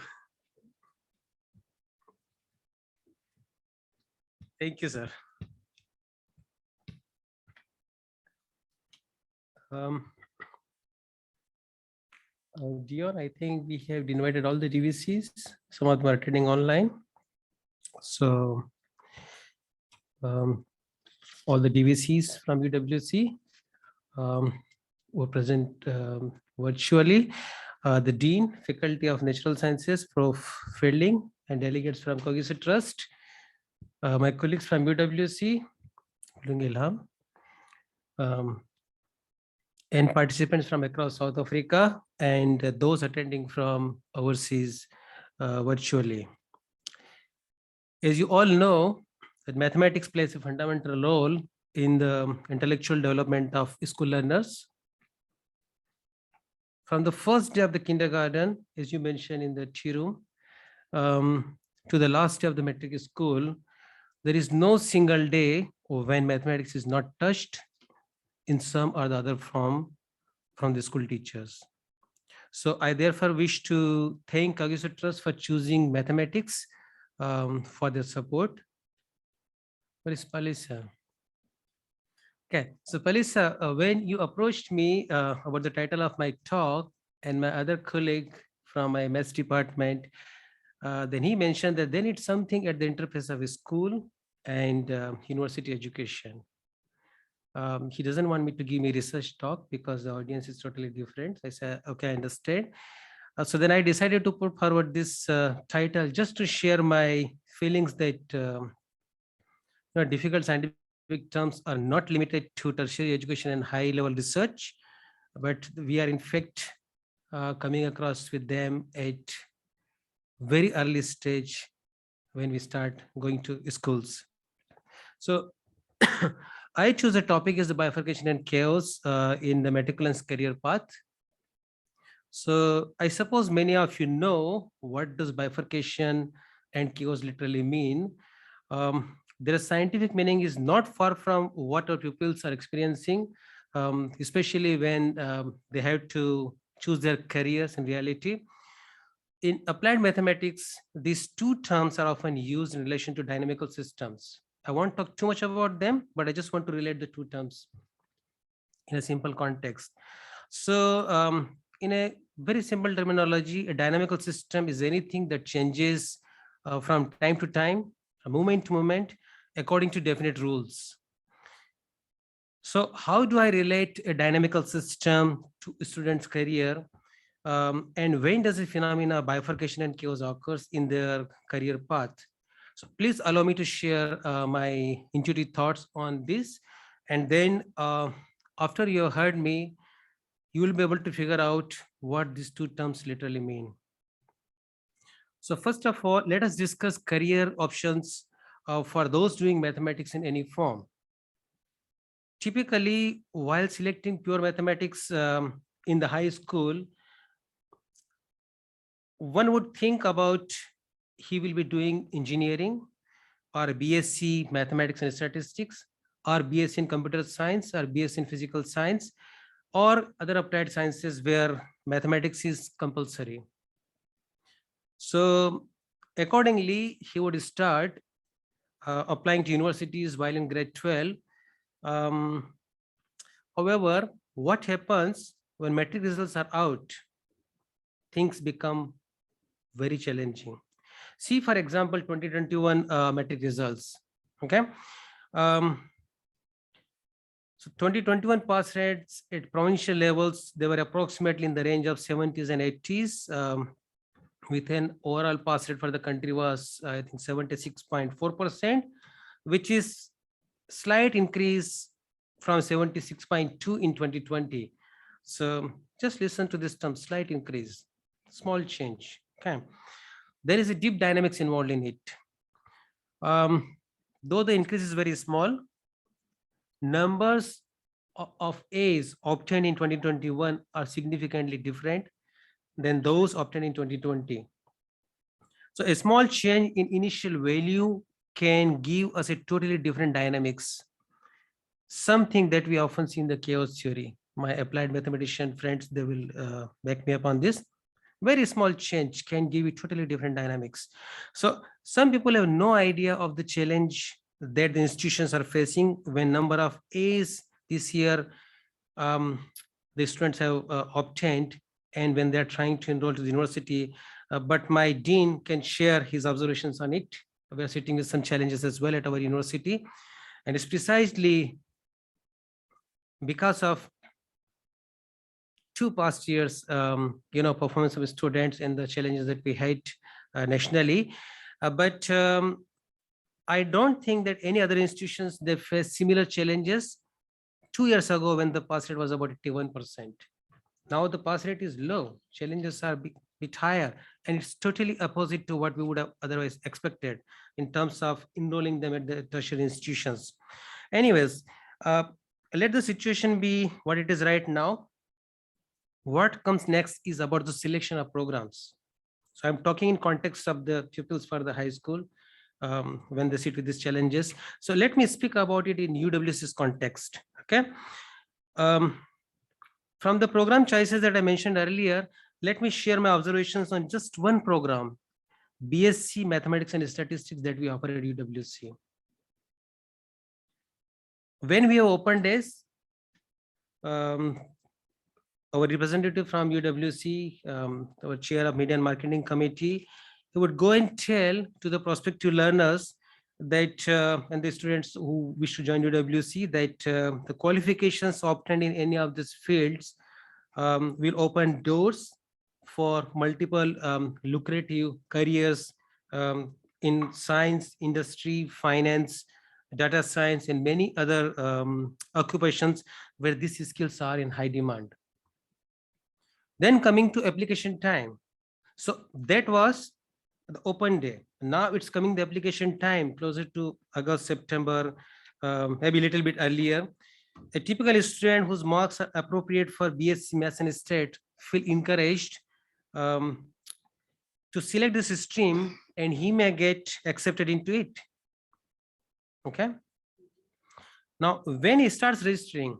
Thank you, sir. Dion, I think we have invited all the DVCs. Some of them are attending online. So all the DVCs from UWC were present virtually. The Dean, Faculty of Natural Sciences, Prof. Fielding, and delegates from Cognizant Trust. My colleagues from UWC, including Ilham, and participants from across South Africa, and those attending from overseas virtually. As you all know, that mathematics plays a fundamental role in the intellectual development of school learners. From the first day of the kindergarten, as you mentioned in the tea room, to the last day of the matric school, there is no single day when mathematics is not touched in some or the other form from the school teachers. So I therefore wish to thank Cognizant Trust for choosing mathematics for their support. Where is Palisa? Okay, so Palisa, when you approached me about the title of my talk, and my other colleague from my maths department, then he mentioned that they need something at the interface of a school and university education. He doesn't want me to give me research talk because the audience is totally different. I said, okay, I understand. So then I decided to put forward this title just to share my feelings that difficult scientific terms are not limited to tertiary education and high level research, but we are in fact coming across with them at very early stage when we start going to schools. So I choose a topic as the bifurcation and chaos in the matriculant's career path. So I suppose many of you know what does bifurcation and chaos literally mean. Their scientific meaning is not far from what our pupils are experiencing, especially when they have to choose their careers in reality. In applied mathematics, these two terms are often used in relation to dynamical systems, I won't talk too much about them, but I just want to relate the two terms in a simple context. So in a very simple terminology, a dynamical system is anything that changes from time to time, moment to moment, according to definite rules. So how do I relate a dynamical system to a student's career? And when does the phenomena bifurcation and chaos occurs in their career path? So please allow me to share my intuitive thoughts on this. And then after you have heard me, you will be able to figure out what these two terms literally mean. So first of all, let us discuss career options for those doing mathematics in any form. Typically, while selecting pure mathematics in the high school, one would think about he will be doing engineering or BSc mathematics and statistics or BSc in computer science or BSc in physical science or other applied sciences where mathematics is compulsory. So accordingly, he would start applying to universities while in grade 12. However, what happens when matric results are out? Things become very challenging. See, for example, 2021 matric results. Okay. So 2021 pass rates at provincial levels, they were approximately in the range of 70s and 80s. With an overall pass rate for the country was, I think, 76.4%, which is slight increase from 76.2 in 2020. So just listen to this term, slight increase, small change. Okay. There is a deep dynamics involved in it. Though the increase is very small, numbers of A's obtained in 2021 are significantly different than those obtained in 2020. So a small change in initial value can give us a totally different dynamics, something that we often see in the chaos theory. My applied mathematician friends, they will back me up on this. Very small change can give you totally different dynamics. So some people have no idea of the challenge that the institutions are facing when number of A's this year the students have obtained, and when they're trying to enroll to the university. But my dean can share his observations on it. We're sitting with some challenges as well at our university. And it's precisely because of two past years, performance of students and the challenges that we had nationally. But I don't think that any other institutions, they face similar challenges 2 years ago when the pass rate was about 81%. Now the pass rate is low, challenges are a bit higher, and it's totally opposite to what we would have otherwise expected in terms of enrolling them at the tertiary institutions. Anyways, let the situation be what it is right now. What comes next is about the selection of programs. So I'm talking in context of the pupils for the high school when they sit with these challenges. So let me speak about it in UWC's context. Okay. From the program choices that I mentioned earlier, let me share my observations on just one program, BSc Mathematics and Statistics, that we offer at UWC. When we have open days, our representative from UWC, our chair of Media and Marketing Committee, he would go and tell to the prospective learners that, and the students who wish to join UWC, that the qualifications obtained in any of these fields will open doors for multiple lucrative careers in science, industry, finance, data science, and many other occupations where these skills are in high demand. Then coming to application time. So that was the open day. Now it's coming the application time closer to August, September, maybe a little bit earlier. A typical student whose marks are appropriate for BSc Maths and Stat feel encouraged to select this stream, and he may get accepted into it. Okay. Now, when he starts registering,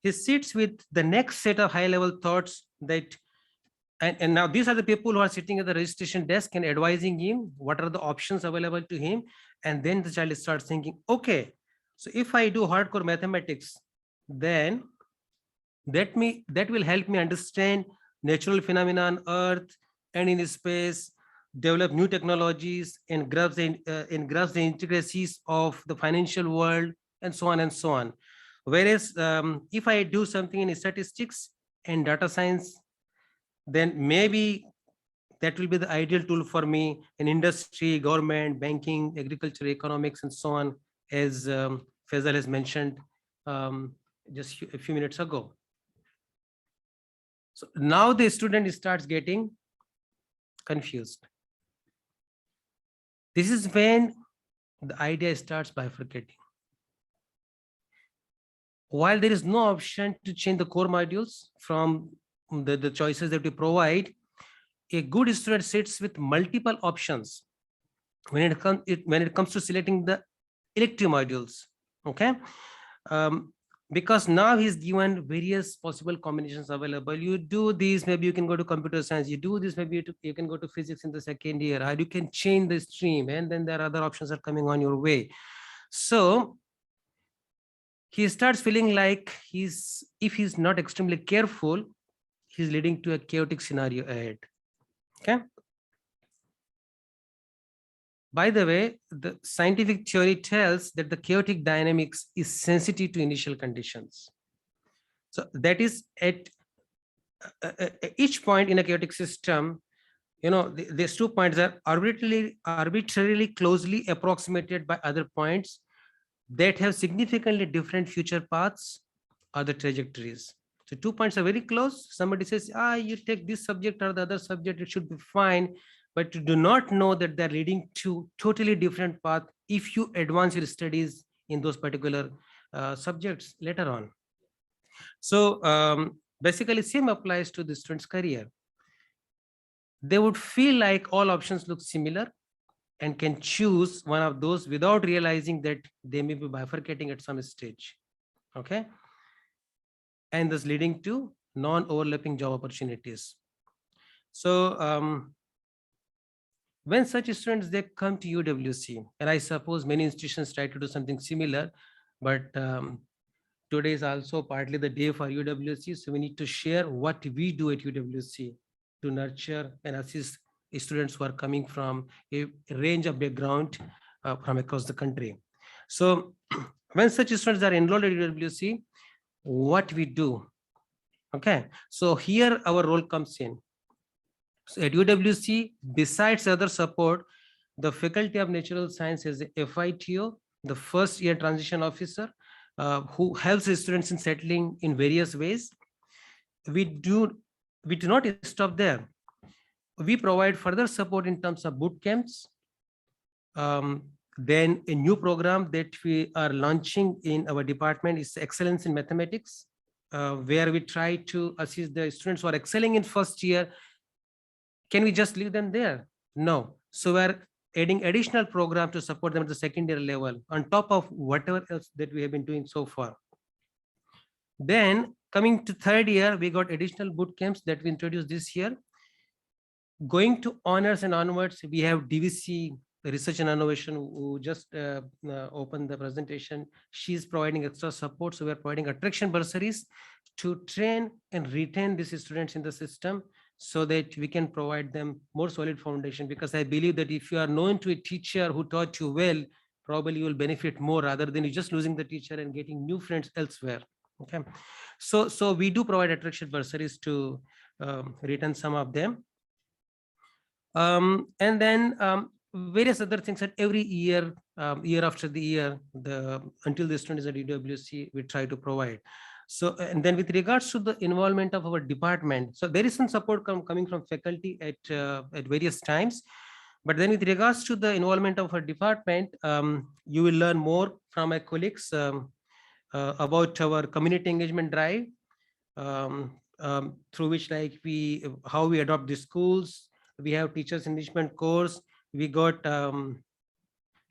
he sits with the next set of high-level thoughts that And now these are the people who are sitting at the registration desk and advising him what are the options available to him. And then the child starts thinking, okay, so if I do hardcore mathematics, then that will help me understand natural phenomena on Earth and in space, develop new technologies, and grasp the intricacies of the financial world, and so on and so on. Whereas if I do something in statistics and data science, then maybe that will be the ideal tool for me in industry, government, banking, agriculture, economics, and so on, as Faisal has mentioned just a few minutes ago. So now the student starts getting confused. This is when the idea starts bifurcating. While there is no option to change the core modules from the choices that we provide, a good student sits with multiple options when it comes to selecting the elective modules. Okay, because now he's given various possible combinations available. You do this, maybe you can go to computer science. You do this, maybe you can go to physics in the second year, or you can change the stream, and then there are other options are coming on your way. So he starts feeling like if he's not extremely careful, he's leading to a chaotic scenario ahead. Okay. By the way, the scientific theory tells that the chaotic dynamics is sensitive to initial conditions. So that is at each point in a chaotic system, you know, these 2 points are arbitrarily closely approximated by other points that have significantly different future paths or the trajectories. So 2 points are very close. Somebody says, you take this subject or the other subject, it should be fine. But you do not know that they're leading to totally different path if you advance your studies in those particular subjects later on. So basically same applies to the student's career. They would feel like all options look similar and can choose one of those without realizing that they may be bifurcating at some stage. Okay. And thus leading to non-overlapping job opportunities. So when such students, they come to UWC, and I suppose many institutions try to do something similar, but today is also partly the day for UWC. So we need to share what we do at UWC to nurture and assist students who are coming from a range of background from across the country. So when such students are enrolled at UWC, what we do? Okay, so here our role comes in. So at UWC, besides other support, the Faculty of Natural Science has a FITO, the first year transition officer, who helps students in settling in various ways. We do not stop there. We provide further support in terms of boot camps. Then a new program that we are launching in our department is Excellence in Mathematics, where we try to assist the students who are excelling in first year. Can we just leave them there? No. So we're adding additional program to support them at the secondary level on top of whatever else that we have been doing so far. Then coming to third year, we got additional boot camps that we introduced this year. Going to honors and onwards, we have DVC Research and Innovation, who just opened the presentation. She's providing extra support. So we're providing attraction bursaries to train and retain these students in the system, so that we can provide them more solid foundation. Because I believe that if you are known to a teacher who taught you well, probably you will benefit more rather than you just losing the teacher and getting new friends elsewhere. Okay, so we do provide attraction bursaries to retain some of them. And then various other things that every year, year after the year, until the student is at UWC, we try to provide. So, and then with regards to the involvement of our department, so there is some support coming from faculty at various times. But then with regards to the involvement of our department, you will learn more from my colleagues about our community engagement drive, through which how we adopt the schools. We have teachers enrichment course. We got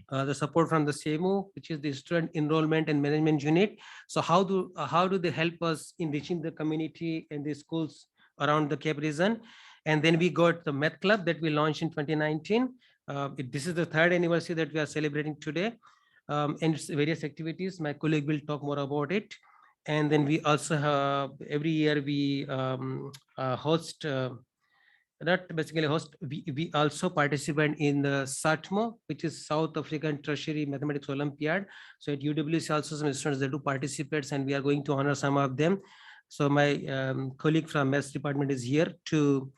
the support from the SEMU, which is the Student Enrollment and Management Unit. So how do they help us in reaching the community and the schools around the Cape region? And then we got the Math Club that we launched in 2019. This is the 3rd anniversary that we are celebrating today. And it's various activities. My colleague will talk more about it. And then we also have, every year we host, we also participate in the SATMO, which is South African Tertiary Mathematics Olympiad. So at UWC also some students that do participate, and we are going to honor some of them. So my colleague from Maths department is here to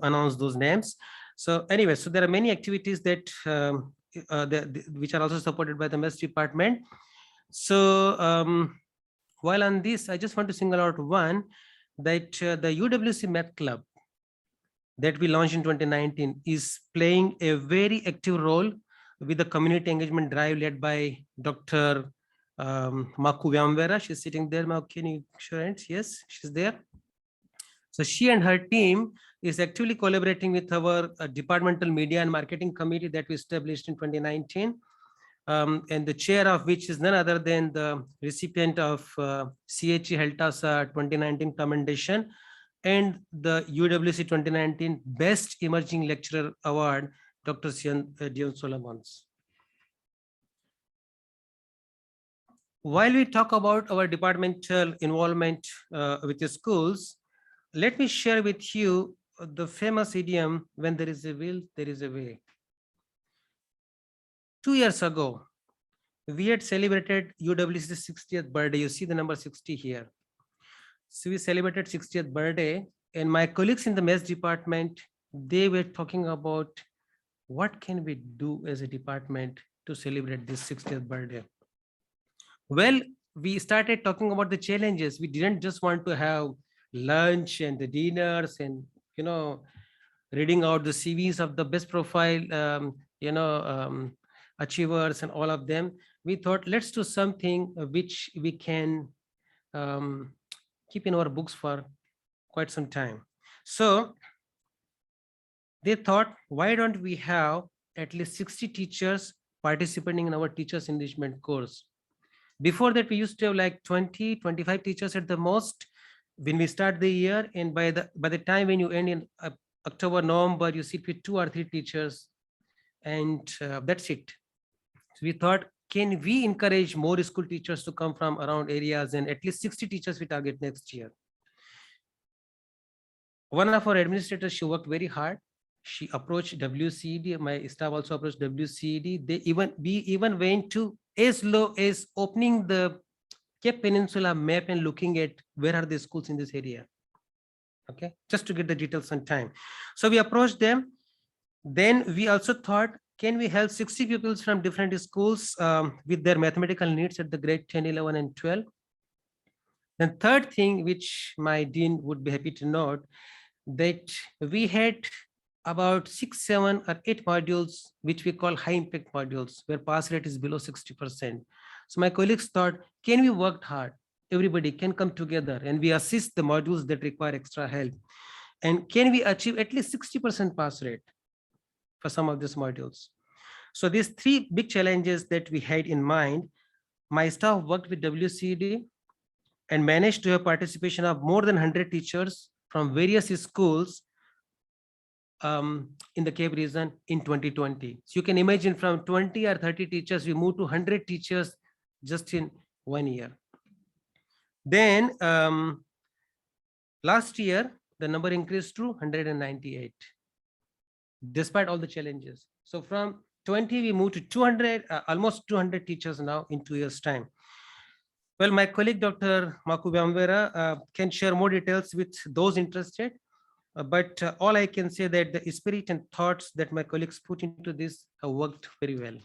announce those names. So anyway, so there are many activities that which are also supported by the Maths department. So while on this, I just want to single out one, that the UWC Math Club that we launched in 2019 is playing a very active role with the community engagement drive led by Dr. Maku Vyamvera. She's sitting there. Maku, can you show hands? Yes, she's there. So she and her team is actively collaborating with our departmental media and marketing committee that we established in 2019. And the chair of which is none other than the recipient of CHE Heltasa 2019 commendation and the UWC 2019 Best Emerging Lecturer Award, Dr. Dion Solomons. While we talk about our departmental involvement with the schools, let me share with you the famous idiom, when there is a will, there is a way. 2 years ago, we had celebrated UWC's 60th birthday. You see the number 60 here. So we celebrated 60th birthday, and my colleagues in the Maths department, they were talking about what can we do as a department to celebrate this 60th birthday. Well, we started talking about the challenges. We didn't just want to have lunch and the dinners and, you know, reading out the CVs of the best profile, achievers and all of them. We thought, let's do something which we can keep in our books for quite some time. So they thought, why don't we have at least 60 teachers participating in our teachers enrichment course? Before that, we used to have like 20, 25 teachers at the most when we start the year. And by the time when you end in October, November, you sit with 2 or 3 teachers, and that's it. So we thought, can we encourage more school teachers to come from around areas, and at least 60 teachers we target next year. One of our administrators, she worked very hard. She approached WCED. My staff also approached WCED. We even went to as low as opening the Cape Peninsula map and looking at where are the schools in this area. Okay, just to get the details on time. So we approached them. Then we also thought, can we help 60 pupils from different schools with their mathematical needs at the grade 10, 11, and 12? Then third thing, which my dean would be happy to note, that we had about 6, 7, or 8 modules, which we call high impact modules, where pass rate is below 60%. So my colleagues thought, can we work hard? Everybody can come together and we assist the modules that require extra help. And can we achieve at least 60% pass rate for some of these modules? So these 3 big challenges that we had in mind, my staff worked with WCD and managed to have participation of more than 100 teachers from various schools in the Cape region in 2020. So you can imagine, from 20 or 30 teachers, we moved to 100 teachers just in 1 year. Then last year, the number increased to 198, despite all the challenges. So from 20, we moved to 200, almost 200 teachers now in 2 years' time. Well, my colleague, Dr. Maku Vyamvera, can share more details with those interested. But all I can say that the spirit and thoughts that my colleagues put into this have worked very well.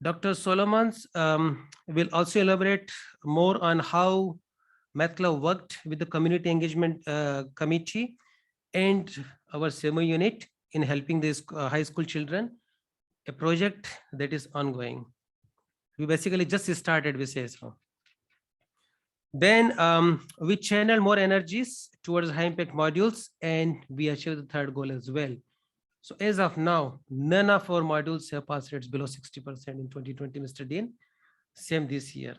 Dr. Solomons will also elaborate more on how Math Club worked with the community engagement committee and our SEMO unit in helping these high school children, a project that is ongoing. We basically just started with CSO. Then we channel more energies towards high impact modules, and we achieve the 3rd goal as well. So as of now, none of our modules have pass rates below 60% in 2020, Mr. Dean. Same this year.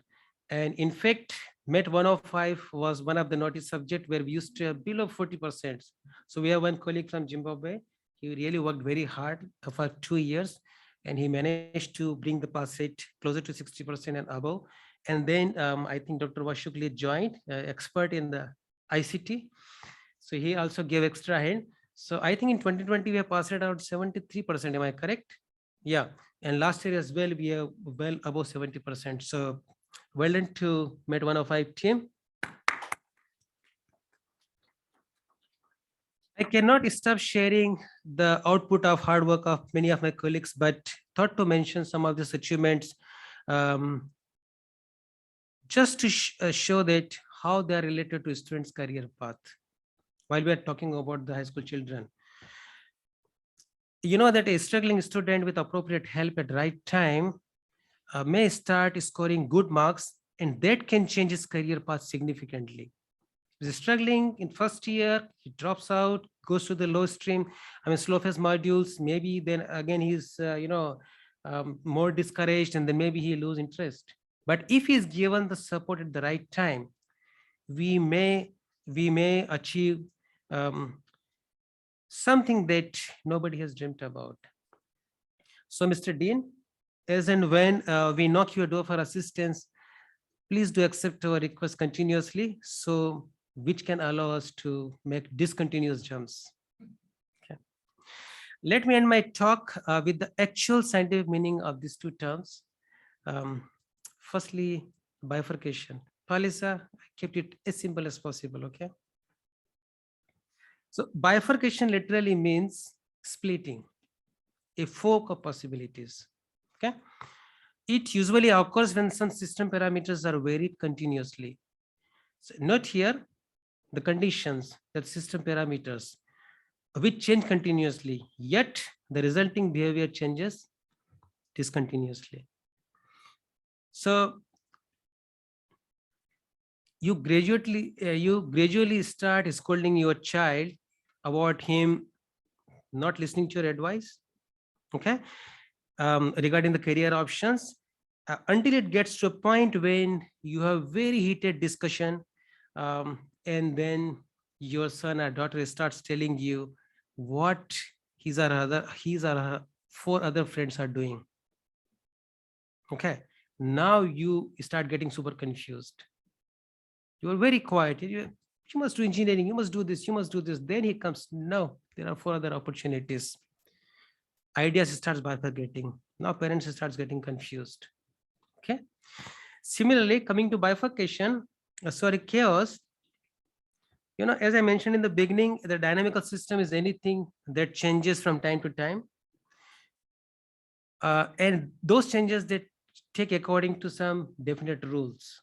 And in fact, MET 105 was one of the notice subject where we used to have below 40%. So we have one colleague from Zimbabwe. He really worked very hard for 2 years, and he managed to bring the pass rate closer to 60% and above. And then I think Dr. Vashukli joined, expert in the ICT. So he also gave extra hand. So I think in 2020, we have passed it out 73%. Am I correct? Yeah. And last year as well, we are well above 70%. So well done to MET 105 team. I cannot stop sharing the output of hard work of many of my colleagues, but thought to mention some of these achievements just to show that how they are related to students' career path. While we are talking about the high school children, you know that a struggling student with appropriate help at the right time may start scoring good marks, and that can change his career path significantly. If he's struggling in first year, he drops out, goes to the low stream, slow phase modules, maybe then again he's more discouraged, and then maybe he lose interest. But if he's given the support at the right time, we may achieve something that nobody has dreamt about. So, Mr. Dean, as and when we knock your door for assistance, please do accept our request continuously, so which can allow us to make discontinuous jumps. Okay. Let me end my talk with the actual scientific meaning of these two terms. Firstly, bifurcation. Palisa, I kept it as simple as possible, okay? So bifurcation literally means splitting, a fork of possibilities, okay? It usually occurs when some system parameters are varied continuously. So note here the conditions that system parameters which change continuously, yet the resulting behavior changes discontinuously. So you gradually start scolding your child about him not listening to your advice, okay, regarding the career options, until it gets to a point when you have very heated discussion, and then your son or daughter starts telling you what his or her 4 other friends are doing. Okay, now you start getting super confused. You are very quiet. You must do engineering, you must do this, you must do this. Then he comes, no, there are 4 other opportunities. Ideas starts bifurcating. Now parents starts getting confused. Okay. Similarly, coming to bifurcation, chaos, as I mentioned in the beginning, the dynamical system is anything that changes from time to time. And those changes that take according to some definite rules.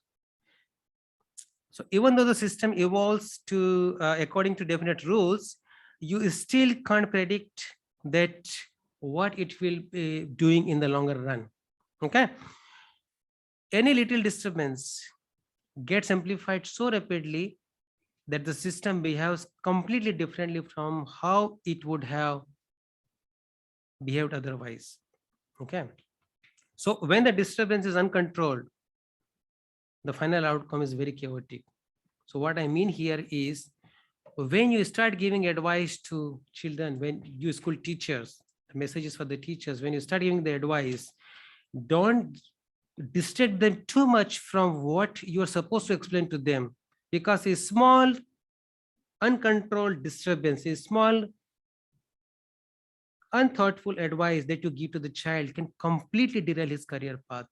So even though the system evolves to according to definite rules, you still can't predict that what it will be doing in the longer run. Okay. Any little disturbance gets amplified so rapidly that the system behaves completely differently from how it would have behaved otherwise. Okay. So when the disturbance is uncontrolled, the final outcome is very chaotic. So what I mean here is, when you start giving advice to children, when you school teachers, the message is for the teachers, when you start giving the advice, don't distract them too much from what you are supposed to explain to them, because a small uncontrolled disturbance, a small unthoughtful advice that you give to the child can completely derail his career path.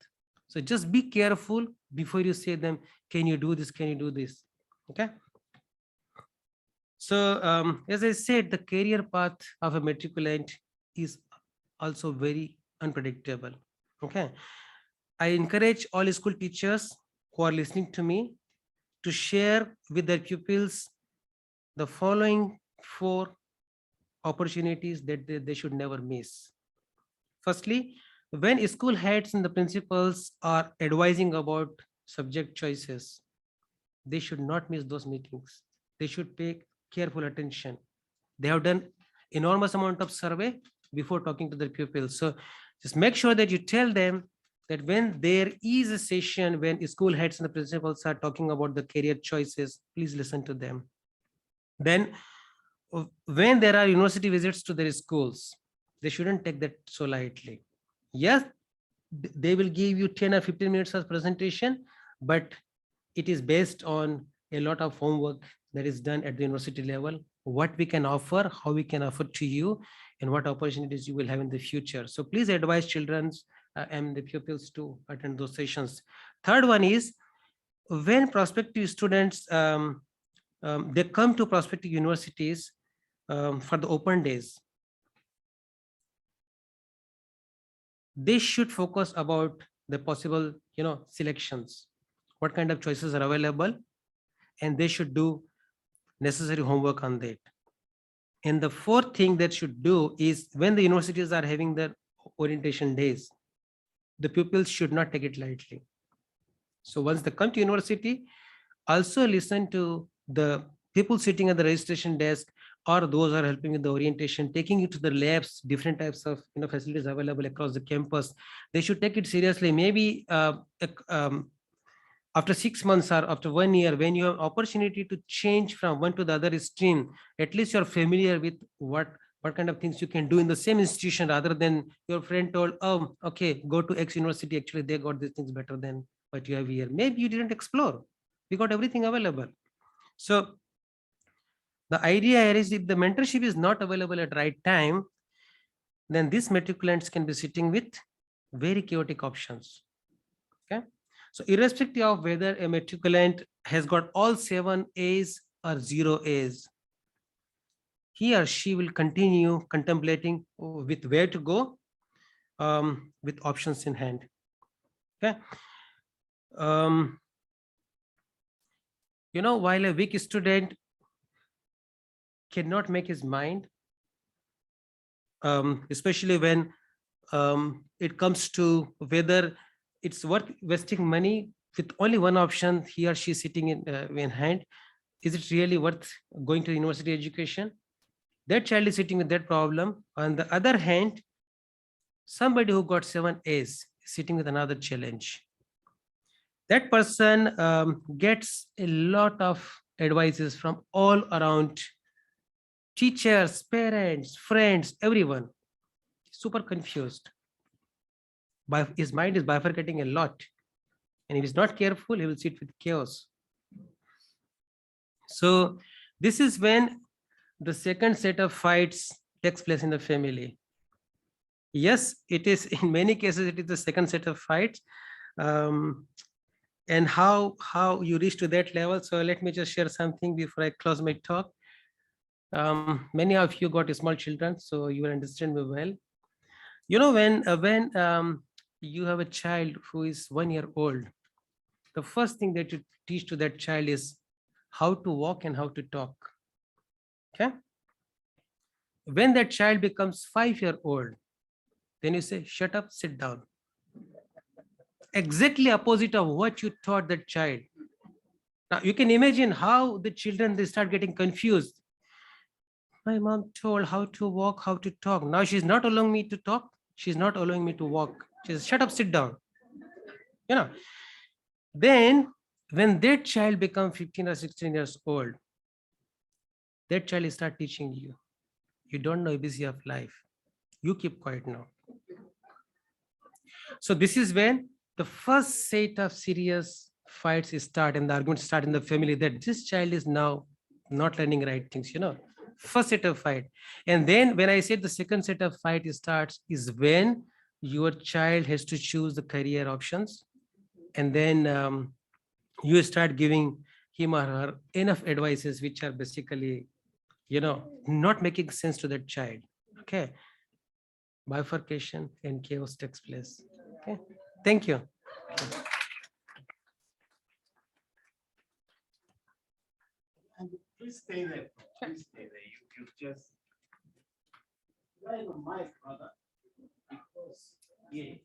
So just be careful before you say them, can you do this? Can you do this? Okay. So as I said, the career path of a matriculant is also very unpredictable. Okay. I encourage all school teachers who are listening to me to share with their pupils the following 4 opportunities that they should never miss. Firstly, when school heads and the principals are advising about subject choices, they should not miss those meetings. They should pay careful attention. They have done enormous amount of survey before talking to their pupils. So just make sure that you tell them that when there is a session when school heads and the principals are talking about the career choices, please listen to them. Then when there are university visits to their schools, they shouldn't take that so lightly. Yes, they will give you 10 or 15 minutes of presentation, but it is based on a lot of homework that is done at the university level, what we can offer, how we can offer to you, and what opportunities you will have in the future. So please advise children and the pupils to attend those sessions. Third one is when prospective students, they come to prospective universities for the open days, they should focus about the possible, selections, what kind of choices are available, and they should do necessary homework on that. And the fourth thing that should do is when the universities are having their orientation days, the pupils should not take it lightly. So once they come to university, also listen to the people sitting at the registration desk or those are helping with the orientation, taking you to the labs, different types of facilities available across the campus. They should take it seriously. Maybe after 6 months or after 1 year, when you have opportunity to change from one to the other stream, at least you're familiar with what kind of things you can do in the same institution, rather than your friend told, oh, okay, go to X university. Actually, they got these things better than what you have here. Maybe you didn't explore. We got everything available. So the idea here is if the mentorship is not available at right time, then these matriculants can be sitting with very chaotic options. Okay. So irrespective of whether a matriculant has got all 7 A's or 0 A's, he or she will continue contemplating with where to go with options in hand. Okay. While a weak student cannot make his mind, especially when it comes to whether it's worth wasting money with only one option, he or she sitting in hand, is it really worth going to university education? That child is sitting with that problem. On the other hand, somebody who got 7 A's sitting with another challenge. That person gets a lot of advices from all around, teachers, parents, friends, everyone. Super confused. His mind is bifurcating a lot. And if he's not careful, he will sit with chaos. So this is when the second set of fights takes place in the family. Yes, it is, in many cases, it is the second set of fights. And how you reach to that level. So let me just share something before I close my talk. Many of you got small children, so you will understand me well. When you have a child who is 1 year old, the first thing that you teach to that child is how to walk and how to talk. Okay. When that child becomes 5 year old, then you say, shut up, sit down. Exactly opposite of what you taught that child. Now you can imagine how the children, they start getting confused. My mom told how to walk, how to talk. Now she's not allowing me to talk. She's not allowing me to walk. She says, shut up, sit down. Then when that child becomes 15 or 16 years old, that child will start teaching you. You don't know ABC of life. You keep quiet now. So this is when the first set of serious fights start and the arguments start in the family, that this child is now not learning right things, First set of fight. And then when I said the second set of fight starts is when your child has to choose the career options. And then you start giving him or her enough advices, which are basically, not making sense to that child. Okay. Bifurcation and chaos takes place. Okay. Thank you. Please stay there. Please stay there. You just right on my brother. Because yeah.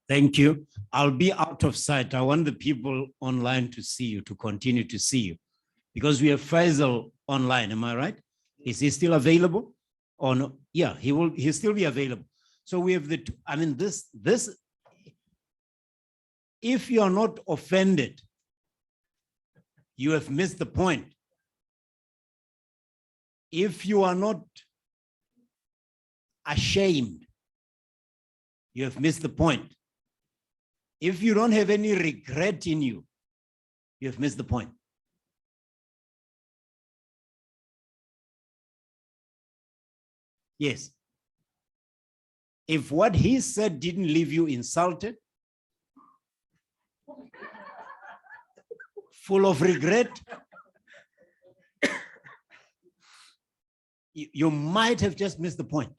Thank you. I'll be out of sight. I want the people online to see you, to continue to see you, because we have Faisal online. Am I right? Is he still available? Or no? Yeah, he'll still be available. So we have I mean, this, if you are not offended, you have missed the point. If you are not ashamed, you have missed the point. If you don't have any regret in you, you have missed the point. Yes. If what he said didn't leave you insulted, full of regret, you might have just missed the point.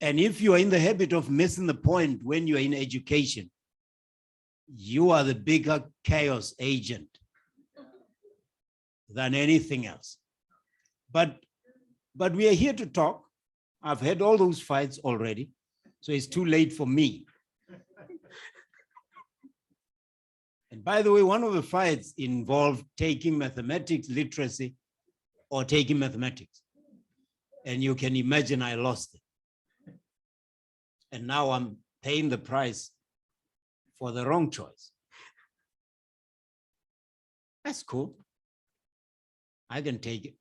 And if you are in the habit of missing the point when you are in education, you are the bigger chaos agent than anything else. But we are here to talk. I've had all those fights already, so it's too late for me. And by the way, one of the fights involved taking mathematics literacy or taking mathematics. And you can imagine I lost it. And now I'm paying the price for the wrong choice. That's cool. I can take it.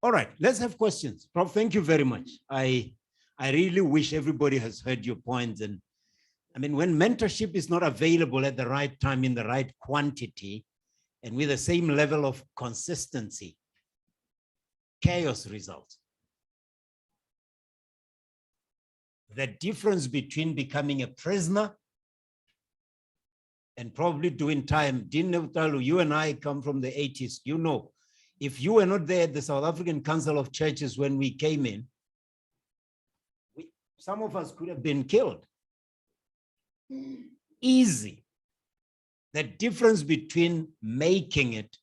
All right, let's have questions. Prof, thank you very much. I really wish everybody has heard your points. And I mean, when mentorship is not available at the right time in the right quantity and with the same level of consistency, chaos results. The difference between becoming a prisoner and probably doing time, you and I come from the 80s, you know, if you were not there at the South African Council of Churches when we came in, some of us could have been killed. Easy. The difference between making it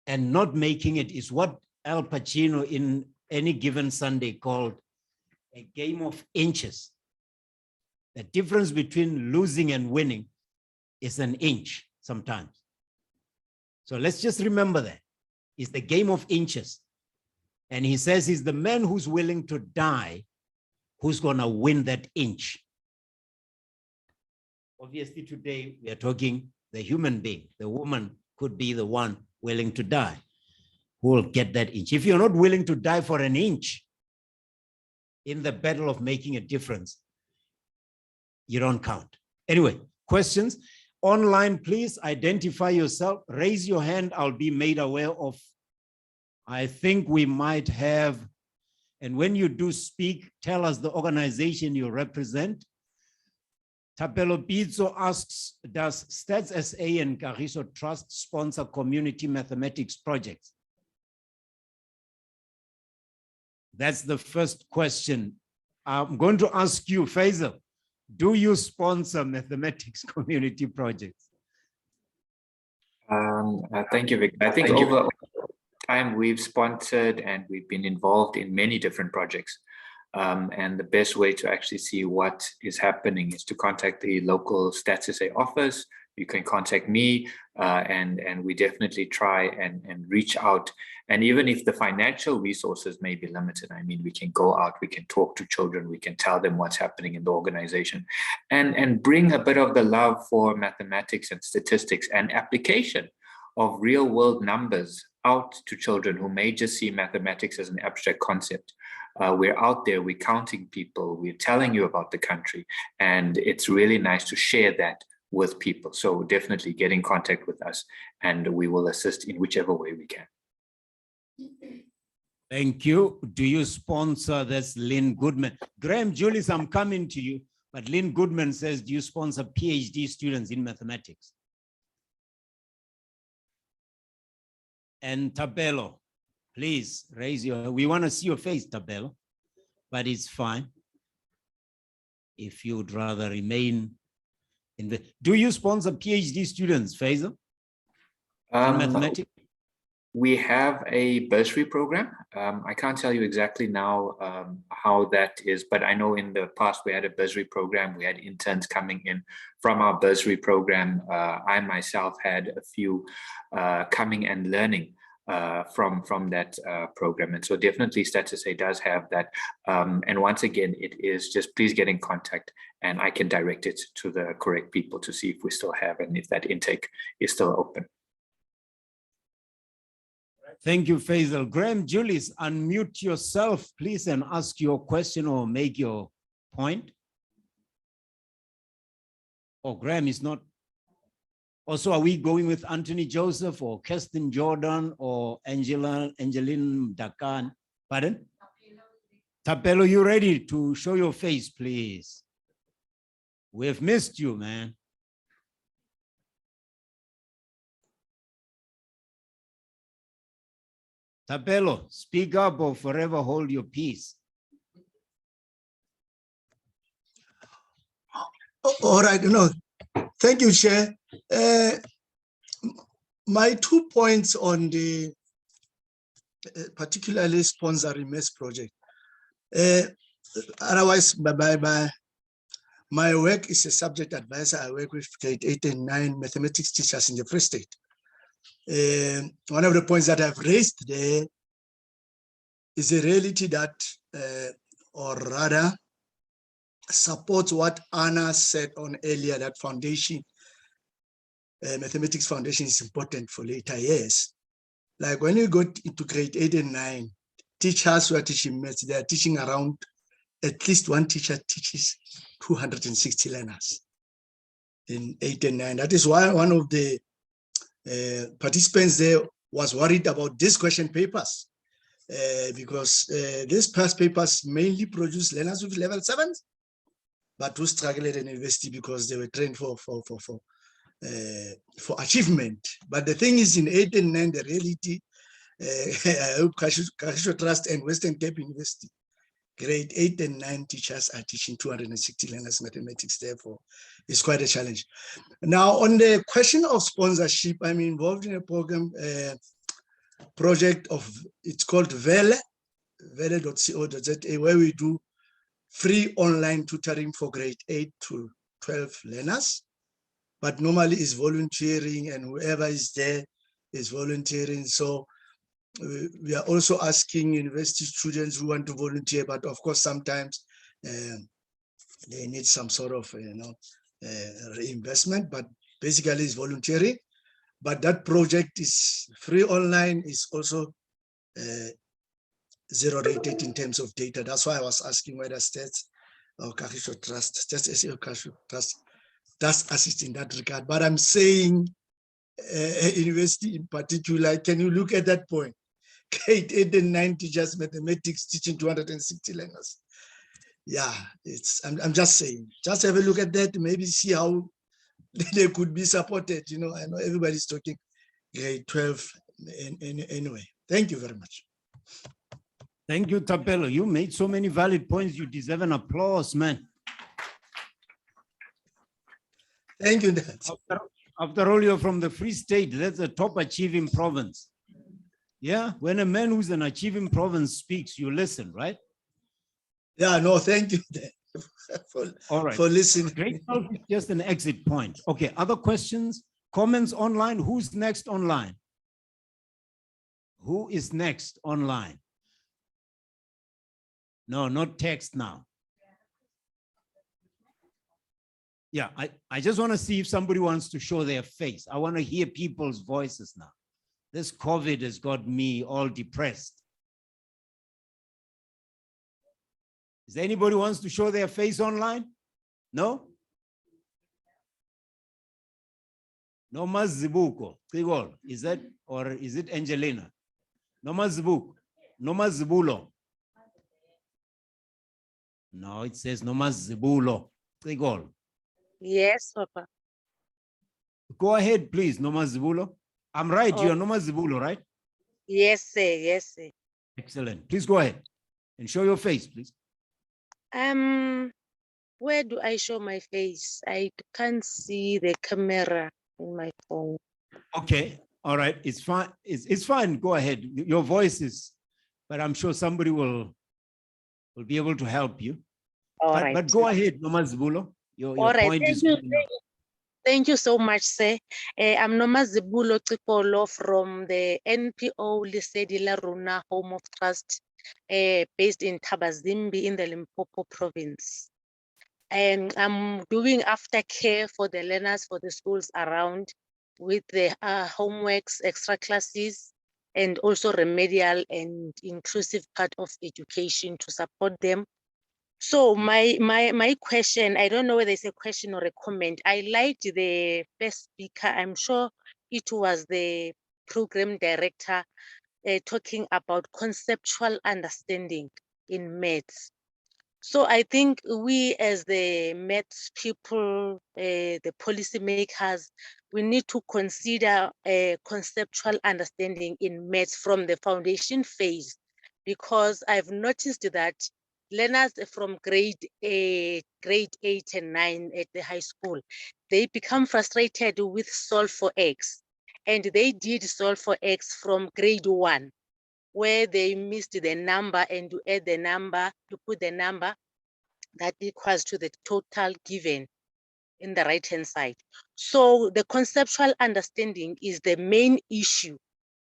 and not making it is what Al Pacino in Any Given Sunday called a game of inches. The difference between losing and winning is an inch sometimes. So let's just remember that. It's the game of inches. And he says he's the man who's willing to die who's going to win that inch. Obviously, today we are talking the human being. The woman could be the one willing to die who will get that inch. If you're not willing to die for an inch in the battle of making a difference, you don't count. Anyway, questions? Online, please identify yourself. Raise your hand. I'll be made aware of. I think we might have, and when you do speak, tell us the organization you represent. Tapelo Pizzo asks, does Stats SA and Kagiso Trust sponsor community mathematics projects? That's the first question. I'm going to ask you, Faisal, do you sponsor mathematics community projects? Thank you, Victor. I think over time we've sponsored and we've been involved in many different projects. And the best way to actually see what is happening is to contact the local Stats SA office. You can contact me and we definitely try and reach out. And even if the financial resources may be limited, I mean, we can go out, we can talk to children, we can tell them what's happening in the organization and bring a bit of the love for mathematics and statistics and application of real world numbers out to children who may just see mathematics as an abstract concept. We're out there, we're counting people, we're telling you about the country, and it's really nice to share that with people. So definitely get in contact with us and we will assist in whichever way we can. Thank you. Do you sponsor this, Lynn Goodman? Graham Julius, I'm coming to you, but Lynn Goodman says, do you sponsor PhD students in mathematics? And Tabelo, please raise your, we want to see your face, Tabelo, but it's fine if you'd rather remain in the, do you sponsor PhD students, Faisal, in mathematics? We have a bursary program. I can't tell you exactly now how that is, but I know in the past we had a bursary program. We had interns coming in from our bursary program. I myself had a few coming and learning from that program. And so definitely StatusA does have that. And once again, it is just please get in contact and I can direct it to the correct people to see if we still have and if that intake is still open. Thank you, Faisal. Graham, Julius, unmute yourself, please, and ask your question or make your point. Oh, Graham is not. Also, are we going with Anthony Joseph or Kirsten Jordan or Angeline Dakan? Pardon? Tapelo, you ready to show your face, please? We've missed you, man. Tapelo, speak up or forever hold your peace. All right, no, thank you, Chair. My 2 points on the particularly sponsoring MES project. Otherwise, my work is a subject advisor. I work with grade 8 and 9 mathematics teachers in the Free State. One of the points that I've raised there is a reality that, or rather, supports what Anna said on earlier, that foundation, mathematics foundation is important for later years. Like when you go into grade 8 and 9, teachers who are teaching maths, they are teaching around, at least one teacher teaches 260 learners in 8 and 9. That is why one of the participants there was worried about these question papers because these past papers mainly produce learners with level 7s, but who struggle at the university because they were trained for achievement. But the thing is, in 8 and 9, the reality, I hope Kashisho Trust and Western Cape University, grade 8 and 9 teachers are teaching 260 learners mathematics, therefore it's quite a challenge. Now, on the question of sponsorship, I'm involved in a program, project of, it's called vele.co.za, where we do free online tutoring for grade 8 to 12 learners, but normally is volunteering and whoever is there is volunteering. So we are also asking university students who want to volunteer, but of course, sometimes they need some sort of, reinvestment, but basically it's volunteering. But that project is free online, is also zero rated in terms of data. That's why I was asking whether Stats or Kashisho Trust, Stats SA or Kashisho Trust does assist in that regard. But I'm saying university in particular, can you look at that point? Grade 8 and 9 teachers, mathematics teaching 260 learners. Yeah, I'm just saying, just have a look at that, maybe see how they could be supported. I know everybody's talking grade 12 anyway. Thank you very much. Thank you, Tapelo. You made so many valid points. You deserve an applause, man. Thank you, Dad. After all, you're from the Free State. That's a top achieving province. Yeah, when a man who's an achieving province speaks, you listen, right? Yeah, no, thank you for listening. Great. Just an exit point. Okay, other questions, comments online? Who's next online? Who is next online? No, not text now. Yeah, I just want to see if somebody wants to show their face. I want to hear people's voices now. This COVID has got me all depressed. Is there anybody who wants to show their face online? No? No Zibuko. Is that, or is it Angelina? No Zibuko. No Zibulo. No, it says no Zibulo. Yes, Papa. Go ahead, please, Noma Zibulo. I'm right, you're Noma Zibulo, right? Yes, sir. Yes, sir. Excellent. Please go ahead and show your face, please. Where do I show my face? I can't see the camera in my phone. Okay, all right, it's fine. It's fine. Go ahead. Your voice is, but I'm sure somebody will be able to help you. All right. But go ahead, Noma Zibulo. Your All right. point is Thank good you. enough. Thank you so much, sir. I'm Nomazibulo Tikolo from the NPO Lesedi La Rona Home of Trust, based in Tabazimbi in the Limpopo province. And I'm doing aftercare for the learners for the schools around with the homeworks, extra classes, and also remedial and inclusive part of education to support them. So my question, I don't know whether it's a question or a comment. I liked the first speaker. I'm sure it was the program director talking about conceptual understanding in maths. So I think we as the maths people, the policymakers, we need to consider a conceptual understanding in maths from the foundation phase, because I've noticed that learners from grade 8 and 9 at the high school, they become frustrated with solve for X. And they did solve for X from grade 1, where they missed the number, and to add the number, to put the number that equals to the total given in the right-hand side. So the conceptual understanding is the main issue.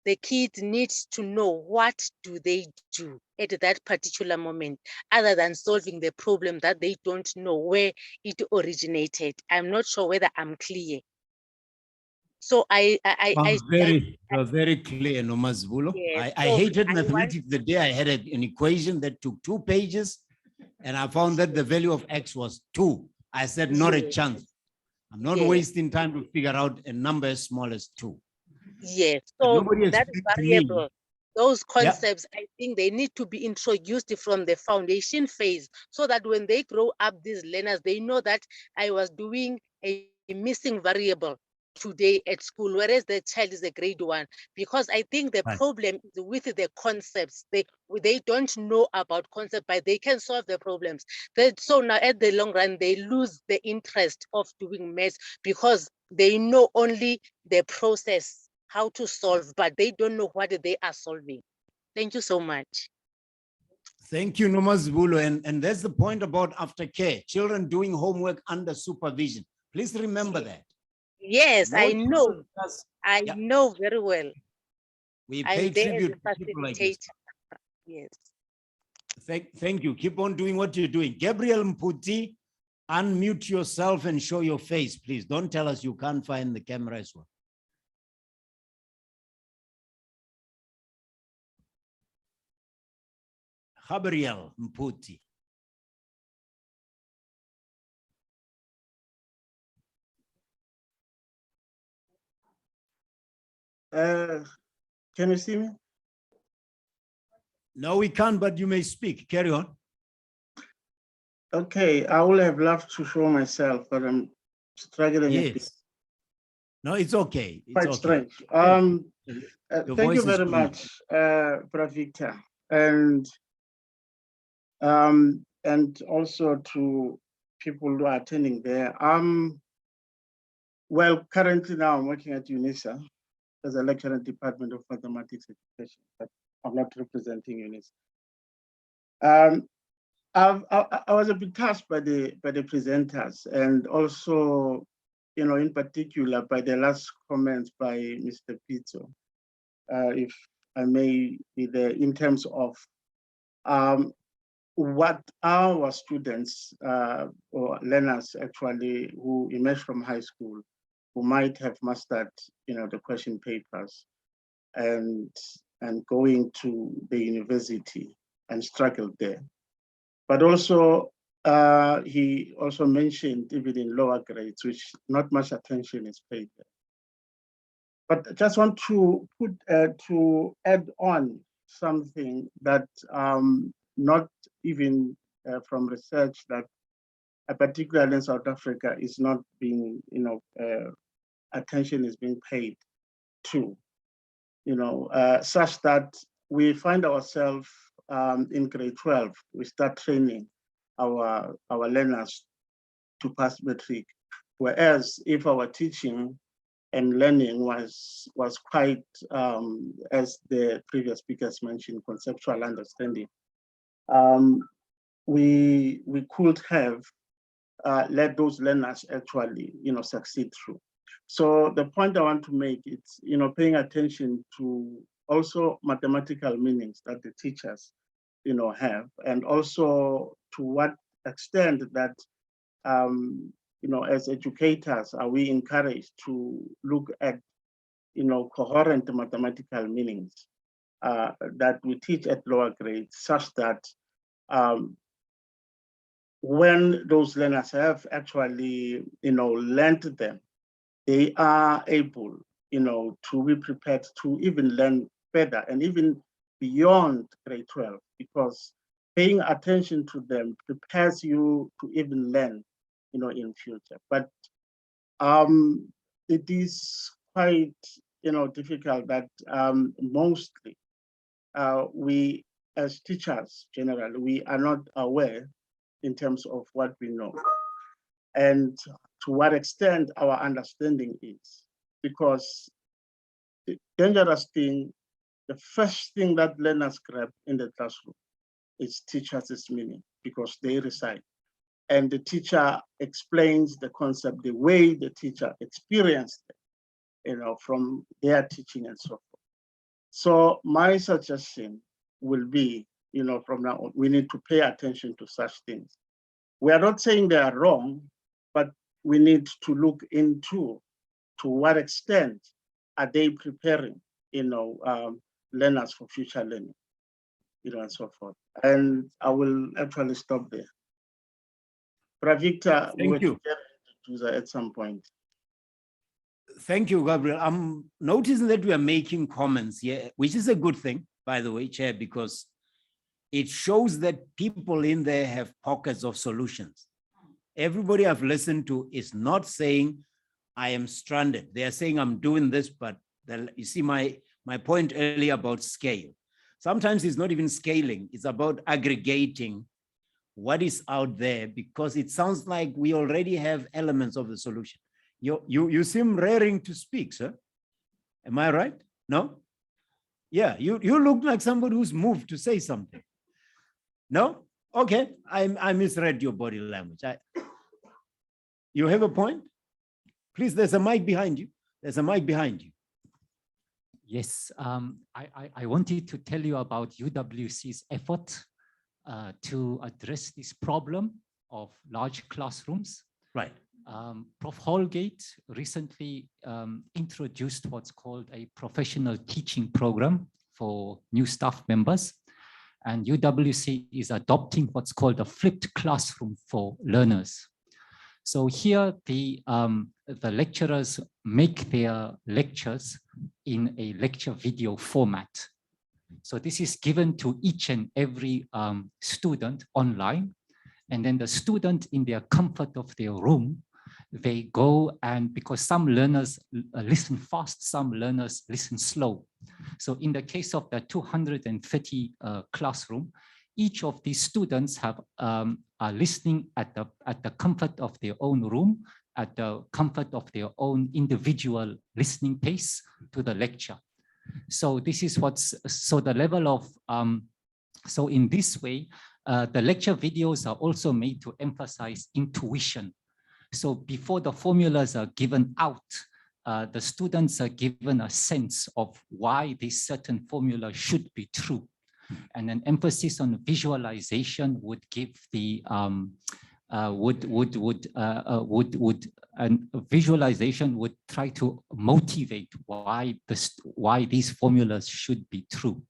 The kids need to know what do they do at that particular moment, other than solving the problem that they don't know where it originated. I'm not sure whether I'm clear. So You're very clear, Nomazibulo. Yes, I so hated I want- mathematics the day I had an equation that took 2 pages, and I found that the value of X was 2. I said, not a Yes. chance. I'm not Yes. wasting time to figure out a number as small as 2. Yes, But so nobody that explained to me. variable, those Yeah. concepts, I think they need to be introduced from the foundation phase, so that when they grow up, these learners, they know that I was doing a missing variable today at school, whereas the child is a grade 1. Because I think the Right. problem is with the concepts. They don't know about concept, but they can solve the problems. So now at the long run, they lose the interest of doing maths because they know only the process, how to solve, but they don't know what they are solving. Thank you so much. Thank you, Nomazibulo. And that's the point about aftercare, children doing homework under supervision. Please remember that. Yes, No I know. children does- I Yeah. know very well. We I'm pay there as tribute a to people like this. facilitator. Yes. Thank you. Keep on doing what you're doing. Gabriel Mputi, unmute yourself and show your face, please. Don't tell us you can't find the camera as well. Gabriel Mputi. Can you see me? No, we can't, but you may speak. Carry on. Okay, I would have loved to show myself, but I'm struggling a bit. Yes. No, it's okay. It's Quite okay. strange. Your Thank you voice is very clear. much, Brother Victor, and also to people who are attending there. Well, currently now I'm working at UNISA as a lecturer in the Department of Mathematics Education, but I'm not representing UNISA. I was a bit touched by the presenters, and also, in particular by the last comments by Mr. Pizzo, if I may be there, in terms of what our students or learners actually who emerge from high school, who might have mastered, the question papers, and going to the university and struggled there. But also, he also mentioned even in lower grades, which not much attention is paid there. But I just want to add on something that not even from research that particularly in South Africa is not being, attention is being paid to, such that we find ourselves in grade 12, we start training our learners to pass matric. Whereas if our teaching and learning was quite, as the previous speakers mentioned, conceptual understanding, we could have let those learners actually, succeed through. So the point I want to make is, paying attention to also mathematical meanings that the teachers, have, and also to what extent that, as educators, are we encouraged to look at, coherent mathematical meanings that we teach at lower grades, such that when those learners have actually, learned them, they are able, to be prepared to even learn better and even beyond grade 12, because paying attention to them prepares you to even learn, in future. But it is quite, difficult that mostly we as teachers generally, we are not aware in terms of what we know and to what extent our understanding is. Because the dangerous thing, the first thing that learners grab in the classroom is teachers' meaning, because they recite. And the teacher explains the concept the way the teacher experienced it, from their teaching and so forth. So my suggestion will be, from now on, we need to pay attention to such things. We are not saying they are wrong, but we need to look into to what extent are they preparing, learners for future learning, and so forth. And I will actually stop there. Pravictor, we were Thank you. to at some point. Thank you, Gabriel. I'm noticing that we are making comments here, which is a good thing, by the way, Chair, because it shows that people in there have pockets of solutions. Everybody I've listened to is not saying, I am stranded. They are saying, I'm doing this, but you see my point earlier about scale. Sometimes it's not even scaling. It's about aggregating what is out there, because it sounds like we already have elements of the solution. You seem raring to speak, sir. Am I right? No? Yeah, you look like somebody who's moved to say something. No? Okay, I misread your body language. You have a point? Please, there's a mic behind you. There's a mic behind you. Yes, I wanted to tell you about UWC's effort to address this problem of large classrooms. Right. Prof. Holgate recently introduced what's called a professional teaching program for new staff members. And UWC is adopting what's called a flipped classroom for learners. So here the lecturers make their lectures in a lecture video format. So this is given to each and every student online. And then the student, in their comfort of their room, they go, and because some learners listen fast, some learners listen slow. So in the case of the 230 classroom, each of these students are listening at the comfort of their own room, at the comfort of their own individual listening pace to the lecture. So this is so the level of, so in this way, the lecture videos are also made to emphasize intuition. So before the formulas are given out, the students are given a sense of why this certain formula should be true. And an emphasis on visualization would give the visualization would try to motivate why these formulas should be true.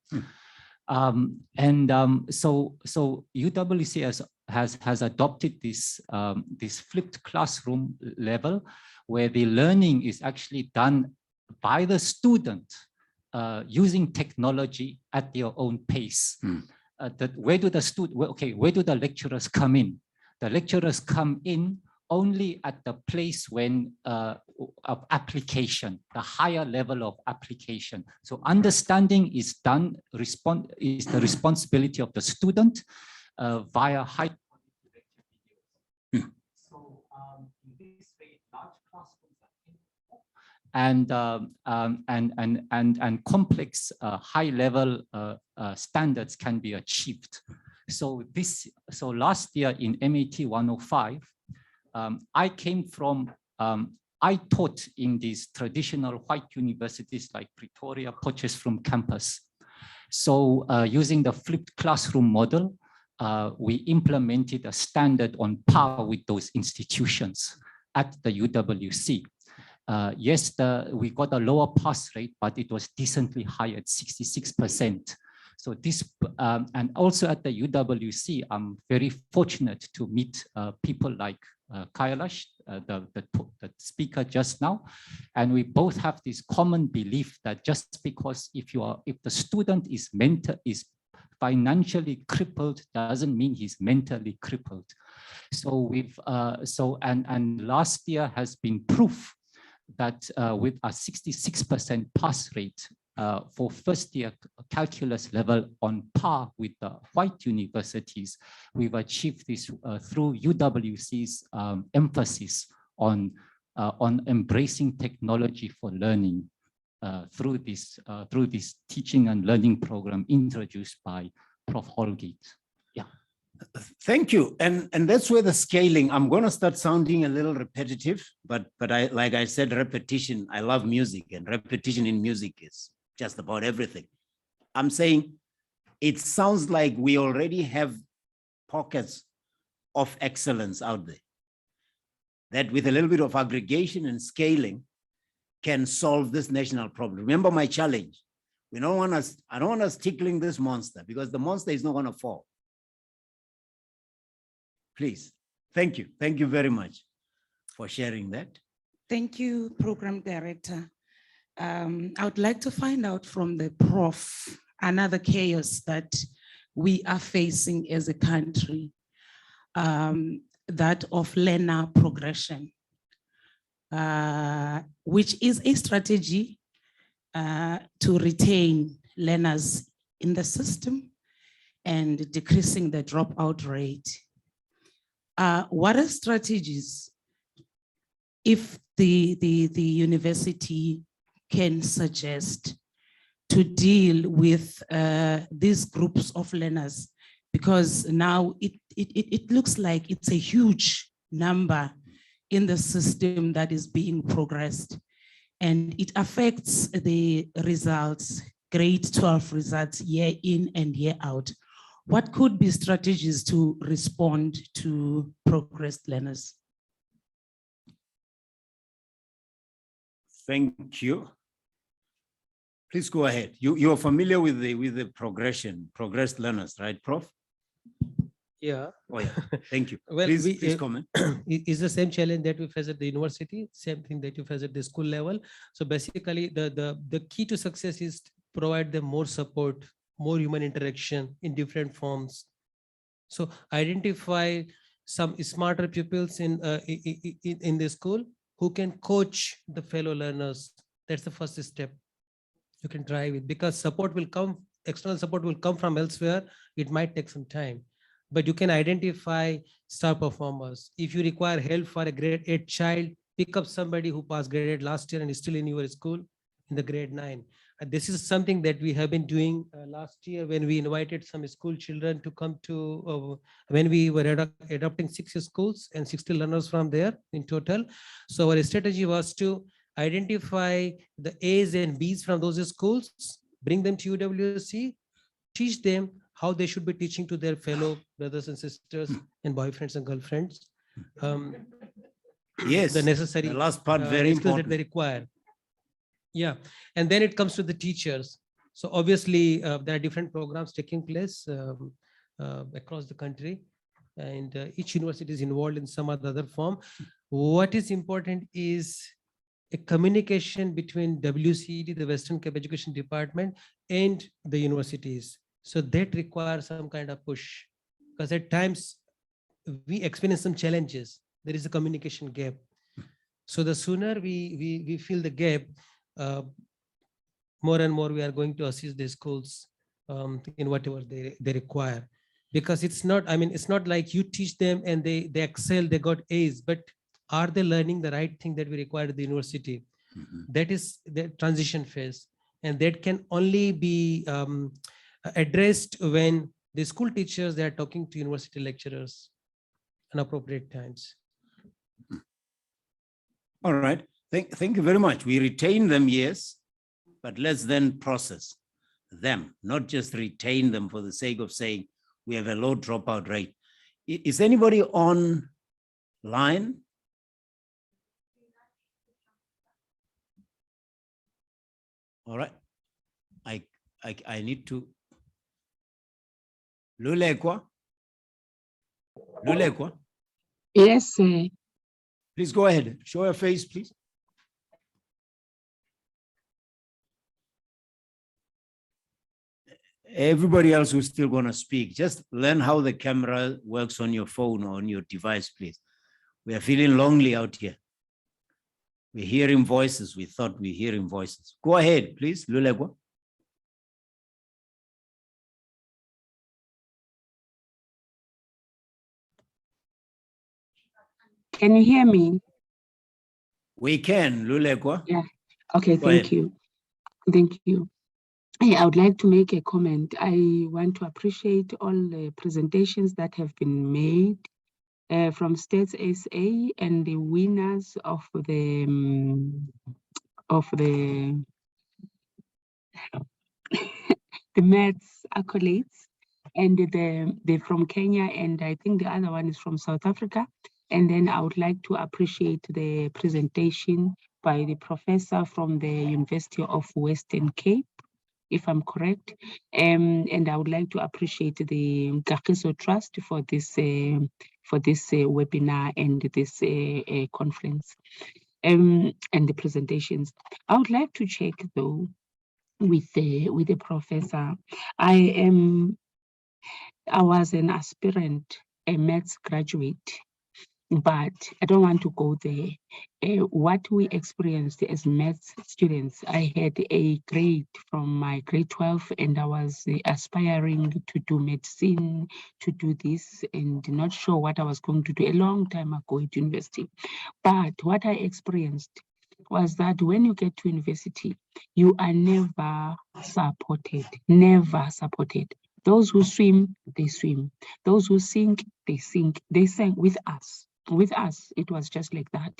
So UWC has adopted this this flipped classroom level, where the learning is actually done by the student using technology at their own pace. Where do the lecturers come in? The lecturers come in only at the place when of application, the higher level of application. So understanding is done, is the responsibility of the student via high. So in this way, large classrooms and complex high level standards can be achieved. So last year in MAT 105, I came from, I taught in these traditional white universities like Pretoria, Potchefstroom campus. So using the flipped classroom model, we implemented a standard on par with those institutions at the UWC. Yes, we got a lower pass rate, but it was decently high at 66%. So this, and also at the UWC, I'm very fortunate to meet people like Kailash, the speaker just now, and we both have this common belief that just because if the student is financially crippled doesn't mean he's mentally crippled. So and last year has been proof that with a 66% pass rate for first year calculus level on par with the white universities, we've achieved this through UWC's emphasis on embracing technology for learning through this teaching and learning program introduced by Prof. Holgate. Yeah. Thank you. And that's where the scaling, I'm going to start sounding a little repetitive, but like I said, repetition, I love music, and repetition in music is just about everything. I'm saying it sounds like we already have pockets of excellence out there that with a little bit of aggregation and scaling can solve this national problem. Remember my challenge. I don't want us tickling this monster because the monster is not going to fall. Please. Thank you. Thank you very much for sharing that. Thank you, Program Director. I would like to find out from the Prof another chaos that we are facing as a country, that of learner progression, which is a strategy to retain learners in the system and decreasing the dropout rate. What are strategies, if the university can suggest, to deal with these groups of learners? Because now it looks like it's a huge number in the system that is being progressed, and it affects the results, grade 12 results, year in and year out. What could be strategies to respond to progressed learners? Thank you. Please go ahead. You are familiar with the progressed learners, right, Prof? Yeah. Oh, yeah. Thank you. Well, please comment. It's the same challenge that we face at the university, same thing that you face at the school level. So basically, the key to success is to provide them more support, more human interaction in different forms. So identify some smarter pupils in the school who can coach the fellow learners. That's the first step. You can drive it, because support will come, external support will come from elsewhere. It might take some time, but you can identify star performers. If you require help for a grade 8 child, pick up somebody who passed grade 8 last year and is still in your school in the grade 9. This is something that we have been doing last year when we invited some school children to come to, when we were adopting 6 schools and 60 learners from there in total. So our strategy was to identify the A's and B's from those schools, bring them to UWC, teach them how they should be teaching to their fellow brothers and sisters and boyfriends and girlfriends. Yes, the necessary the last part, very skills important. that they require. Yeah, and then it comes to the teachers. So obviously there are different programs taking place across the country, and each university is involved in some other form. What is important is a communication between WCED, the Western Cape Education Department, and the universities. So that requires some kind of push, because at times we experience some challenges. There is a communication gap. So the sooner we fill the gap, more and more we are going to assist the schools in whatever they require. Because it's not, I mean, it's not like you teach them and they excel, they got A's, but are they learning the right thing that we require at the university? That is the transition phase. And that can only be addressed when the school teachers, they are talking to university lecturers in appropriate times. All right, thank you very much. We retain them, yes, but let's then process them, not just retain them for the sake of saying we have a low dropout rate. Is anybody online? All right, I need to. Lulekwa? Lulekwa? Yes, sir. Please go ahead. Show your face, please. Everybody else who's still going to speak, just learn how the camera works on your phone or on your device, please. We are feeling lonely out here. We're hearing voices. We thought we're hearing voices. Go ahead, please, Lulekwa. Can you hear me? We can, Lulekwa. Yeah. Okay, Go thank ahead. you. Thank you. Yeah, I would like to make a comment. I want to appreciate all the presentations that have been made from States SA and the winners of the the maths accolades, and the from Kenya, and I think the other one is from South Africa. And then I would like to appreciate the presentation by the professor from the University of Western Cape, if I'm correct. And I would like to appreciate the Kagiso Trust for this webinar and this conference and the presentations. I would like to check though with the professor. I was an aspirant, a maths graduate, but I don't want to go there. What we experienced as maths students, I had a grade from my grade 12 and I was aspiring to do medicine, to do this, and not sure what I was going to do a long time ago at university. But what I experienced was that when you get to university, you are never supported, never supported. Those who swim, they swim. Those who sing, they sing. They sang with us. With us, it was just like that.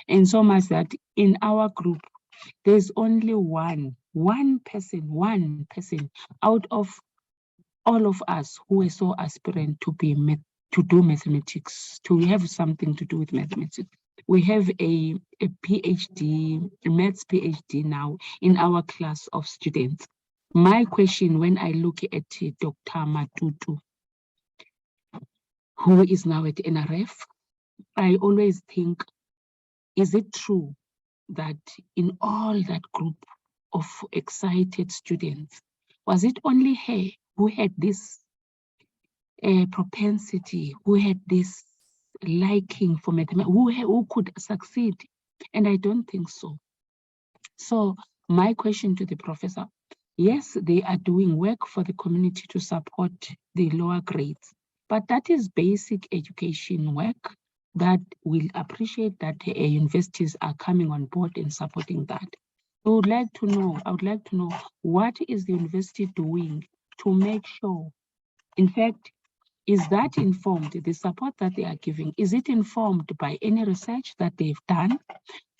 And so much that in our group, there's only one person out of all of us who are so aspirant to do mathematics, to have something to do with mathematics. We have a PhD, a maths PhD now in our class of students. My question when I look at Dr. Matutu, who is now at NRF, I always think, is it true that in all that group of excited students, was it only her who had this propensity, who had this liking for mathematics, who could succeed? And I don't think so. So my question to the professor, yes, they are doing work for the community to support the lower grades, but that is basic education work that we'll appreciate that universities are coming on board and supporting that. I would like to know what is the university doing to make sure, in fact, is that informed, the support that they are giving, is it informed by any research that they've done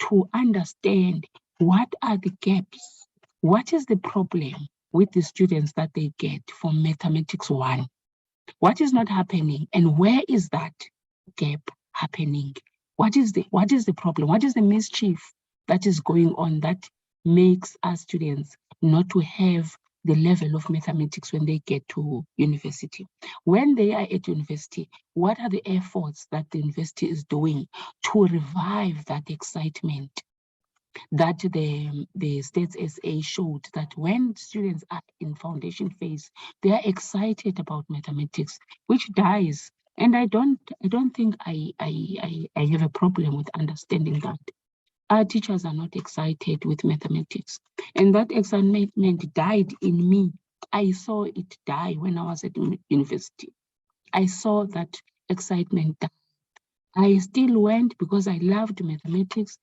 to understand what are the gaps? What is the problem with the students that they get from Mathematics 1? What is not happening and where is that gap happening? What is the problem? What is the mischief that is going on that makes us students not to have the level of mathematics when they get to university? When they are at university, what are the efforts that the university is doing to revive that excitement that the States SA showed, that when students are in foundation phase, they are excited about mathematics, which dies. And I don't think I have a problem with understanding that. Our teachers are not excited with mathematics. And that excitement died in me. I saw it die when I was at university. I saw that excitement die. I still went because I loved mathematics.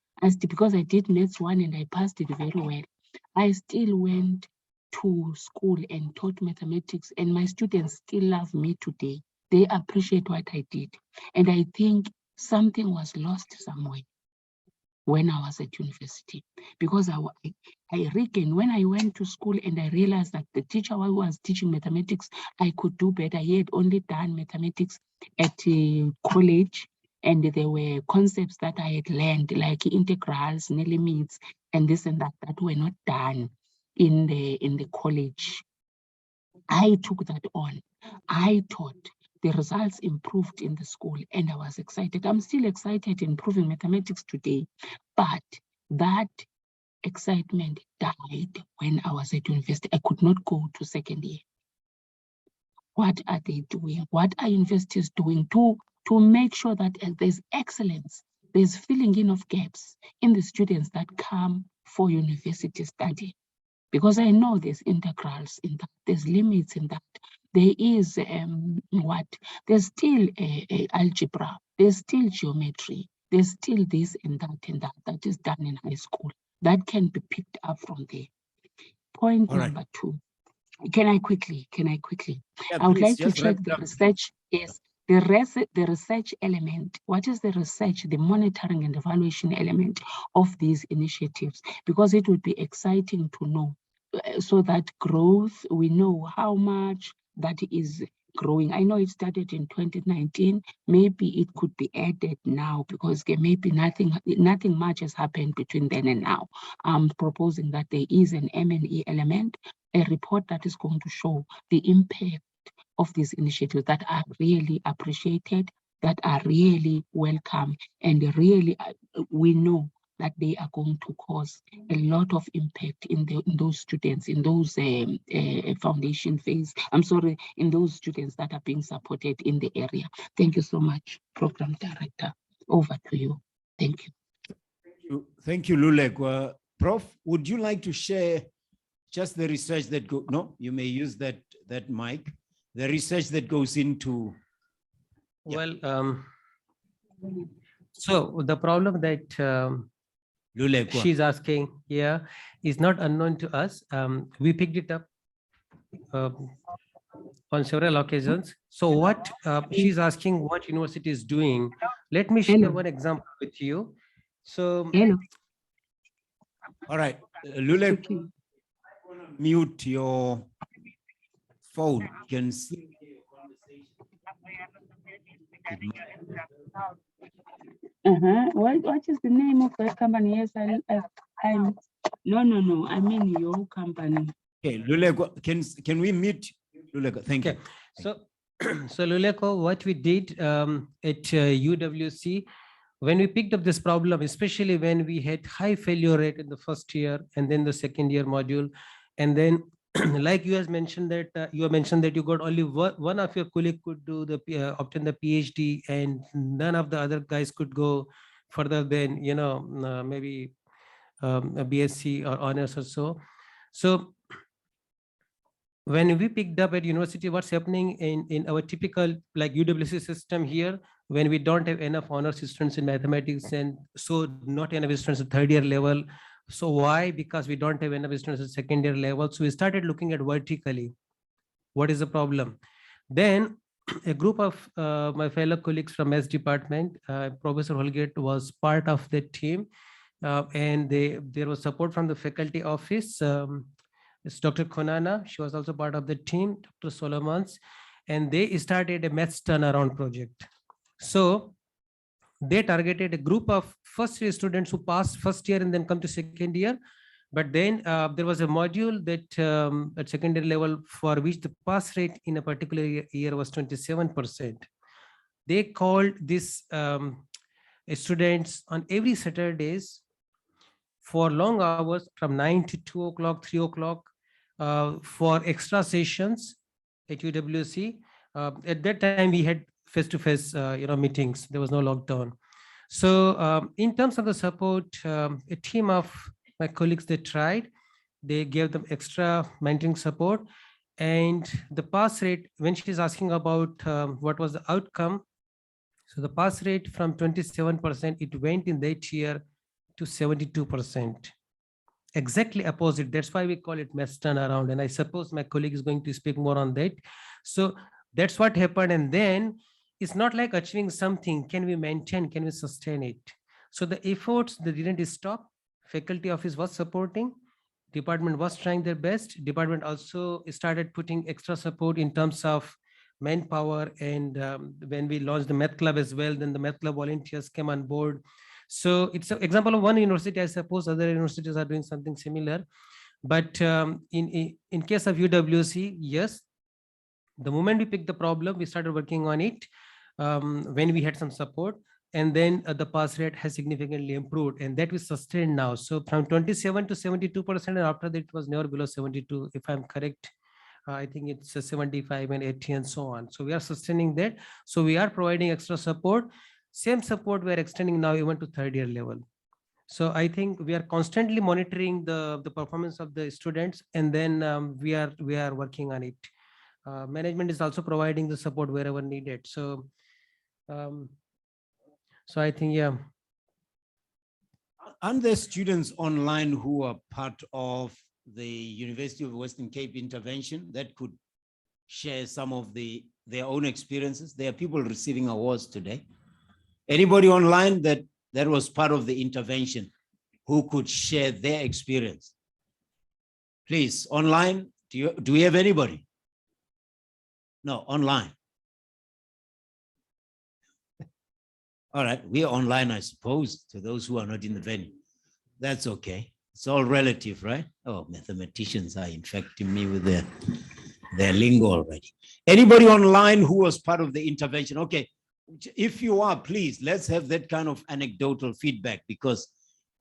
Because I did maths 1 and I passed it very well. I still went to school and taught mathematics, and my students still love me today. They appreciate what I did. And I think something was lost somewhere when I was at university, because I reckon when I went to school and I realized that the teacher who was teaching mathematics, I could do better. He had only done mathematics at college, and there were concepts that I had learned, like integrals, limits, and this and that, that were not done in the college. I took that on. I taught. The results improved in the school, and I was excited. I'm still excited in improving mathematics today, but that excitement died when I was at university. I could not go to second year. What are they doing? What are universities doing to make sure that there's excellence, there's filling in of gaps in the students that come for university study? Because I know there's integrals in that, there's limits in that. There is there's still algebra, there's still geometry, there's still this and that is done in high school. That can be picked up from there. Point number 2. Can I quickly? Yeah, I would please, like to just check wrap the it up. research. Yes, the research element. What is the research, the monitoring and evaluation element of these initiatives? Because it would be exciting to know, so that growth, we know how much that is growing. I know it started in 2019. Maybe it could be added now, because maybe nothing much has happened between then and now. I'm proposing that there is an M&E element, a report that is going to show the impact of these initiatives that are really appreciated, that are really welcome, and really we know that they are going to cause a lot of impact in those students, in those foundation phase. I'm sorry, in those students that are being supported in the area. Thank you so much, Program Director. Over to you. Thank you. Thank you, Lulek. Prof, would you like to share just the research that you may use that mic, the research that goes into. Well, so the problem that she's asking here is not unknown to us. We picked it up on several occasions. So what she's asking, what university is doing. Let me share one example with you. So, all right, Lulek, mute your phone. You can see your conversation. What is the name of that company? Yes, I'm no. I mean your company. Okay, Luleko, can we meet Luleko? Thank you. So, Luleko, what we did at UWC, when we picked up this problem, especially when we had high failure rate in the first year and then the second year module, and then like you have mentioned that you got only one of your colleague could do the obtain the PhD, and none of the other guys could go further than maybe a BSc or honors or so. So when we picked up at university, what's happening in our typical like UWC system here, when we don't have enough honors students in mathematics, and so not enough students at third year level. So why? Because we don't have enough students at second year level. So we started looking at vertically. What is the problem? Then a group of my fellow colleagues from S department, Professor Holgate was part of the team, and there was support from the faculty office. It's Dr. Konana, she was also part of the team, Dr. Solomons, and they started a maths turnaround project. So they targeted a group of first year students who passed first year and then come to second year. But then there was a module that at secondary level for which the pass rate in a particular year was 27%. They called this students on every Saturdays for long hours from 9 to 2 o'clock, 3 o'clock for extra sessions at UWC. At that time, we had face-to-face meetings. There was no lockdown. So in terms of the support, a team of my colleagues, they tried. They gave them extra mentoring support. And the pass rate, when she's asking about what was the outcome, so the pass rate from 27%, it went in that year to 72%. Exactly opposite. That's why we call it mass turnaround. And I suppose my colleague is going to speak more on that. So that's what happened. And then it's not like achieving something. Can we maintain? Can we sustain it? So the efforts, they didn't stop. Faculty office was supporting. Department was trying their best. Department also started putting extra support in terms of manpower. And when we launched the Math Club as well, then the Math Club volunteers came on board. So it's an example of one university. I suppose other universities are doing something similar. But in case of UWC, yes, the moment we picked the problem, we started working on it when we had some support. And then the pass rate has significantly improved, and that we sustained now. So from 27 to 72%, and after that it was never below 72, if I'm correct. I think it's 75 and 80 and so on. So we are sustaining that. So we are providing extra support. Same support we are extending now even to third year level. So I think we are constantly monitoring the performance of the students, and then we are working on it. Management is also providing the support wherever needed. So so I think, yeah. Aren't there students online who are part of the University of Western Cape intervention that could share some of their own experiences? There are people receiving awards today. Anybody online that was part of the intervention who could share their experience? Please, online, do we have anybody? No, online. All right, we are online, I suppose, to those who are not in the venue. That's okay. It's all relative, right? Oh, mathematicians are infecting me with their lingo already. Anybody online who was part of the intervention? Okay, if you are, please, let's have that kind of anecdotal feedback, because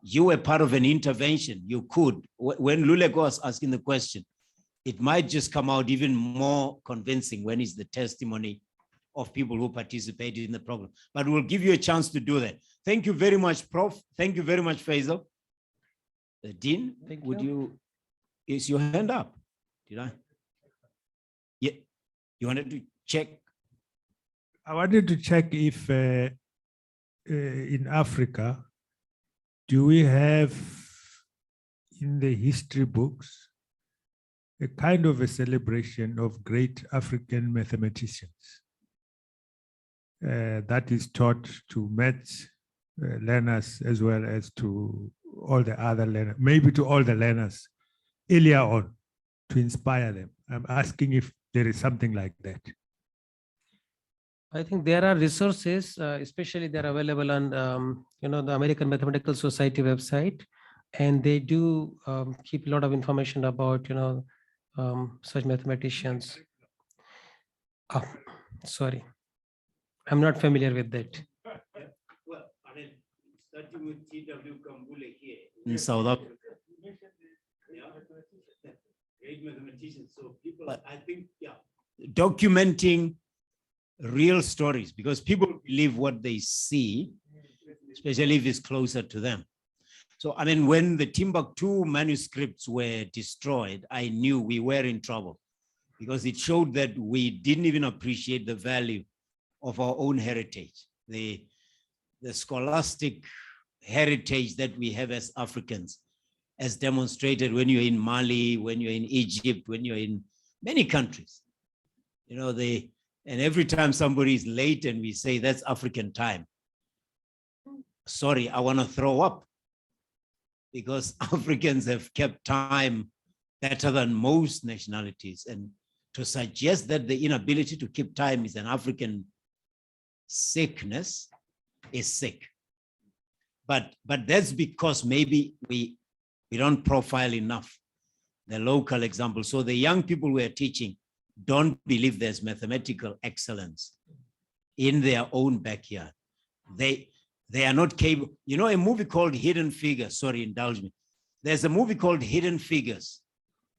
you were part of an intervention. You could, when Luleko was asking the question, it might just come out even more convincing when it's the testimony of people who participated in the program. But we'll give you a chance to do that. Thank you very much, Prof. Thank you very much, Faisal. Dean, is your hand up? Did I? Yeah, you wanted to check? I wanted to check if in Africa, do we have in the history books a kind of a celebration of great African mathematicians that is taught to maths learners as well as to all the other learners, maybe to all the learners earlier on, to inspire them? I'm asking if there is something like that. I think there are resources, especially they're available on the American Mathematical Society website, and they do keep a lot of information about such mathematicians. Oh, sorry, I'm not familiar with that. Well, I mean, starting with T.W. Kambule here in South Africa. Yeah, great mathematicians. So people, I think, yeah, documenting real stories, because people believe what they see, especially if it's closer to them. So, I mean, when the Timbuktu manuscripts were destroyed, I knew we were in trouble, because it showed that we didn't even appreciate the value of our own heritage, the scholastic heritage that we have as Africans, as demonstrated when you're in Mali, when you're in Egypt, when you're in many countries. And every time somebody is late and we say that's African time, sorry, I want to throw up, because Africans have kept time better than most nationalities. And to suggest that the inability to keep time is an African sickness is sick. But that's because maybe we don't profile enough the local example. So the young people we are teaching don't believe there's mathematical excellence in their own backyard. They are not capable. You know, a movie called Hidden Figures, sorry, indulge me. There's a movie called Hidden Figures,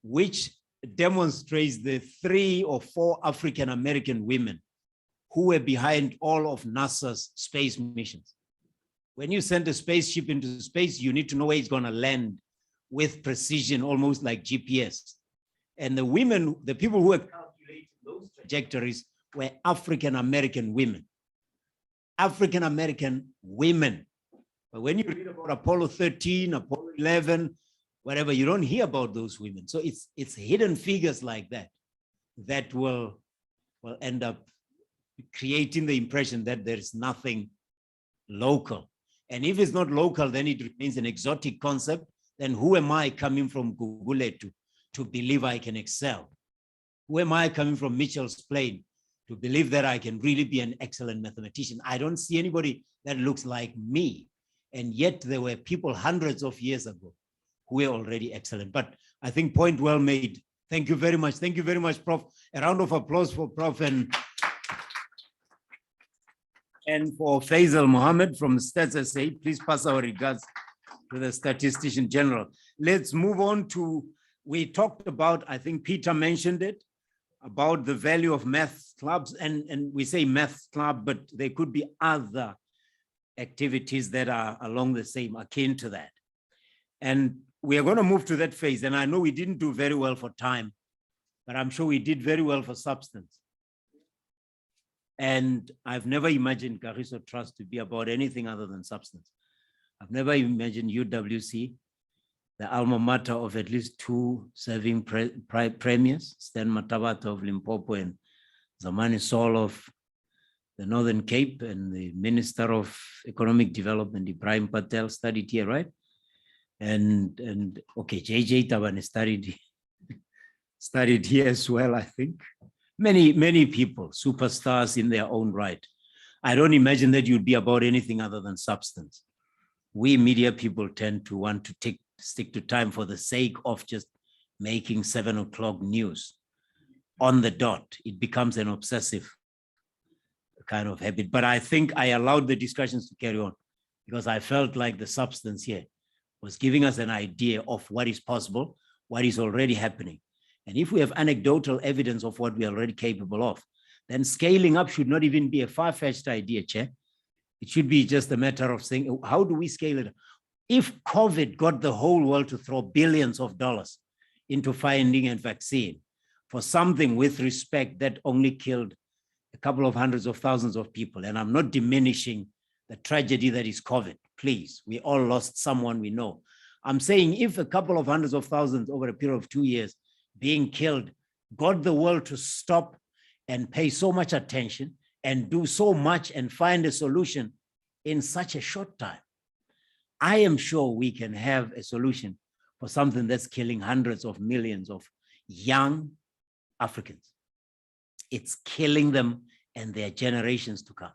which demonstrates the 3 or 4 African-American women who were behind all of NASA's space missions. When you send a spaceship into space, you need to know where it's going to land with precision, almost like GPS. And the women, the people who were calculating those trajectories were African-American women. African-American women. But when you read about Apollo 13, Apollo 11, whatever, you don't hear about those women. So it's hidden figures like that that will end up creating the impression that there is nothing local. And if it's not local, then it remains an exotic concept. Then who am I coming from Guguletu to believe I can excel? Who am I coming from Mitchell's Plain to believe that I can really be an excellent mathematician? I don't see anybody that looks like me. And yet there were people hundreds of years ago who were already excellent. But I think point well made. Thank you very much. Thank you very much, Prof. A round of applause for Prof. and for Faisal Mohammed from Stats SA. Please pass our regards to the Statistician General. Let's move on to, we talked about, I think Peter mentioned it, about the value of math clubs, and we say math club, but there could be other activities that are along the same, akin to that. And we are going to move to that phase. And I know we didn't do very well for time, but I'm sure we did very well for substance. And I've never imagined Kagiso Trust to be about anything other than substance. I've never imagined UWC, the alma mater of at least two serving premiers, Stan Matavata of Limpopo and Zamani Sol of the Northern Cape, and the Minister of Economic Development, Ibrahim Patel, studied here, right? And okay, JJ Tabane studied here as well, I think. Many people, superstars in their own right. I don't imagine that you'd be about anything other than substance. We media people tend to want to stick to time for the sake of just making 7 o'clock news on the dot. It becomes an obsessive kind of habit. But I think I allowed the discussions to carry on because I felt like the substance here was giving us an idea of what is possible, what is already happening. And if we have anecdotal evidence of what we are already capable of, then scaling up should not even be a far-fetched idea, Chair. It should be just a matter of saying, how do we scale it? If COVID got the whole world to throw billions of dollars into finding a vaccine for something with respect that only killed a couple of hundreds of thousands of people, and I'm not diminishing the tragedy that is COVID, please, we all lost someone we know. I'm saying if a couple of hundreds of thousands over a period of 2 years being killed got the world to stop and pay so much attention and do so much and find a solution in such a short time, I am sure we can have a solution for something that's killing hundreds of millions of young Africans. It's killing them and their generations to come.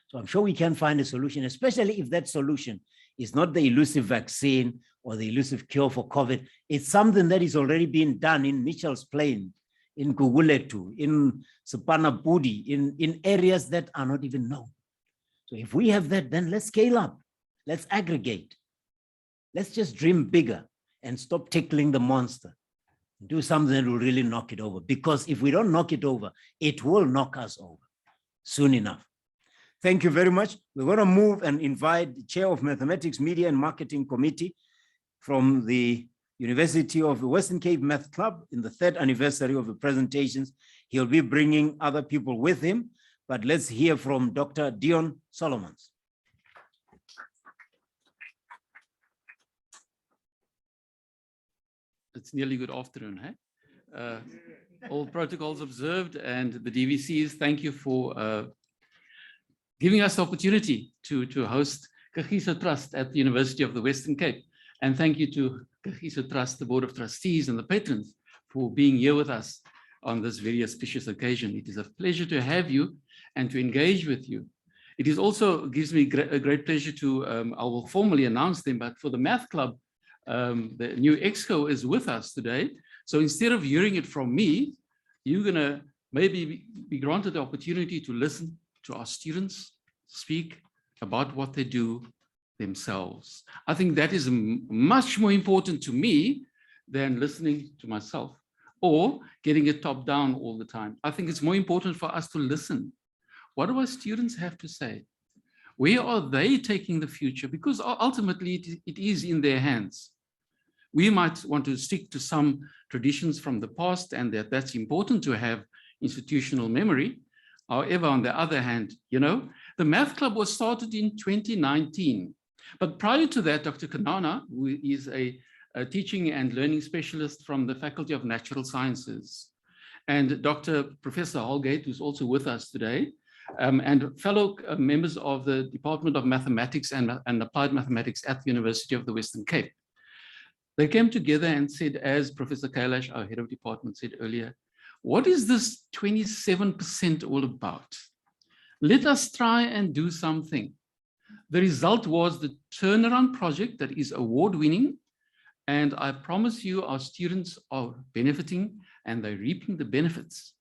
So I'm sure we can find a solution, especially if that solution is not the elusive vaccine or the elusive cure for COVID. It's something that is already being done in Mitchell's Plain, in Guguletu, in Sepanapudi, in areas that are not even known. So if we have that, then let's scale up. Let's aggregate. Let's just dream bigger and stop tickling the monster. Do something that will really knock it over. Because if we don't knock it over, it will knock us over soon enough. Thank you very much. We're going to move and invite the Chair of Mathematics, Media and Marketing Committee from the University of the Western Cape Math Club in the 3rd anniversary of the presentations. He'll be bringing other people with him, but let's hear from Dr. Dion Solomons. It's nearly good afternoon, hey? All protocols observed, and the DVCs, thank you for giving us the opportunity to host Kagiso Trust at the University of the Western Cape. And thank you to Kagiso Trust, the Board of Trustees and the patrons for being here with us on this very auspicious occasion. It is a pleasure to have you and to engage with you. It is also gives me a great pleasure to, I will formally announce them, but for the Math Club, the new EXCO is with us today. So instead of hearing it from me, you're gonna maybe be granted the opportunity to listen to our students speak about what they do themselves. I think that is much more important to me than listening to myself or getting it top down all the time. I think it's more important for us to listen. What do our students have to say? Where are they taking the future? Because ultimately it is in their hands. We might want to stick to some traditions from the past, and that's important to have institutional memory. However, on the other hand, you know, the Math Club was started in 2019. But prior to that, Dr. Kanana, who is a teaching and learning specialist from the Faculty of Natural Sciences, and Professor Holgate, who's also with us today, and fellow members of the Department of Mathematics and Applied Mathematics at the University of the Western Cape. They came together and said, as Professor Kailash, our head of department, said earlier, what is this 27% all about? Let us try and do something. The result was the turnaround project that is award-winning, and I promise you our students are benefiting and they're reaping the benefits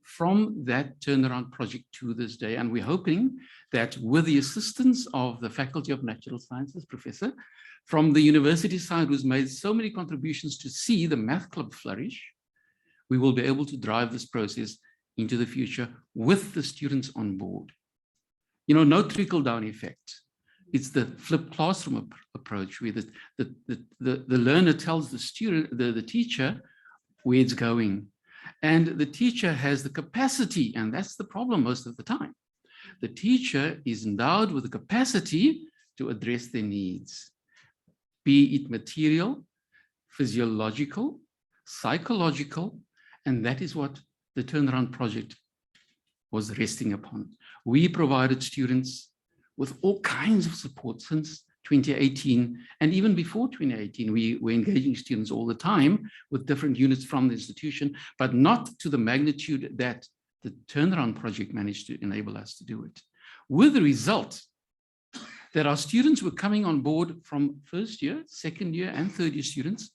from that turnaround project to this day. And we're hoping that with the assistance of the Faculty of Natural Sciences professor from the university side, who's made so many contributions to see the math club flourish, we will be able to drive this process into the future with the students on board. You know, no trickle-down effect. It's the flipped classroom approach where the learner tells the student, the teacher, where it's going. And the teacher has the capacity, and that's the problem most of the time. The teacher is endowed with the capacity to address their needs, be it material, physiological, psychological, and that is what the turnaround project was resting upon. We provided students with all kinds of support since 2018, and even before 2018, we were engaging students all the time with different units from the institution, but not to the magnitude that the turnaround project managed to enable us to do it. With the result that our students were coming on board from first year, second year, and third year students,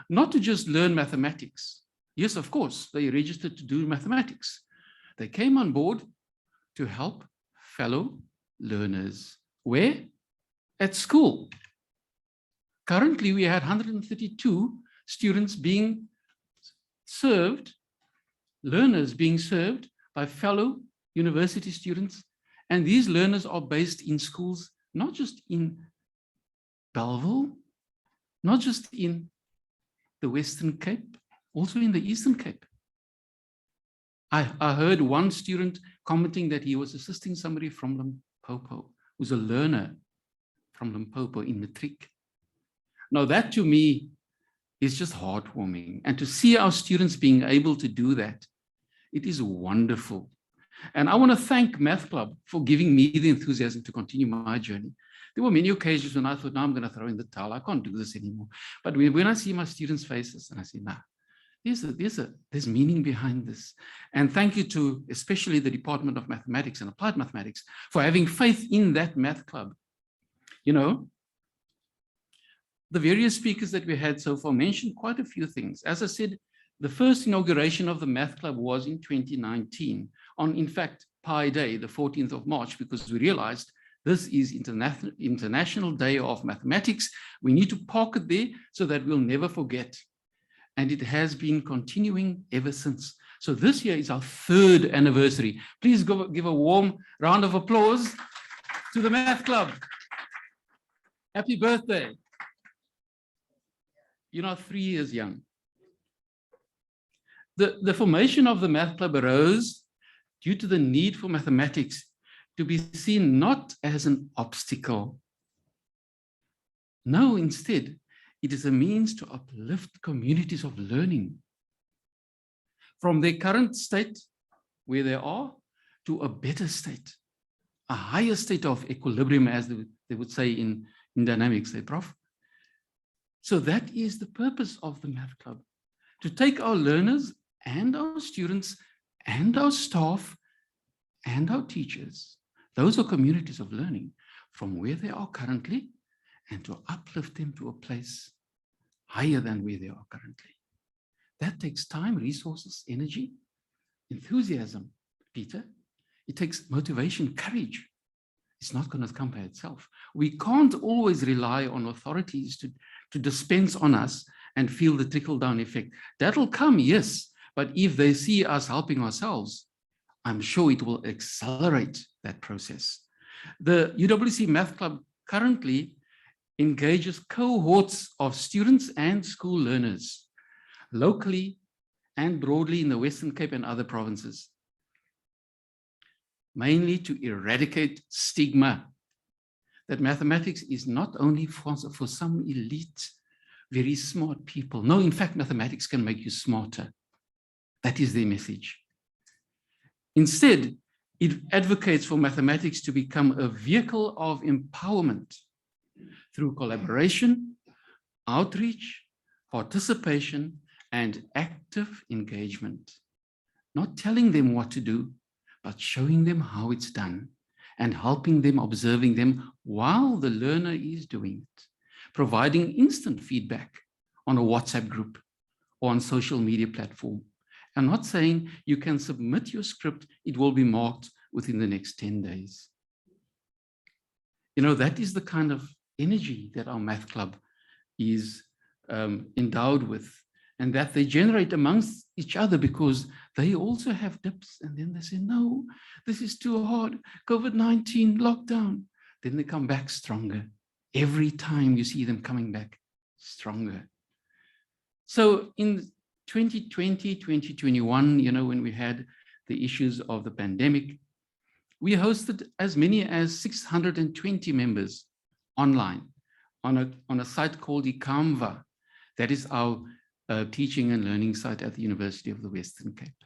not to just learn mathematics. Yes, of course, they registered to do mathematics. They came on board to help fellow learners. Where? At school. Currently, we had 132 students being served, learners being served by fellow university students. And these learners are based in schools, not just in Belleville, not just in the Western Cape, also in the Eastern Cape. I heard one student commenting that he was assisting somebody from Limpopo, who's a learner from Limpopo in matric. Now that to me is just heartwarming, and to see our students being able to do that, it is wonderful. And I want to thank Math Club for giving me the enthusiasm to continue my journey. There were many occasions when I thought, no, I'm going to throw in the towel. I can't do this anymore. But when I see my students' faces and I say, nah, there's meaning behind this. And thank you to especially the Department of Mathematics and Applied Mathematics for having faith in that Math Club. You know, the various speakers that we had so far mentioned quite a few things. As I said, the first inauguration of the Math Club was in 2019 on, in fact, Pi Day, the 14th of March, because we realized this is International Day of Mathematics. We need to park it there so that we'll never forget. And it has been continuing ever since. So this year is our 3rd anniversary. Please give a warm round of applause to the Math Club. Happy birthday. You're not 3 years young. The formation of the Math Club arose due to the need for mathematics to be seen not as an obstacle. No, instead, it is a means to uplift communities of learning from their current state, where they are, to a better state, a higher state of equilibrium, as they would say in dynamics, Prof. So that is the purpose of the Math Club, to take our learners and our students and our staff and our teachers, those are communities of learning, from where they are currently and to uplift them to a place higher than where they are currently. That takes time, resources, energy, enthusiasm, Peter. It takes motivation, courage. It's not going to come by itself. We can't always rely on authorities to dispense on us and feel the trickle-down effect. That'll come, yes, but if they see us helping ourselves, I'm sure it will accelerate that process. The UWC Math Club currently engages cohorts of students and school learners locally and broadly in the Western Cape and other provinces, mainly to eradicate stigma that mathematics is not only for some elite, very smart people. No, in fact, mathematics can make you smarter. That is their message. Instead, It advocates for mathematics to become a vehicle of empowerment through collaboration, outreach, participation, and active engagement. Not telling them what to do, but showing them how it's done and helping them, observing them while the learner is doing it. Providing instant feedback on a WhatsApp group or on social media platform. I'm not saying you can submit your script, it will be marked within the next 10 days. You know, that is the kind of energy that our math club is endowed with, and that they generate amongst each other, because they also have dips, and then they say, no, this is too hard, COVID-19, lockdown. Then they come back stronger. Every time you see them coming back stronger. So in 2020, 2021, you know, when we had the issues of the pandemic, we hosted as many as 620 members online on a site called Ikamva. That is our teaching and learning site at the University of the Western Cape.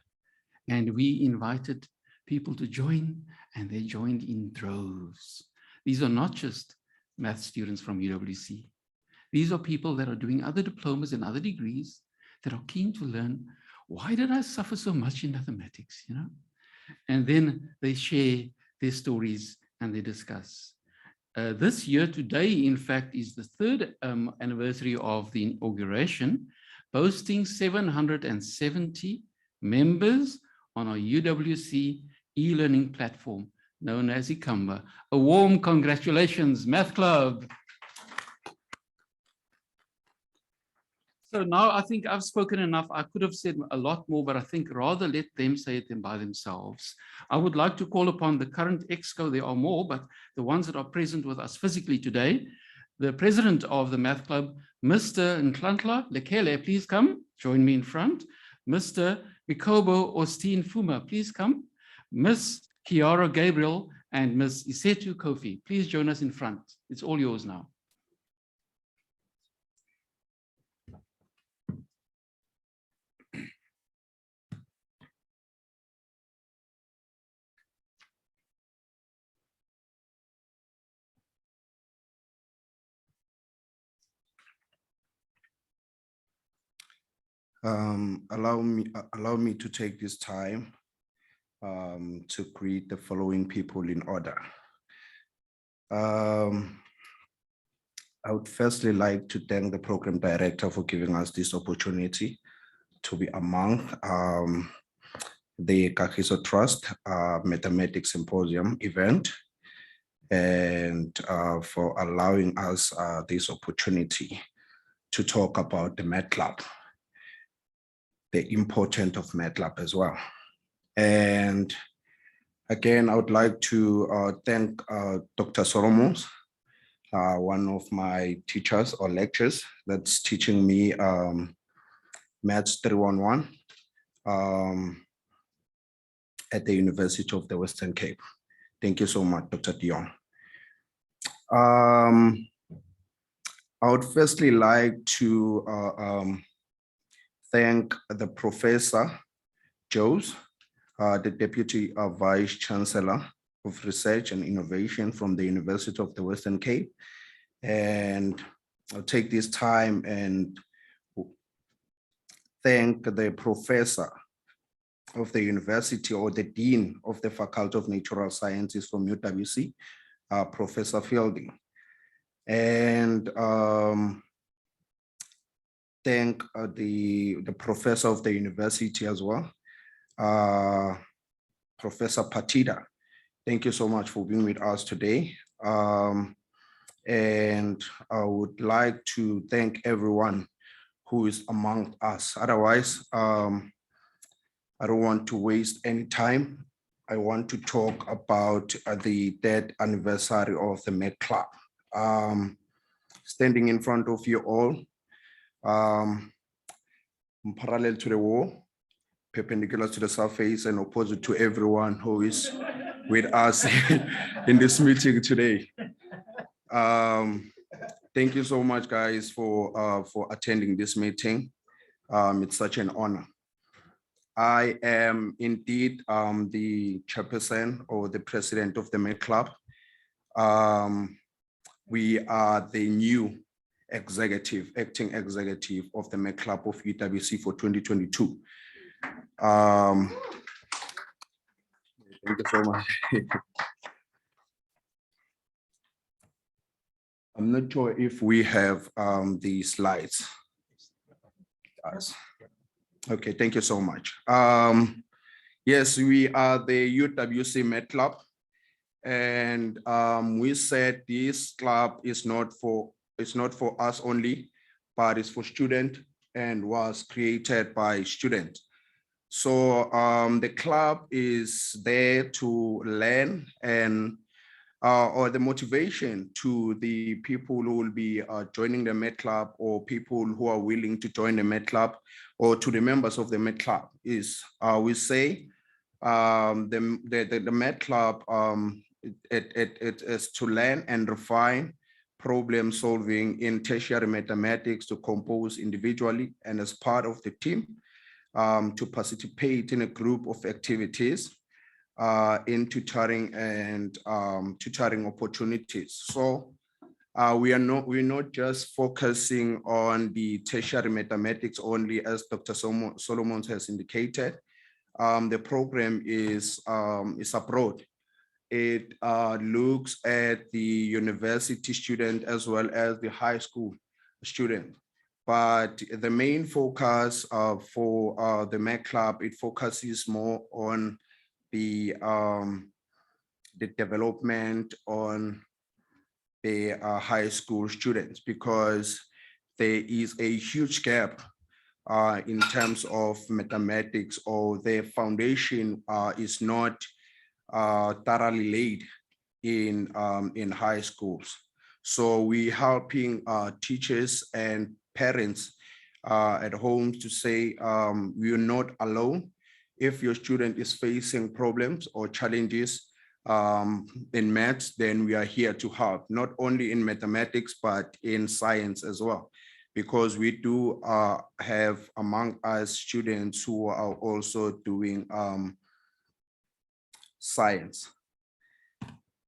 And we invited people to join, and they joined in droves. These are not just math students from UWC. These are people that are doing other diplomas and other degrees that are keen to learn, why did I suffer so much in mathematics, you know? And then they share their stories and they discuss. This year today, in fact, is the third anniversary of the inauguration, boasting 770 members on our UWC e-learning platform known as Ikamva. A warm congratulations, Math Club. So now I think I've spoken enough. I could have said a lot more, but I think rather let them say it by themselves. I would like to call upon the current EXCO, there are more, but the ones that are present with us physically today, the president of the Math Club, Mr. Ntlantla Lekele, please come, join me in front. Mr. Mikobo Osteen Fuma, please come. Miss Kiara Gabriel and Miss Isetu Kofi, please join us in front. It's all yours now. Allow me to take this time to greet the following people in order. I would firstly like to thank the program director for giving us this opportunity to be among the Kagiso Trust Mathematics Symposium event, and for allowing us this opportunity to talk about the Math Club, the importance of Math Club as well. And again, I would like to thank Dr. Solomons, one of my teachers or lecturers that's teaching me Maths 311 at the University of the Western Cape. Thank you so much, Dr. Dion. I would firstly like to thank the Professor Joes, the Deputy Vice Chancellor of Research and Innovation from the University of the Western Cape. And I'll take this time and thank the Professor of the University, or the Dean of the Faculty of Natural Sciences from UWC, Professor Fielding. And thank the professor of the university as well, Professor Patida. Thank you so much for being with us today. And I would like to thank everyone who is among us. Otherwise, I don't want to waste any time. I want to talk about the 3rd anniversary of the Math Club. Standing in front of you all, parallel to the wall, perpendicular to the surface, and opposite to everyone who is with us in this meeting today. Thank you so much, guys, for attending this meeting. It's such an honor. I am indeed the chairperson or the president of the Met Club. We are the new acting executive of the Met Club of UWC for 2022. Thank you so much. I'm not sure if we have the slides. Yes. Okay, thank you so much. Yes, we are the UWC Met Club, and we said this club is not for us only, but it's for students and was created by students. So the club is there to learn and or the motivation to the people who will be joining the Met Club, or people who are willing to join the Met Club, or to the members of the Met Club is, we say, the Met Club, it is to learn and refine problem solving in tertiary mathematics, to compose individually and as part of the team, to participate in a group of activities in tutoring and tutoring opportunities. So we're not just focusing on the tertiary mathematics only, as Dr. Solomon has indicated. The program is abroad. It looks at the university student as well as the high school student. But the main focus for the Met Club, it focuses more on the development on the high school students, because there is a huge gap in terms of mathematics, or their foundation is not thoroughly laid in high schools. So we helping teachers and parents at home to say, we are not alone. If your student is facing problems or challenges in maths, then we are here to help, not only in mathematics, but in science as well, because we do have among us students who are also doing science.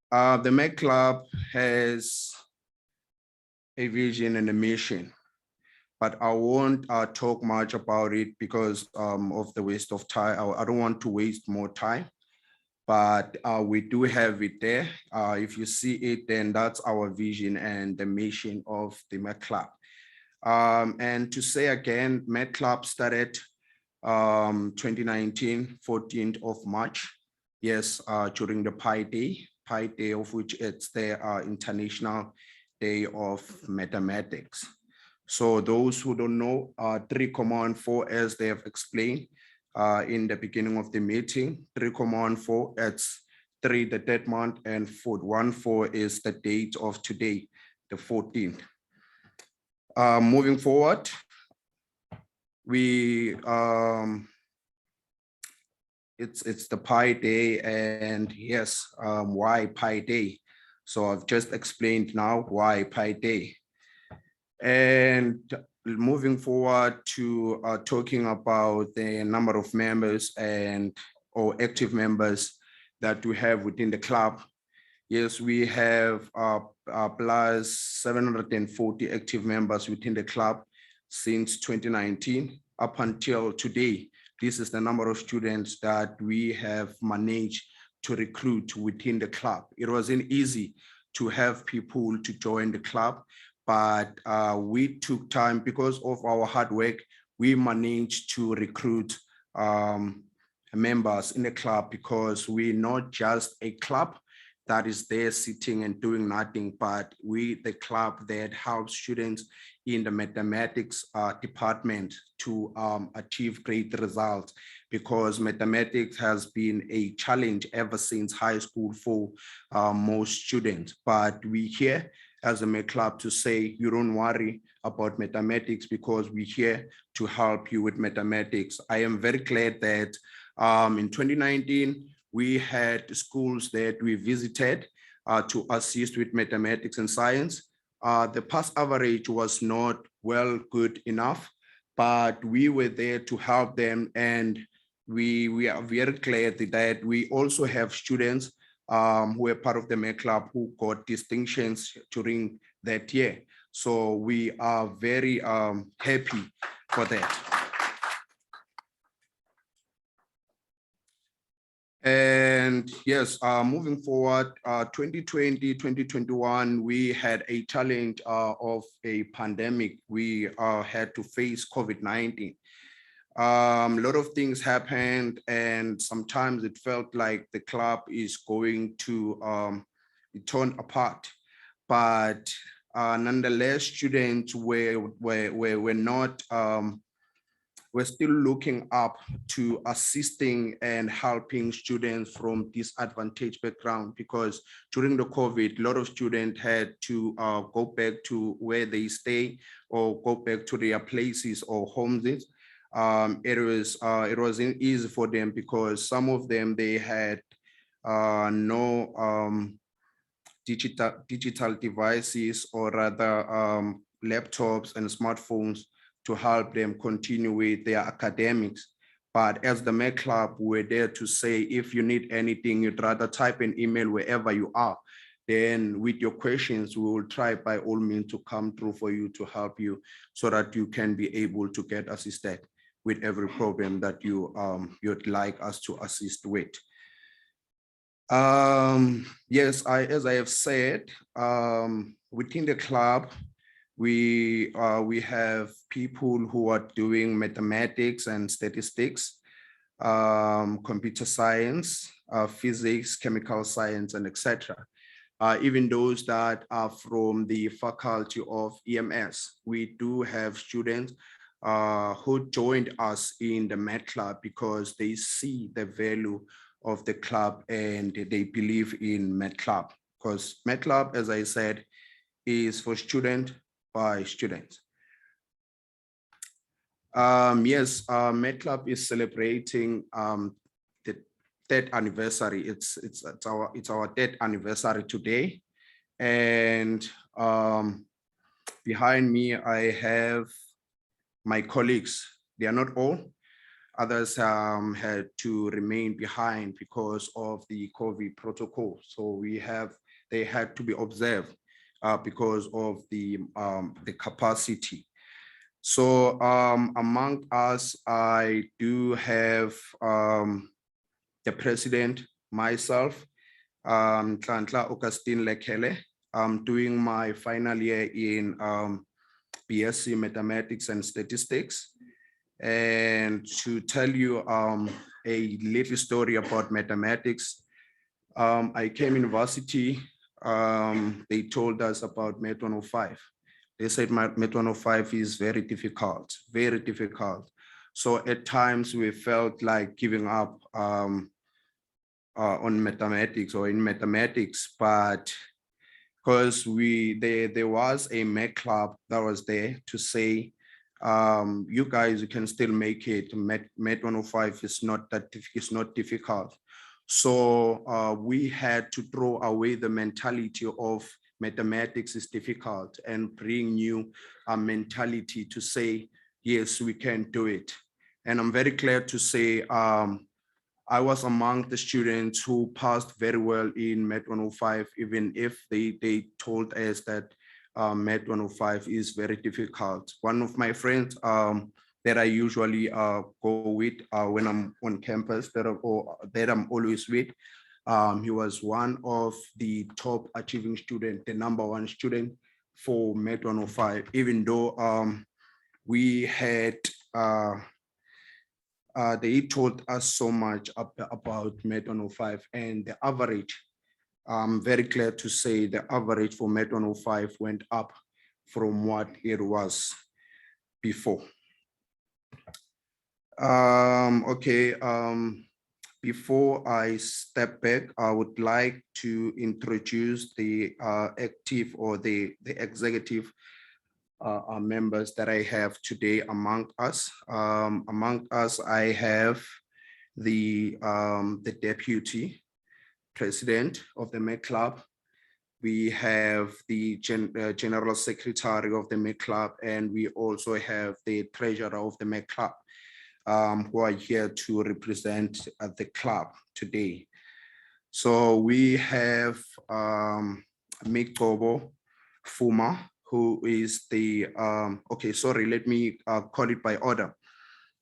The Met Club has a vision and a mission, but I won't talk much about it because of the waste of time. I don't want to waste more time, but we do have it there. If you see it, then that's our vision and the mission of the Met Club. And to say again, Met Club started 2019, 14th of March. Yes, during the Pi Day, of which it's the International Day of Mathematics. So those who don't know, 3, 4, as they have explained in the beginning of the meeting, 3, 4, it's 3, the dead month, and 4, is the date of today, the 14th. Moving forward, we it's the Pi Day, and yes, why Pi Day? So I've just explained now why Pi Day. And moving forward to talking about the number of members or active members that we have within the club. Yes, we have plus 740 active members within the club since 2019 up until today. This is the number of students that we have managed to recruit within the club. It wasn't easy to have people to join the club, but we took time because of our hard work. We managed to recruit members in the club, because we're not just a club that is there sitting and doing nothing, but the club that helps students in the mathematics department to achieve great results, because mathematics has been a challenge ever since high school for most students. But we here as a Met Club to say, you don't worry about mathematics, because we're here to help you with mathematics. I am very glad that in 2019, we had schools that we visited to assist with mathematics and science. The pass average was not good enough, but we were there to help them. And we are very glad that we also have students who are part of the MEC Club who got distinctions during that year. So we are very happy for that. And yes, moving forward, 2020, 2021, we had a challenge of a pandemic. We had to face COVID-19. A lot of things happened, and sometimes it felt like the club is going to turn apart. But nonetheless, students were not we're still looking up to assisting and helping students from disadvantaged background, because during the COVID, a lot of students had to go back to where they stay or go back to their places or homes. It wasn't easy for them because some of them, they had no digital devices, or rather laptops and smartphones to help them continue with their academics. But as the MEC Club, we're there to say, if you need anything, you'd rather type an email wherever you are, then with your questions, we will try by all means to come through for you to help you so that you can be able to get assisted with every problem that you'd like us to assist with. Yes, as I have said, within the club, we have people who are doing mathematics and statistics, computer science, physics, chemical science, and etc. Even those that are from the faculty of EMS. We do have students who joined us in the MEC Club because they see the value of the club and they believe in MEC Club, because MEC Club, as I said, is for student by students. Yes, MEC Club is celebrating the 3rd anniversary. It's our 3rd anniversary today, and behind me I have my colleagues. They are not all. Others had to remain behind because of the COVID protocol. So they had to be observed because of the capacity. So among us, I do have the president, myself, Tlantla Augustine Lekele. I'm doing my final year in BSc Mathematics and Statistics. And to tell you a little story about mathematics, I came university, they told us about Met 105. They said Met 105 is very difficult, very difficult. So at times we felt like giving up on mathematics or in mathematics, but because there was a MEC Club that was there to say, you guys, you can still make it. Met 105 is not that it's not difficult. So we had to throw away the mentality of mathematics is difficult and bring new mentality to say, yes, we can do it. And I'm very glad to say I was among the students who passed very well in Met 105, even if they told us that Met 105 is very difficult. One of my friends that I usually go with when I'm on campus, that I'm always with, he was one of the top achieving students, the #1 student for Met 105, even though we had they told us so much about Met 105 and the average. I'm very glad to say the average for Met 105 went up from what it was before. Before I step back, I would like to introduce the active or the executive members that I have today among us. Among us, I have the deputy president of the MEC Club. We have the general secretary of the MEC Club, and we also have the treasurer of the MEC Club. who are here to represent the club today. So we have Mikobo Fuma, who is the, okay, sorry, let me call it by order.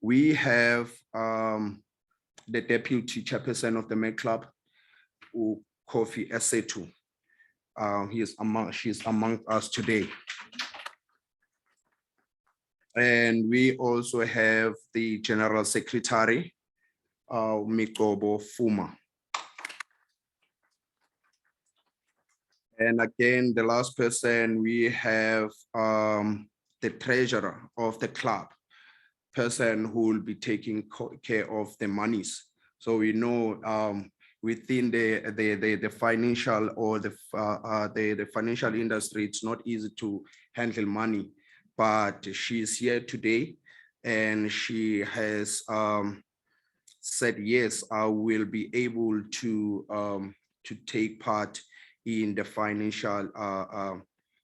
We have the deputy chairperson of the MEC Club, Kofi Esetu. She's among us today. And we also have the General Secretary, Mikobo Fuma. And again, the last person, we have the treasurer of the club, person who will be taking care of the monies. So we know within the financial or the financial industry, it's not easy to handle money, but she's here today and she has said, yes, I will be able to take part in the financial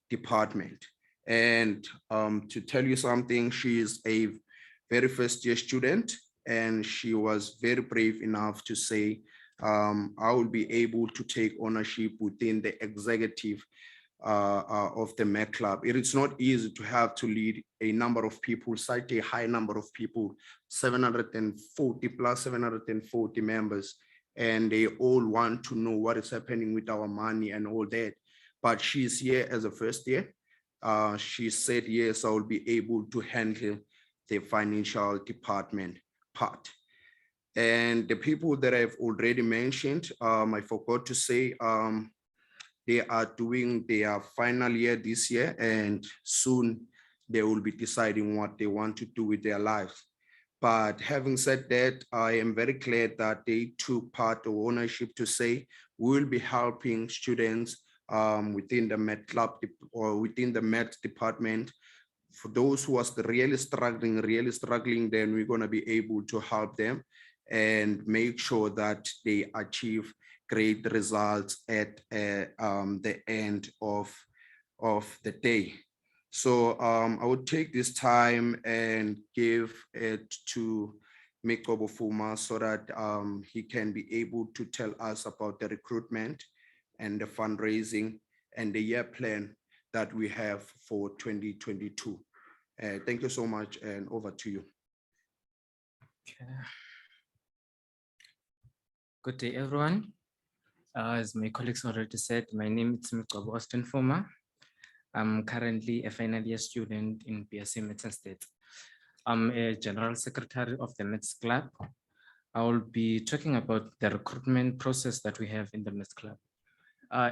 department. And to tell you something, she is a very first year student and she was very brave enough to say, I will be able to take ownership within the executive of the MEC Club. It is not easy to have to lead a number of people, such a high number of people, 740 plus 740 members, and they all want to know what is happening with our money and all that. But she's here as a first year. She said, yes, I will be able to handle the financial department part. And the people that I've already mentioned, I forgot to say, they are doing their final year this year, and soon they will be deciding what they want to do with their lives. But having said that, I am very glad that they took part of ownership to say, we will be helping students within the MET Club or within the MET department. For those who are really struggling, then we're going to be able to help them and make sure that they achieve great results at the end of the day. So I would take this time and give it to Mikobo Fuma so that he can be able to tell us about the recruitment and the fundraising and the year plan that we have for 2022. Thank you so much, and over to you. Okay. Good day, everyone. As my colleagues already said, my name is Mikobo Austin Fuma. I'm currently a final year student in BSc Medicine State. I'm a general secretary of the Meds Club. I will be talking about the recruitment process that we have in the Meds Club.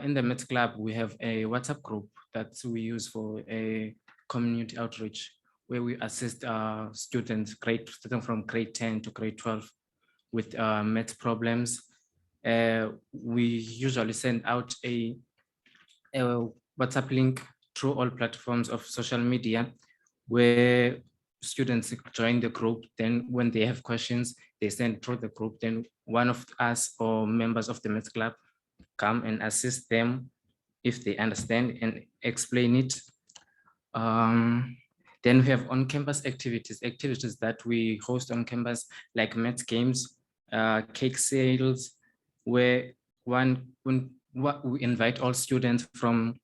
In the Meds Club, we have a WhatsApp group that we use for a community outreach, where we assist students starting from grade 10 to grade 12 with math problems. We usually send out a WhatsApp link through all platforms of social media, where students join the group. Then when they have questions, they send through the group. Then one of us or members of the Maths Club come and assist them if they understand and explain it. Then we have on-campus activities that we host on campus, like maths games, cake sales, where we invite all students from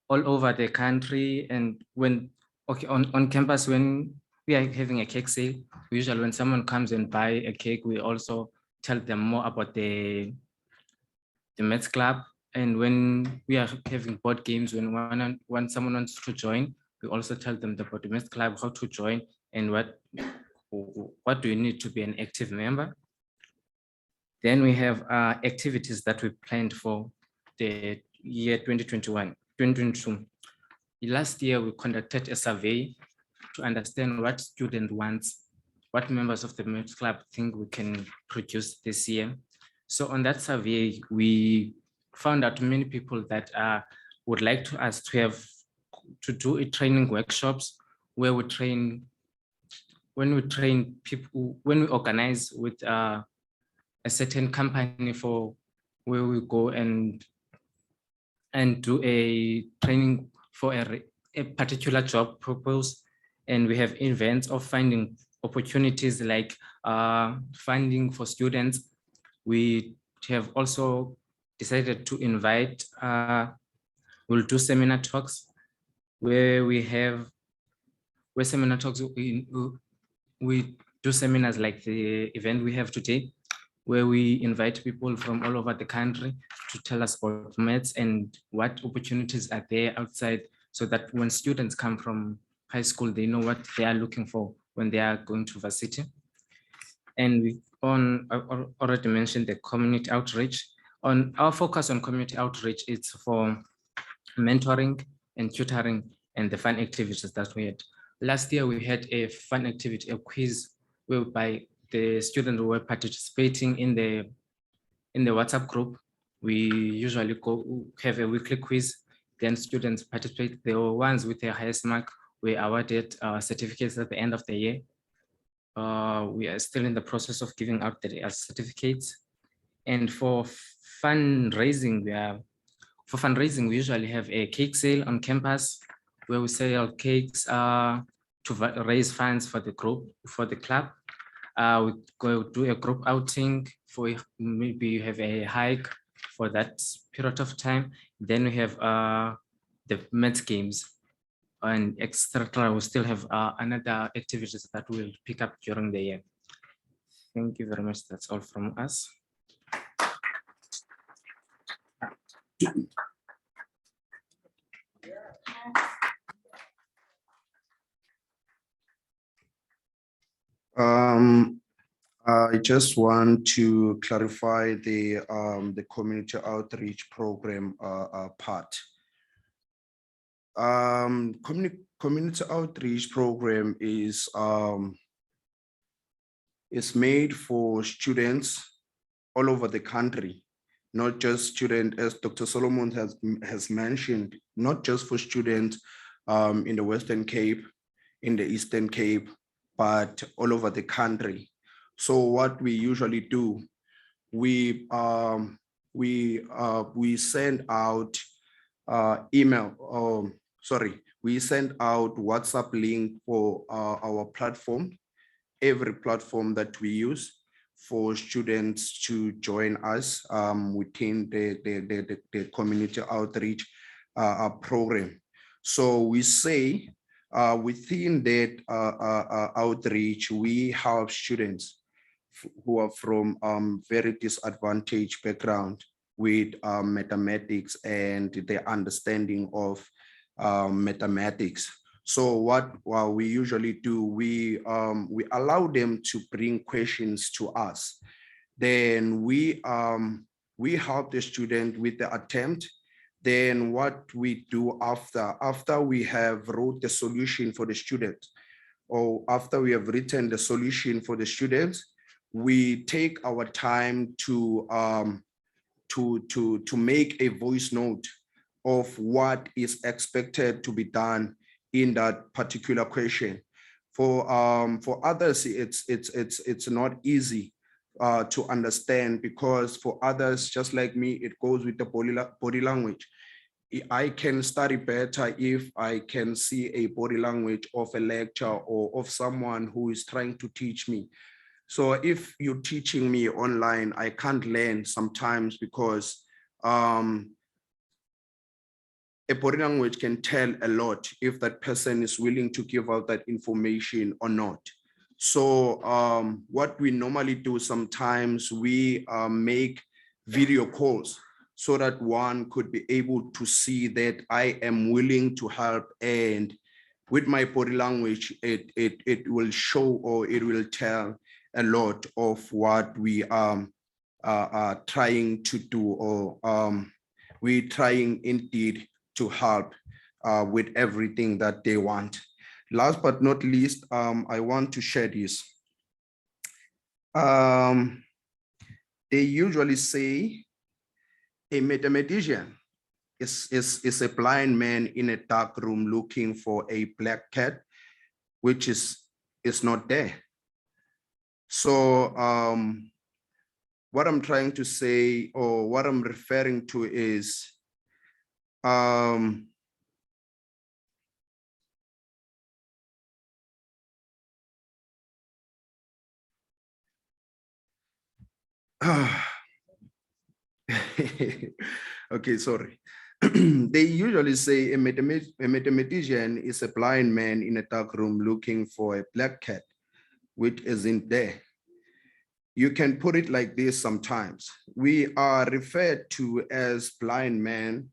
all over the country. And when on campus, when we are having a cake sale, usually when someone comes and buy a cake, we also tell them more about the Maths Club. And when we are having board games, when someone wants to join, we also tell them about the Maths Club, how to join, and what do you need to be an active member. Then we have activities that we planned for the year 2022. Last year, we conducted a survey to understand what student wants, what members of the Maths Club think we can produce this year. So on that survey, we found out many people that would like us to do a training workshops where we train, when we organize with a certain company for where we go and do a training for a a particular job purpose, and we have events of finding opportunities like funding for students. We have also decided to invite, we'll do seminar talks where we do seminars like the event we have today, where we invite people from all over the country to tell us about maths and what opportunities are there outside, so that when students come from high school, they know what they are looking for when they are going to varsity. And we already mentioned the community outreach. On our focus on community outreach, it's for mentoring and tutoring and the fun activities that we had. Last year, we had a fun activity, a quiz, whereby the students who were participating in the WhatsApp group. We usually go have a weekly quiz, then students participate. The ones with the highest mark were awarded certificates at the end of the year. We are still in the process of giving out the certificates. And for fundraising, we usually have a cake sale on campus where we sell cakes to raise funds for the group, for the club. We go do a group outing for maybe you have a hike for that period of time. Then we have the maths games, and etc. We still have another activities that we'll pick up during the year. Thank you very much. That's all from us. I just want to clarify the community outreach program part. Community outreach program is made for students all over the country, not just students, as Dr. Solomon has mentioned, not just for students in the Western Cape, in the Eastern Cape, but all over the country. So what we usually do, we send out we send out WhatsApp link for our platform, every platform that we use for students to join us within the community outreach program. So we say within that outreach, we have students who are from very disadvantaged background with mathematics and the understanding of mathematics. So what we usually do, we allow them to bring questions to us. Then we help the student with the attempt. Then what we do after we have wrote the solution for the student, or after we have written the solution for the students, we take our time to make a voice note of what is expected to be done in that particular question. For others, it's not easy to understand, because for others, just like me, it goes with the body language. I can study better if I can see a body language of a lecturer or of someone who is trying to teach me. So if you're teaching me online, I can't learn sometimes, because a body language can tell a lot if that person is willing to give out that information or not. So what we normally do sometimes, we make video calls so that one could be able to see that I am willing to help, and with my body language, it will show, or it will tell a lot of what we are trying to do, or we're trying indeed to help with everything that they want. Last but not least, I want to share this. They usually say a mathematician is a blind man in a dark room looking for a black cat, which is not there. So what I'm trying to say, or what I'm referring to, is Okay, sorry. They usually say a mathematician is a blind man in a dark room looking for a black cat, which isn't there. You can put it like this sometimes. We are referred to as blind men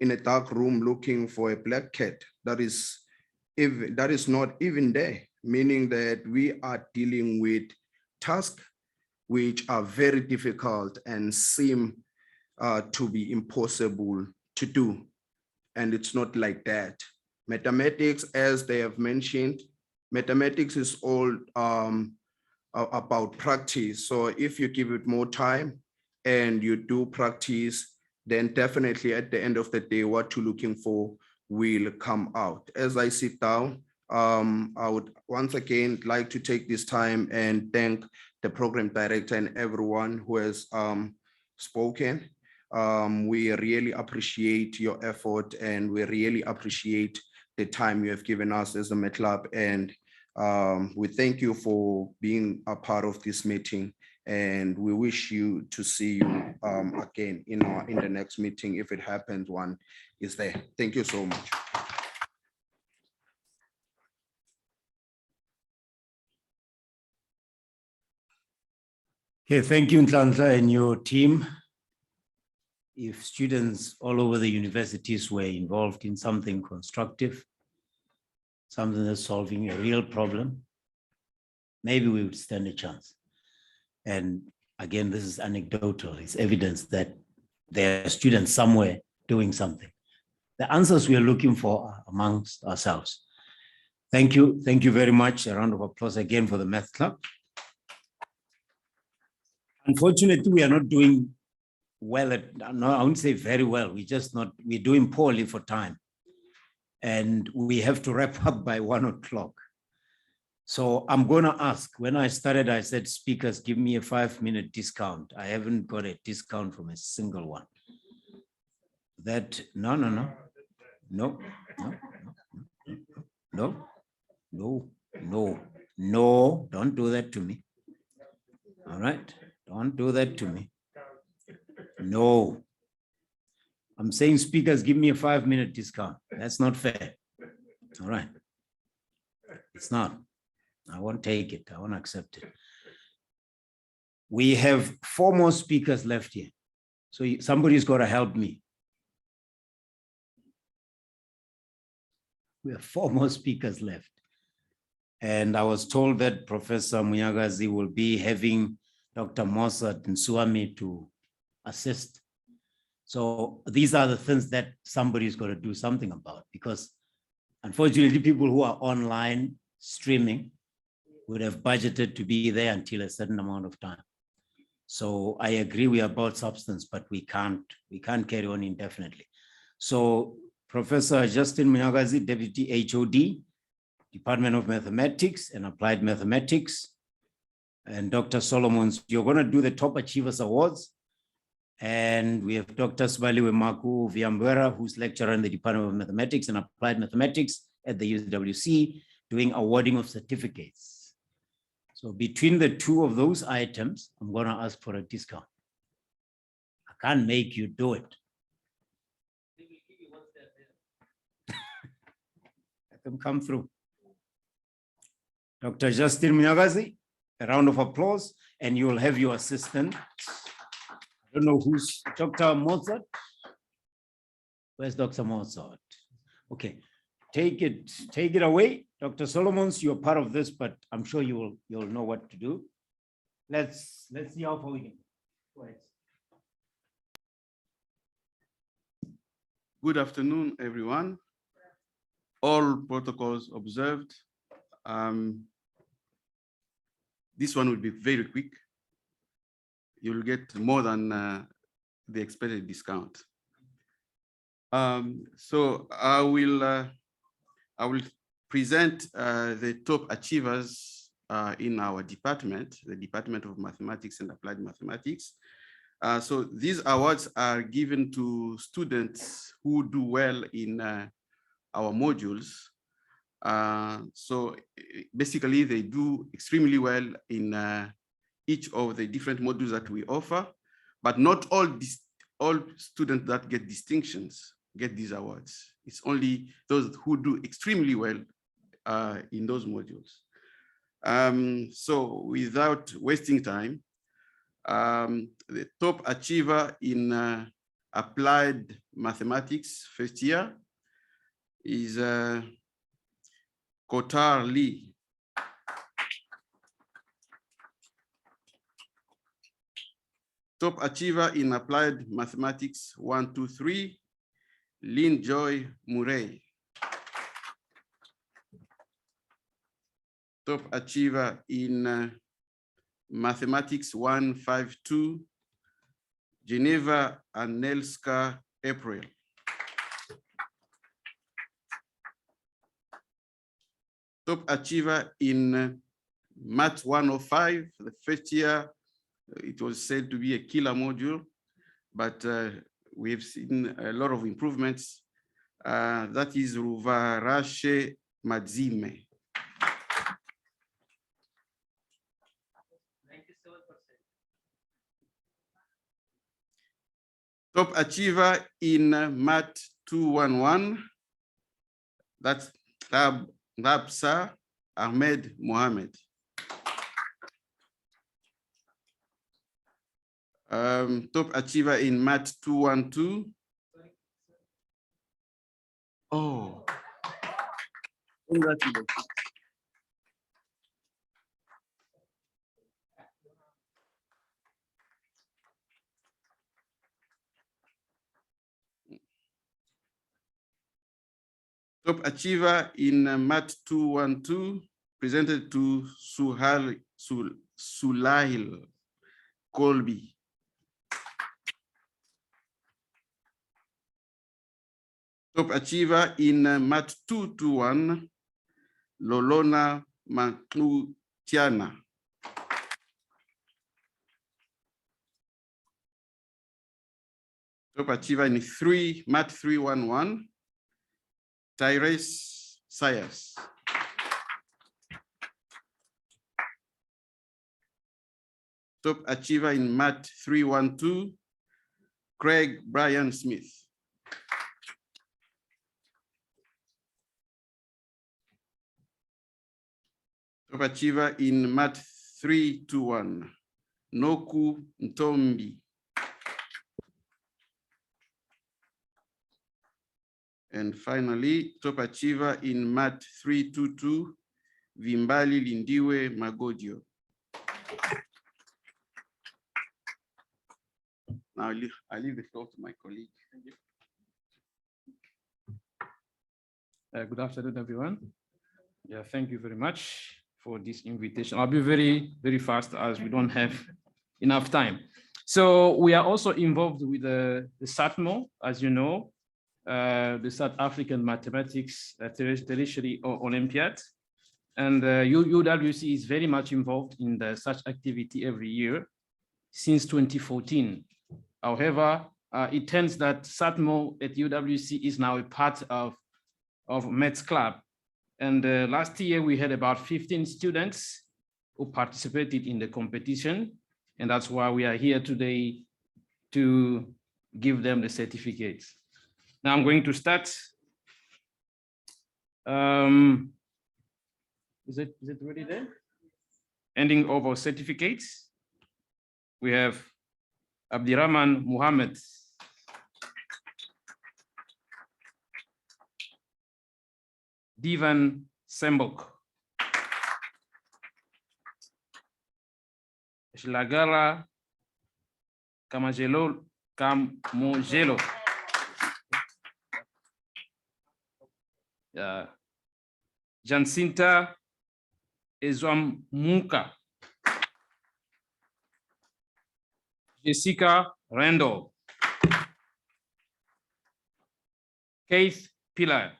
in a dark room looking for a black cat that is not even there, meaning that we are dealing with tasks which are very difficult and seem to be impossible to do. And it's not like that. Mathematics, as they have mentioned, mathematics is all about practice. So if you give it more time and you do practice, then definitely at the end of the day, what you're looking for will come out. As I sit down, I would once again like to take this time and thank the program director and everyone who has spoken. We really appreciate your effort and we really appreciate the time you have given us as a Met Club, and we thank you for being a part of this meeting, and we wish you to see you again in the next meeting if it happens one is there. Thank you so much. Okay, thank you, Nhlanhla, and your team. If students all over the universities were involved in something constructive, something that's solving a real problem, maybe we would stand a chance. And again, this is anecdotal. It's evidence that there are students somewhere doing something. The answers we are looking for are amongst ourselves. Thank you. Thank you very much. A round of applause again for the Math Club. Unfortunately, we are not doing well no, I wouldn't say very well. We're doing poorly for time. And we have to wrap up by 1 o'clock. So I'm going to ask, when I started, I said, speakers, give me a 5-minute discount. I haven't got a discount from a single one. No, don't do that to me. All right, don't do that to me. No, I'm saying speakers, give me a 5-minute discount. That's not fair. All right, it's not. I won't take it. I won't accept it. We have 4 more speakers left here. So somebody's got to help me. We have 4 more speakers left. And I was told that Professor Munyagazi will be having Dr. Mossad and Suami to assist. So these are the things that somebody's got to do something about, because unfortunately, people who are online streaming would have budgeted to be there until a certain amount of time. So I agree we are about substance, but we can't carry on indefinitely. So Professor Justin Munyagazi, Deputy HOD, Department of Mathematics and Applied Mathematics, and Dr. Solomons, you're going to do the Top Achievers Awards. And we have Dr. Sibaliwe Maku Viambwera, who's lecturer in the Department of Mathematics and Applied Mathematics at the UWC, doing awarding of certificates. So between the 2 of those items, I'm going to ask for a discount. I can't make you do it. Let them come through. Dr. Justin Munyagazi, a round of applause, and you will have your assistant. I don't know who's Dr. Mozart. Where's Dr. Mozart? Okay, take it away. Dr. Solomons, you're part of this, but I'm sure you'll know what to do. Let's see how far we can go. Ahead. Good afternoon, everyone. All protocols observed. This one will be very quick. You'll get more than the expected discount. So I will present the top achievers in our department, the Department of Mathematics and Applied Mathematics. So these awards are given to students who do well in our modules. So basically they do extremely well in each of the different modules that we offer, but not all students that get distinctions get these awards. It's only those who do extremely well in those modules. So without wasting time, the top achiever in applied mathematics first year is Kotar Lee. Top achiever in applied mathematics 1, 2, 3, Lynn Joy Murray. Top achiever in mathematics 152, Geneva Anelska April. Top achiever in Math 105, the first year, it was said to be a killer module, but we've seen a lot of improvements. That is Ruvarashe Madzime. Top achiever in Math 211, that's Rabsa Ahmed Mohammed. Top achiever in Math 212. Oh, congratulations. Top achiever in Math 212 presented to Sulail Colby. Top achiever in Math 221, Lolona Maklutiana. Top achiever in Math 311, Tyrese Sayers. Top achiever in Math 312, Craig Brian Smith. Top achiever in Math 321, Noku Ntombi. And finally, top achiever in Math 322, Vimbali Lindiwe Magodio. Now I leave the floor to my colleague. Thank you. Good afternoon, everyone. Yeah, thank you very much for this invitation. I'll be very, very fast as we don't have enough time. So we are also involved with the SATMO, as you know, the South African Mathematics Tertiary Olympiad. And UWC is very much involved in such activity every year since 2014. However, it turns that SATMO at UWC is now a part of Maths Club. And last year we had about 15 students who participated in the competition. And that's why we are here today to give them the certificates. Now I'm going to start. Is it already there? Handing over certificates. We have Abdirahman Muhammad. Divan Sembok. Shlagala Kamojelo. Jacinta Ezwamuka. Jessica Randall. Keith Pilar.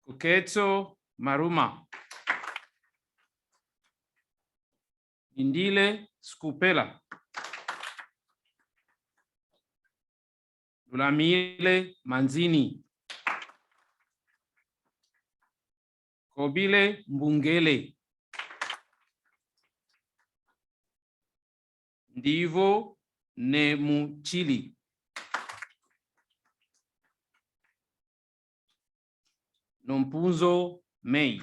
Koketso Maruma. Indile Skupela. Lulamile Manzini. Kobile Mbungele. Ndivo Nemuchili. Nompuzo May.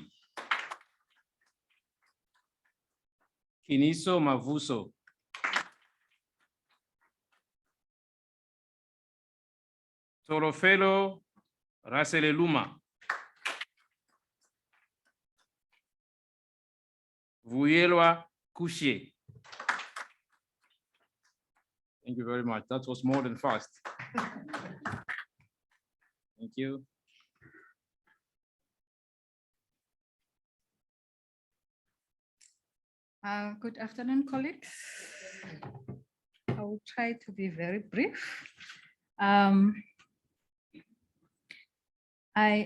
Kiniso Mavuso. Torofelo Raseleluma. Vuyelwa Kushie. Thank you very much. That was more than fast. Thank you. Good afternoon, colleagues. I will try to be very brief. I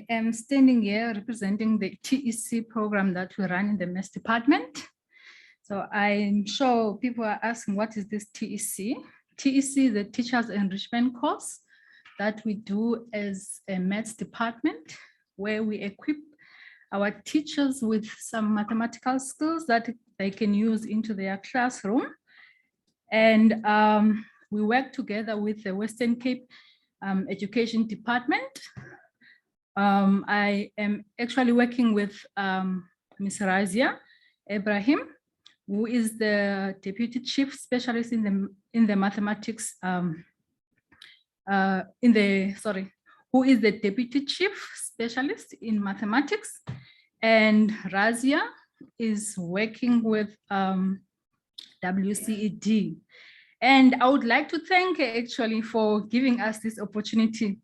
am standing here representing the TEC program that we run in the Maths department. So I'm sure people are asking, what is this TEC? TEC is the Teachers Enrichment course that we do as a Maths department, where we equip our teachers with some mathematical skills that they can use into their classroom. And we work together with the Western Cape Education Department. I am actually working with Ms. Razia Ibrahim, who is the Deputy Chief Specialist in the mathematics, who is the Deputy Chief Specialist in mathematics. And Razia is working with WCED. And I would like to thank her actually for giving us this opportunity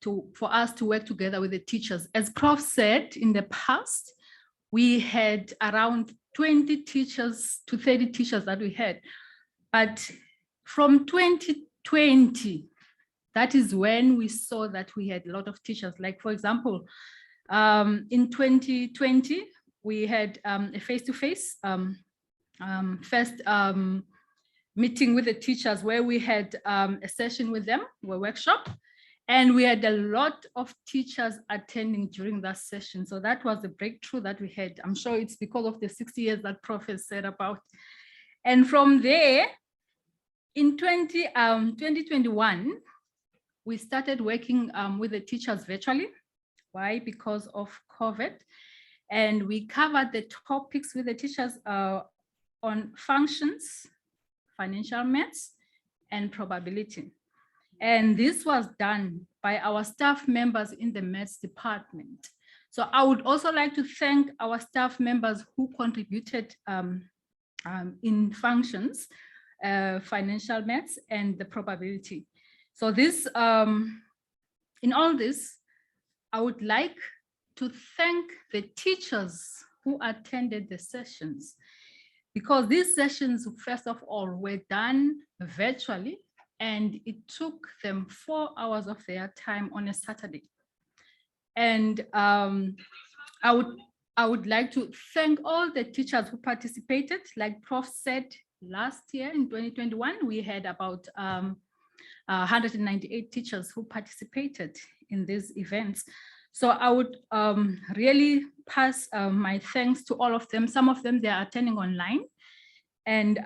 for us to work together with the teachers. As Prof said, in the past, we had around 20 teachers to 30 teachers that we had. But from 2020, that is when we saw that we had a lot of teachers. Like, for example, in 2020, we had a face-to-face first meeting with the teachers where we had a session with them, a workshop. And we had a lot of teachers attending during that session. So that was the breakthrough that we had. I'm sure it's because of the 60 years that Prof said about. And from there, in 2021, we started working with the teachers virtually. Why? Because of COVID. And we covered the topics with the teachers on functions, financial maths, and probability. And this was done by our staff members in the Maths department. So I would also like to thank our staff members who contributed in functions, financial maths, and the probability. So this, in all this, I would like to thank the teachers who attended the sessions, because these sessions, first of all, were done virtually, and it took them 4 hours of their time on a Saturday. And I would like to thank all the teachers who participated. Like Prof said, last year in 2021, we had about 198 teachers who participated in these events. So I would really pass my thanks to all of them. Some of them, they are attending online. And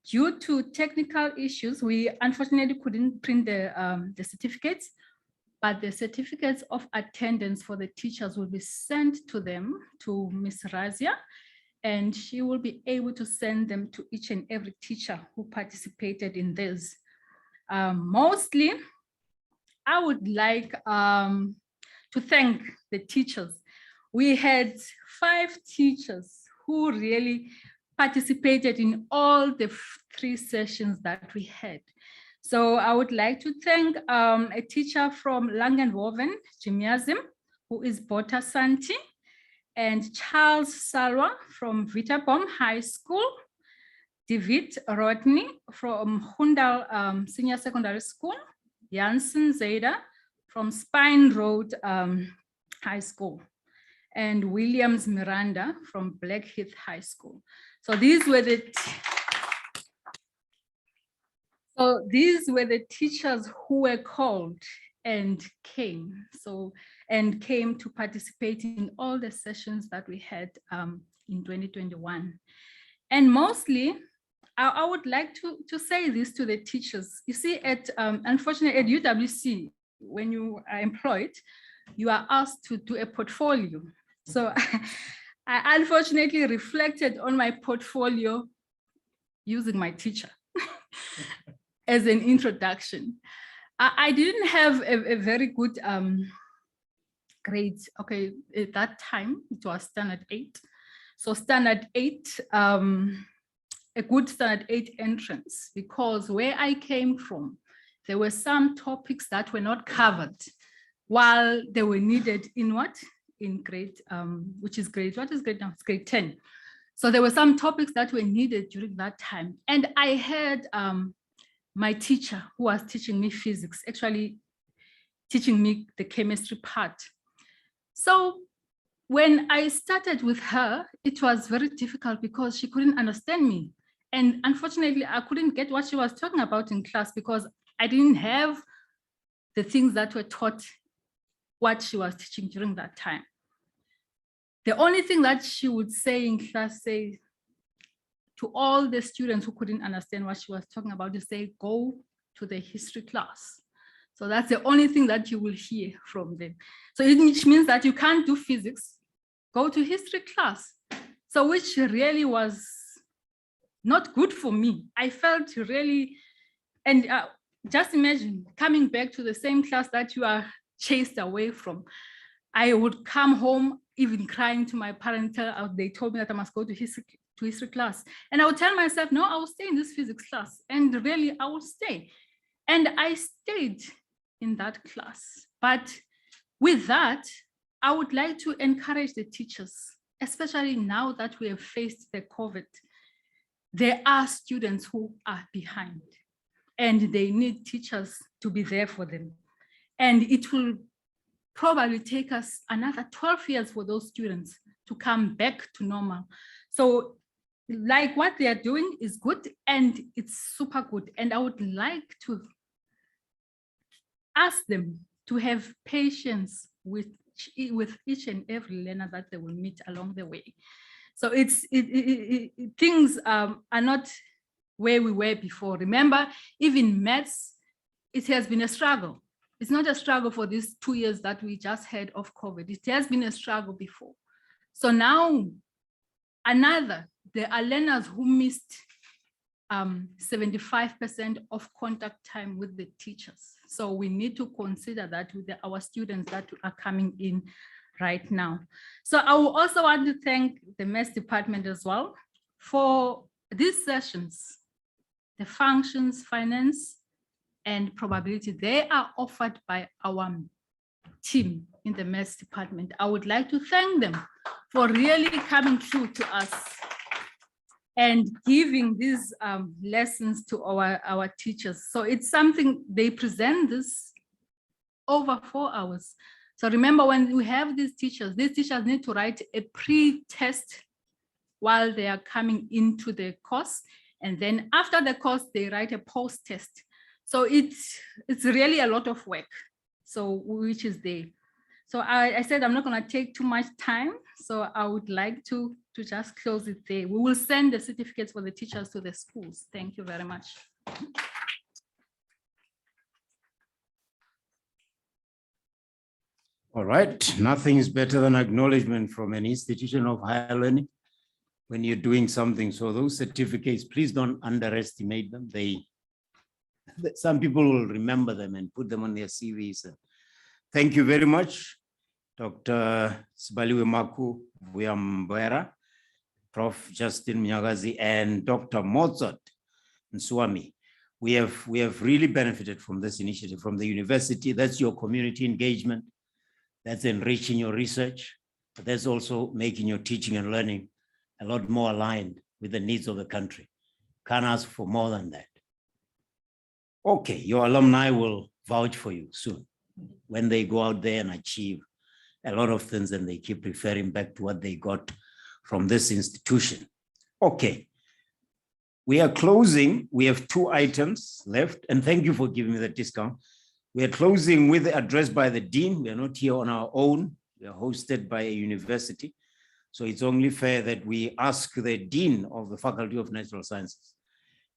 due to technical issues, we unfortunately couldn't print the certificates, but the certificates of attendance for the teachers will be sent to them, to Ms. Razia, and she will be able to send them to each and every teacher who participated in this. Mostly, I would like to thank the teachers. We had 5 teachers who really participated in all the 3 sessions that we had. So I would like to thank a teacher from Langenwoven, Gymnasium, who is Bota Santi, and Charles Salwa from Vitabom High School, David Rodney from Hundal Senior Secondary School, Janssen Zeda from Spine Road High School, and Williams Miranda from Blackheath High School. So these were the teachers who were called and came. And came to participate in all the sessions that we had in 2021. And mostly, I would like to say this to the teachers. You see, unfortunately, at UWC, when you are employed, you are asked to do a portfolio. So I unfortunately reflected on my portfolio using my teacher as an introduction. I didn't have a very good grade. Okay, at that time, it was standard 8. So standard 8, a good standard 8 entrance, because where I came from, there were some topics that were not covered while they were needed in what? In grade, which is grade, what is grade now? It's grade 10. So there were some topics that were needed during that time. And I had my teacher who was teaching me physics, actually teaching me the chemistry part. So when I started with her, it was very difficult because she couldn't understand me. And unfortunately, I couldn't get what she was talking about in class because I didn't have the things that were taught what she was teaching during that time. The only thing that she would say in class, say to all the students who couldn't understand what she was talking about, to say, go to the history class. So that's the only thing that you will hear from them. So which means that you can't do physics, go to history class. So which really was not good for me. I felt really, and just imagine coming back to the same class that you are chased away from. I would come home even crying to my parents. They told me that I must go to history class. And I would tell myself, no, I will stay in this physics class. And really, I will stay. And I stayed in that class. But with that, I would like to encourage the teachers, especially now that we have faced the COVID. There are students who are behind and they need teachers to be there for them. And it will probably take us another 12 years for those students to come back to normal. So like what they are doing is good and it's super good. And I would like to ask them to have patience with each and every learner that they will meet along the way. So things are not where we were before. Remember, even maths, it has been a struggle. It's not a struggle for these 2 years that we just had of COVID. It has been a struggle before. So now, there are learners who missed 75% of contact time with the teachers. So we need to consider that with our students that are coming in right now. So I will also want to thank the Maths department as well for these sessions, the functions, finance, and probability. They are offered by our team in the Maths department. I would like to thank them for really coming through to us and giving these lessons to our teachers. So it's something, they present this over 4 hours. So remember, when we have these teachers need to write a pre-test while they are coming into the course. And then after the course, they write a post-test. So it's really a lot of work, so which is there. So I said I'm not going to take too much time, so I would like to just close it there. We will send the certificates for the teachers to the schools. Thank you very much. All right, nothing is better than acknowledgement from an institution of higher learning when you're doing something. So those certificates, please don't underestimate them. Some people will remember them and put them on their CVs. Thank you very much, Dr. Sibaliwe Maku Vuyambwera, Prof. Justin Mnyagazi, and Dr. Mozart Nswami. We have really benefited from this initiative from the university. That's your community engagement. That's enriching your research, but that's also making your teaching and learning a lot more aligned with the needs of the country. Can't ask for more than that. Okay, your alumni will vouch for you soon when they go out there and achieve a lot of things and they keep referring back to what they got from this institution. Okay, we are closing. We have 2 items left, and thank you for giving me the discount. We are closing with the address by the dean. We are not here on our own. We are hosted by a university. So it's only fair that we ask the dean of the Faculty of Natural Sciences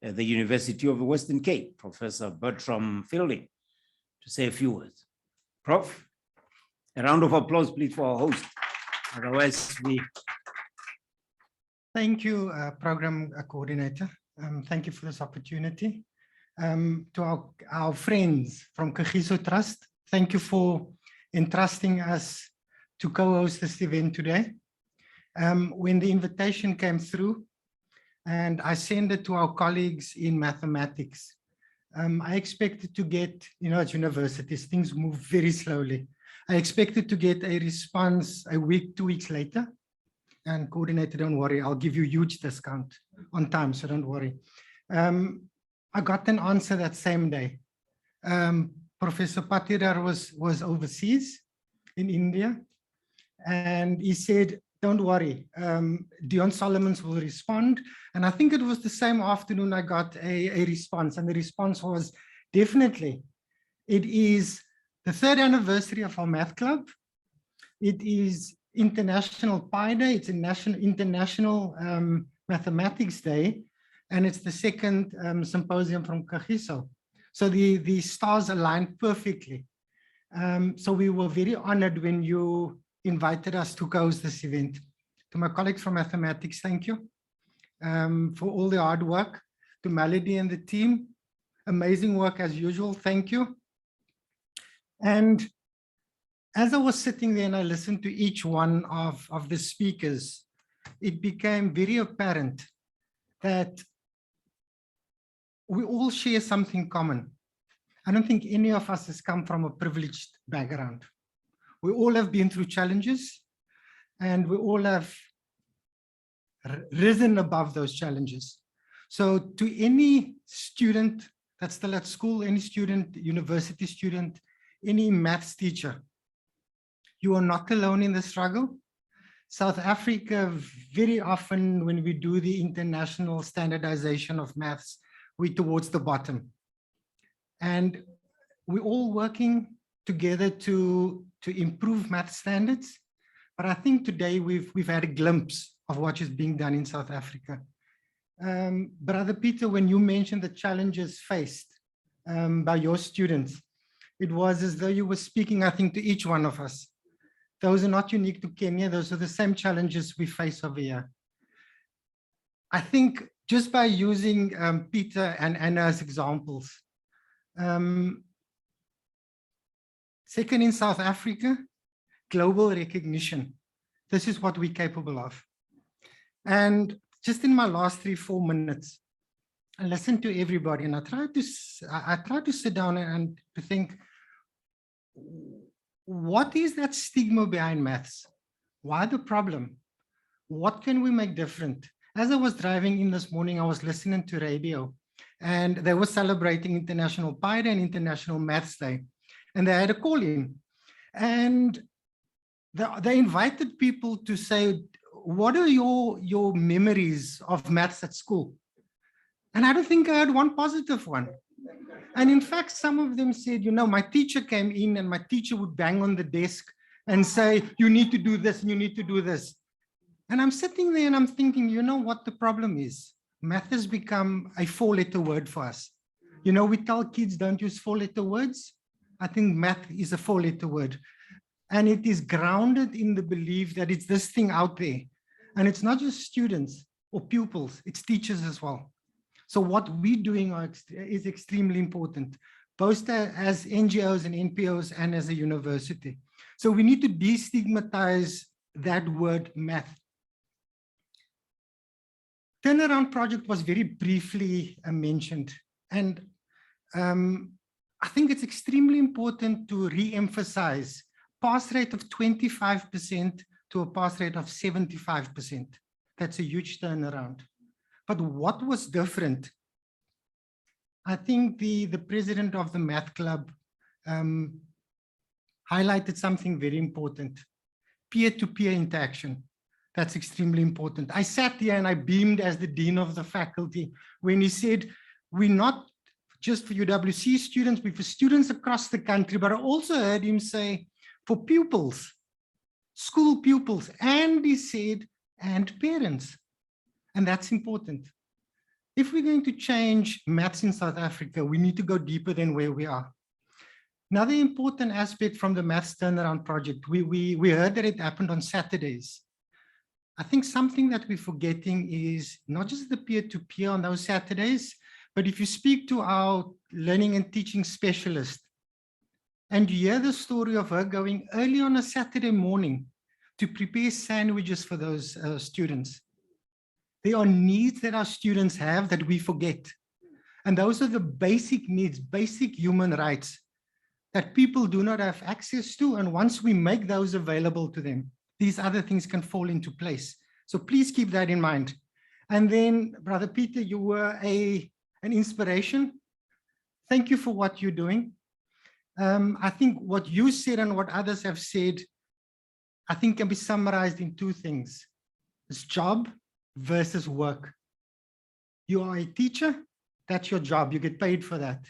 at the University of the Western Cape, Professor Bertram Fielding, to say a few words. Prof, a round of applause, please, for our host. Otherwise, we... Thank you, Program Coordinator. Thank you for this opportunity. To our friends from Kagiso Trust, thank you for entrusting us to co-host this event today. When the invitation came through, and I sent it to our colleagues in mathematics, I expected to get, at universities, things move very slowly. I expected to get a response a week, 2 weeks later. And coordinator, don't worry, I'll give you huge discount on time, so don't worry. I got an answer that same day. Professor Patirar was overseas in India, and he said, don't worry, Dion Solomons will respond. And I think it was the same afternoon I got a response, and the response was, definitely, it is the 3rd anniversary of our math club. It is International Pi Day, it's a International Mathematics Day, and it's the 2nd symposium from Kagiso. So the stars aligned perfectly. So we were very honored when you invited us to host this event. To my colleagues from mathematics, thank you for all the hard work. To Melody and the team, amazing work as usual, thank you. And as I was sitting there and I listened to each one of the speakers, it became very apparent that we all share something common. I don't think any of us has come from a privileged background. We all have been through challenges, and we all have risen above those challenges. So to any student that's still at school, any student, university student, any maths teacher, you are not alone in the struggle. South Africa, very often when we do the international standardization of maths, we're towards the bottom. And we're all working together to improve math standards. But I think today we've had a glimpse of what is being done in South Africa. Brother Peter, when you mentioned the challenges faced by your students, it was as though you were speaking, I think, to each one of us. Those are not unique to Kenya. Those are the same challenges we face over here. I think just by using Peter and Anna as examples, second in South Africa, global recognition. This is what we're capable of. And just in my last 3-4 minutes, I listened to everybody, and I tried to sit down and to think, what is that stigma behind maths? Why the problem? What can we make different? As I was driving in this morning, I was listening to radio, and they were celebrating International Pi Day and International Maths Day. And they had a call in, and they invited people to say, what are your memories of maths at school? And I don't think I had one positive one. And in fact, some of them said, my teacher came in and my teacher would bang on the desk and say, you need to do this and you need to do this. And I'm sitting there and I'm thinking, you know what the problem is? Math has become a 4-letter word for us. We tell kids don't use 4-letter words. I think math is a 4-letter word. And it is grounded in the belief that it's this thing out there. And it's not just students or pupils, it's teachers as well. So what we're doing is extremely important, both as NGOs and NPOs and as a university. So we need to destigmatize that word math. Turnaround project was very briefly mentioned. And I think it's extremely important to re-emphasize pass rate of 25% to a pass rate of 75%. That's a huge turnaround. But what was different? I think the president of the math club highlighted something very important. Peer-to-peer interaction. That's extremely important. I sat here and I beamed as the dean of the faculty when he said, we're not just for UWC students, we're for students across the country, but I also heard him say for pupils, school pupils, and he said, and parents. And that's important. if we're going to change maths in South Africa, we need to go deeper than where we are. Another important aspect from the Maths Turnaround Project, we heard that it happened on Saturdays. I think something that we're forgetting is not just the peer-to-peer on those Saturdays, but if you speak to our learning and teaching specialist, and you hear the story of her going early on a Saturday morning to prepare sandwiches for those students. There are needs that our students have that we forget. And those are the basic needs, basic human rights that people do not have access to. And once we make those available to them, these other things can fall into place. So please keep that in mind. And then, Brother Peter, you were an inspiration. Thank you for what you're doing. I think what you said and what others have said, I think can be summarized in two things. It's job versus work. You are a teacher, that's your job, you get paid for that.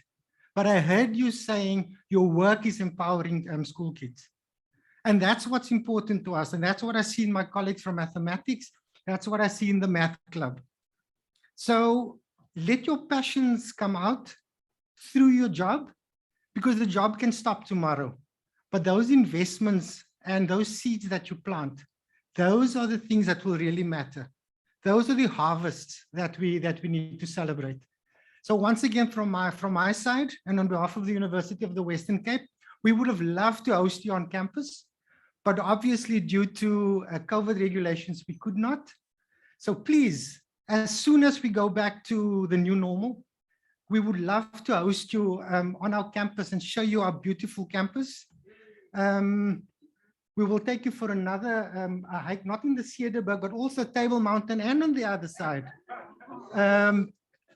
But I heard you saying your work is empowering school kids. And that's what's important to us. And that's what I see in my colleagues from mathematics. That's what I see in the math club. So let your passions come out through your job, because the job can stop tomorrow. But those investments and those seeds that you plant, those are the things that will really matter. Those are the harvests that we need to celebrate. So once again, from my side and on behalf of the University of the Western Cape, we would have loved to host you on campus, but obviously due to COVID regulations, we could not. So please, as soon as we go back to the new normal, we would love to host you on our campus and show you our beautiful campus. We will take you for another hike, not in the Cederberg, but also Table Mountain and on the other side.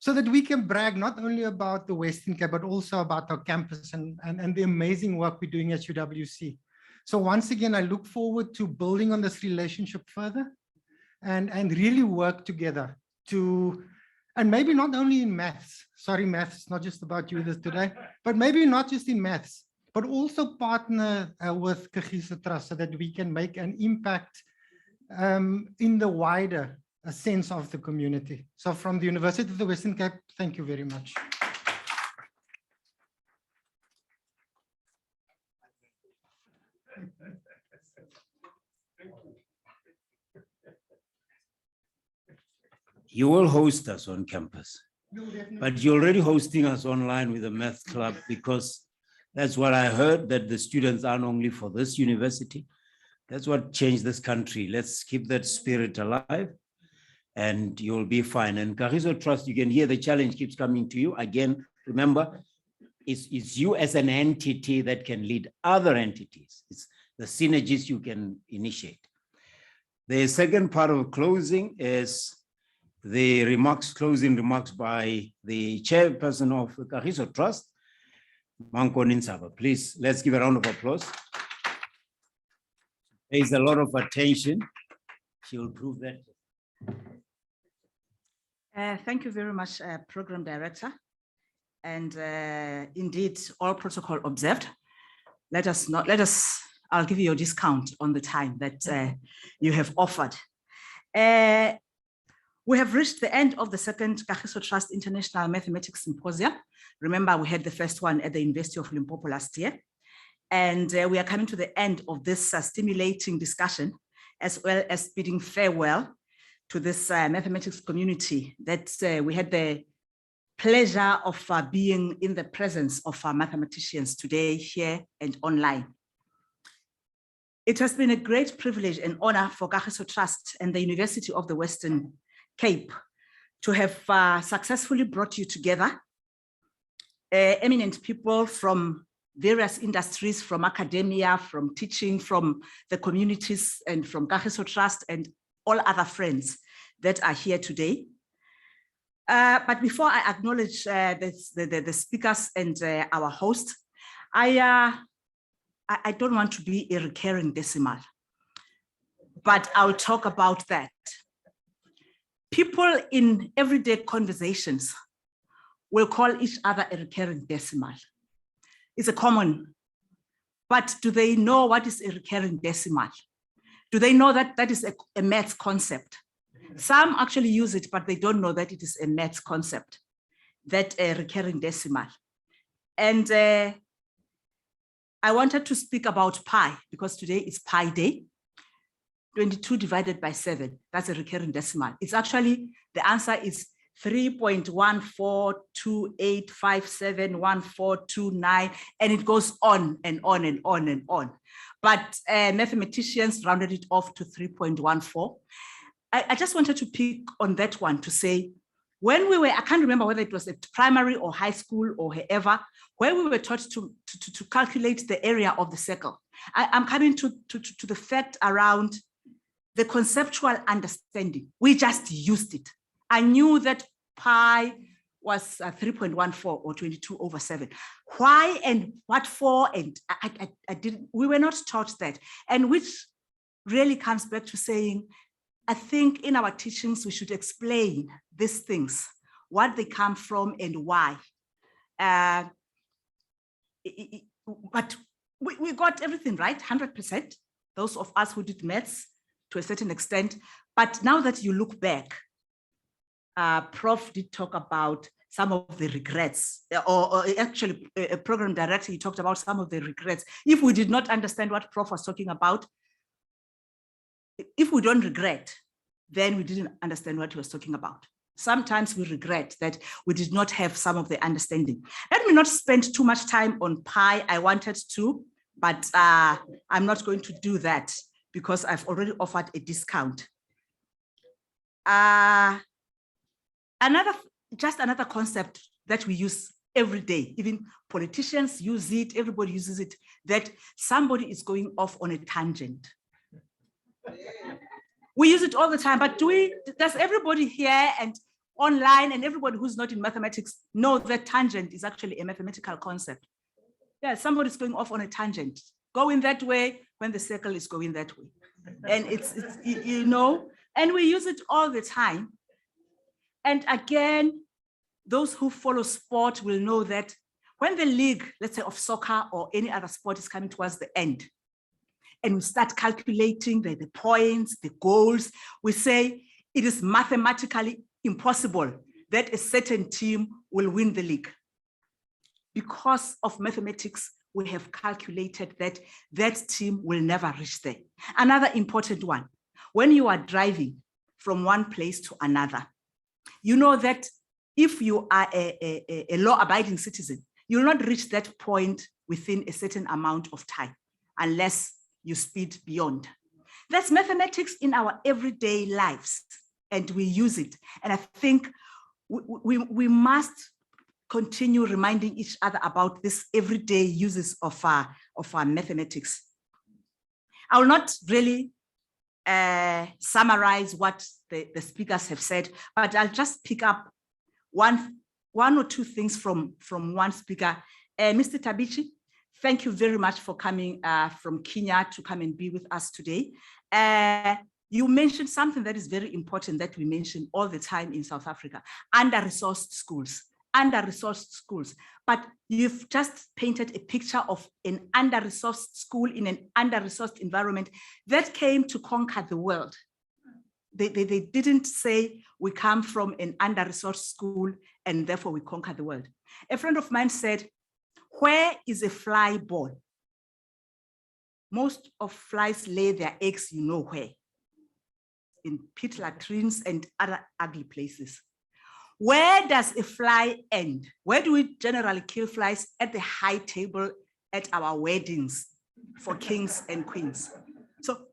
So that we can brag not only about the Western Cape, but also about our campus and the amazing work we're doing at UWC. So once again, I look forward to building on this relationship further and really work together to, and maybe not only in maths, sorry, maths, it's not just about you this today, but maybe not just in maths, but also partner with Kagiso Trust so that we can make an impact in the wider sense of the community. So from the University of the Western Cape, thank you very much. You will host us on campus, but you're already hosting us online with the Math Club, because that's what I heard, that the students aren't only for this university. That's what changed this country. Let's keep that spirit alive and you'll be fine. And Kagiso Trust, you can hear the challenge keeps coming to you. Again, remember, it's you as an entity that can lead other entities. It's the synergies you can initiate. The second part of closing is the closing remarks by the chairperson of the Kagiso Trust, Manko Ninsaba. Please, let's give a round of applause. There's a lot of attention. She will prove that. Thank you very much, Program Director. And indeed, all protocol observed. I'll give you a discount on the time that you have offered. We have reached the end of the second Kagiso Trust International Mathematics Symposium. Remember, we had the first one at the University of Limpopo last year. And we are coming to the end of this stimulating discussion, as well as bidding farewell to this mathematics community that we had the pleasure of being in the presence of our mathematicians today, here and online. It has been a great privilege and honor for Kagiso Trust and the University of the Western Cape to have successfully brought you together, eminent people from various industries, from academia, from teaching, from the communities, and from Kagiso Trust and all other friends that are here today. But before I acknowledge the speakers and our host, I don't want to be a recurring decimal, but I'll talk about that. People in everyday conversations will call each other a recurring decimal. It's a common, but do they know what is a recurring decimal? Do they know that that is a math concept? Some actually use it, but they don't know that it is a maths concept, that recurring decimal. And I wanted to speak about pi because today is Pi Day. 22 divided by 7, that's a recurring decimal. It's actually, the answer is 3.1428571429, and it goes on and on and on and on. But mathematicians rounded it off to 3.14. I just wanted to pick on that one to say, when we were, I can't remember whether it was at primary or high school or wherever, where we were taught to calculate the area of the circle. I'm coming to the fact around the conceptual understanding. We just used it. I knew that pi was 3.14 or 22 over 7. Why and what for? And I didn't, we were not taught that. And which really comes back to saying, I think in our teachings, we should explain these things, what they come from and why. But we got everything right, 100%. Those of us who did maths to a certain extent. But now that you look back, Prof did talk about some of the regrets, or actually a program director, he talked about some of the regrets. If we did not understand what Prof was talking about, if we don't regret, then we didn't understand what he was talking about. Sometimes we regret that we did not have some of the understanding. Let me not spend too much time on pi. I wanted to, but I'm not going to do that because I've already offered a discount. Just another concept that we use every day, even politicians use it, everybody uses it, that somebody is going off on a tangent. We use it all the time, but does everybody here and online and everybody who's not in mathematics know that tangent is actually a mathematical concept? Yeah, somebody's going off on a tangent, going that way when the circle is going that way. And it's you know, and we use it all the time. And again, those who follow sport will know that when the league, let's say of soccer or any other sport, is coming towards the end, and we start calculating the points, the goals, we say it is mathematically impossible that a certain team will win the league. Because of mathematics, we have calculated that that team will never reach there. Another important one, when you are driving from one place to another, you know that if you are a law-abiding citizen, you will not reach that point within a certain amount of time unless you speed beyond. That's mathematics in our everyday lives, and we use it. And I think we must continue reminding each other about this everyday uses of our mathematics. I will not really summarize what the speakers have said, but I'll just pick up one or two things from one speaker. Mr. Tabichi, thank you very much for coming from Kenya to come and be with us today. You mentioned something that is very important that we mention all the time in South Africa, under-resourced schools. Under-resourced schools, but you've just painted a picture of an under-resourced school in an under-resourced environment that came to conquer the world. They didn't say we come from an under-resourced school and therefore we conquer the world. A friend of mine said, where is a fly born? Most of flies lay their eggs, you know where, in pit latrines and other ugly places. Where does a fly end? Where do we generally kill flies? At the high table at our weddings for kings and queens. So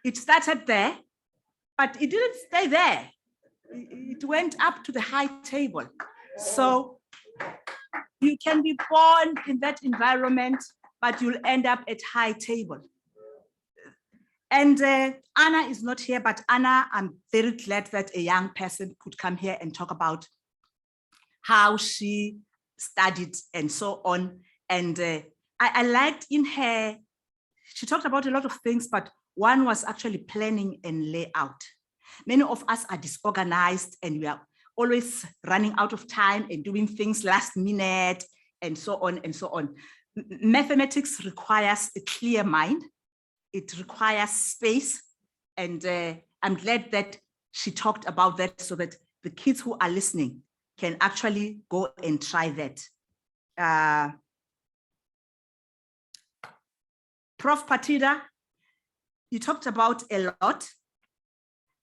it started there, but it didn't stay there. It went up to the high table. So you can be born in that environment, but you'll end up at high table. And Anna is not here, but Anna, I'm very glad that a young person could come here and talk about how she studied and so on. And I liked in her, she talked about a lot of things, but one was actually planning and layout. Many of us are disorganized and we are always running out of time and doing things last minute and so on and so on. Mathematics requires a clear mind. It requires space. And I'm glad that she talked about that so that the kids who are listening can actually go and try that. Prof. Patida, you talked about a lot,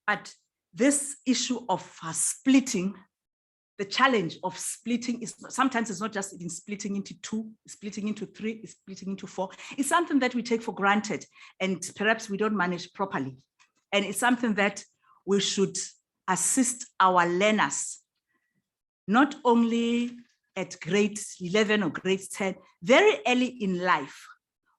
but this issue of splitting, the challenge of splitting is sometimes it's not just in splitting into 2, splitting into 3, splitting into 4. It's something that we take for granted and perhaps we don't manage properly. And it's something that we should assist our learners, not only at grade 11 or grade 10, very early in life,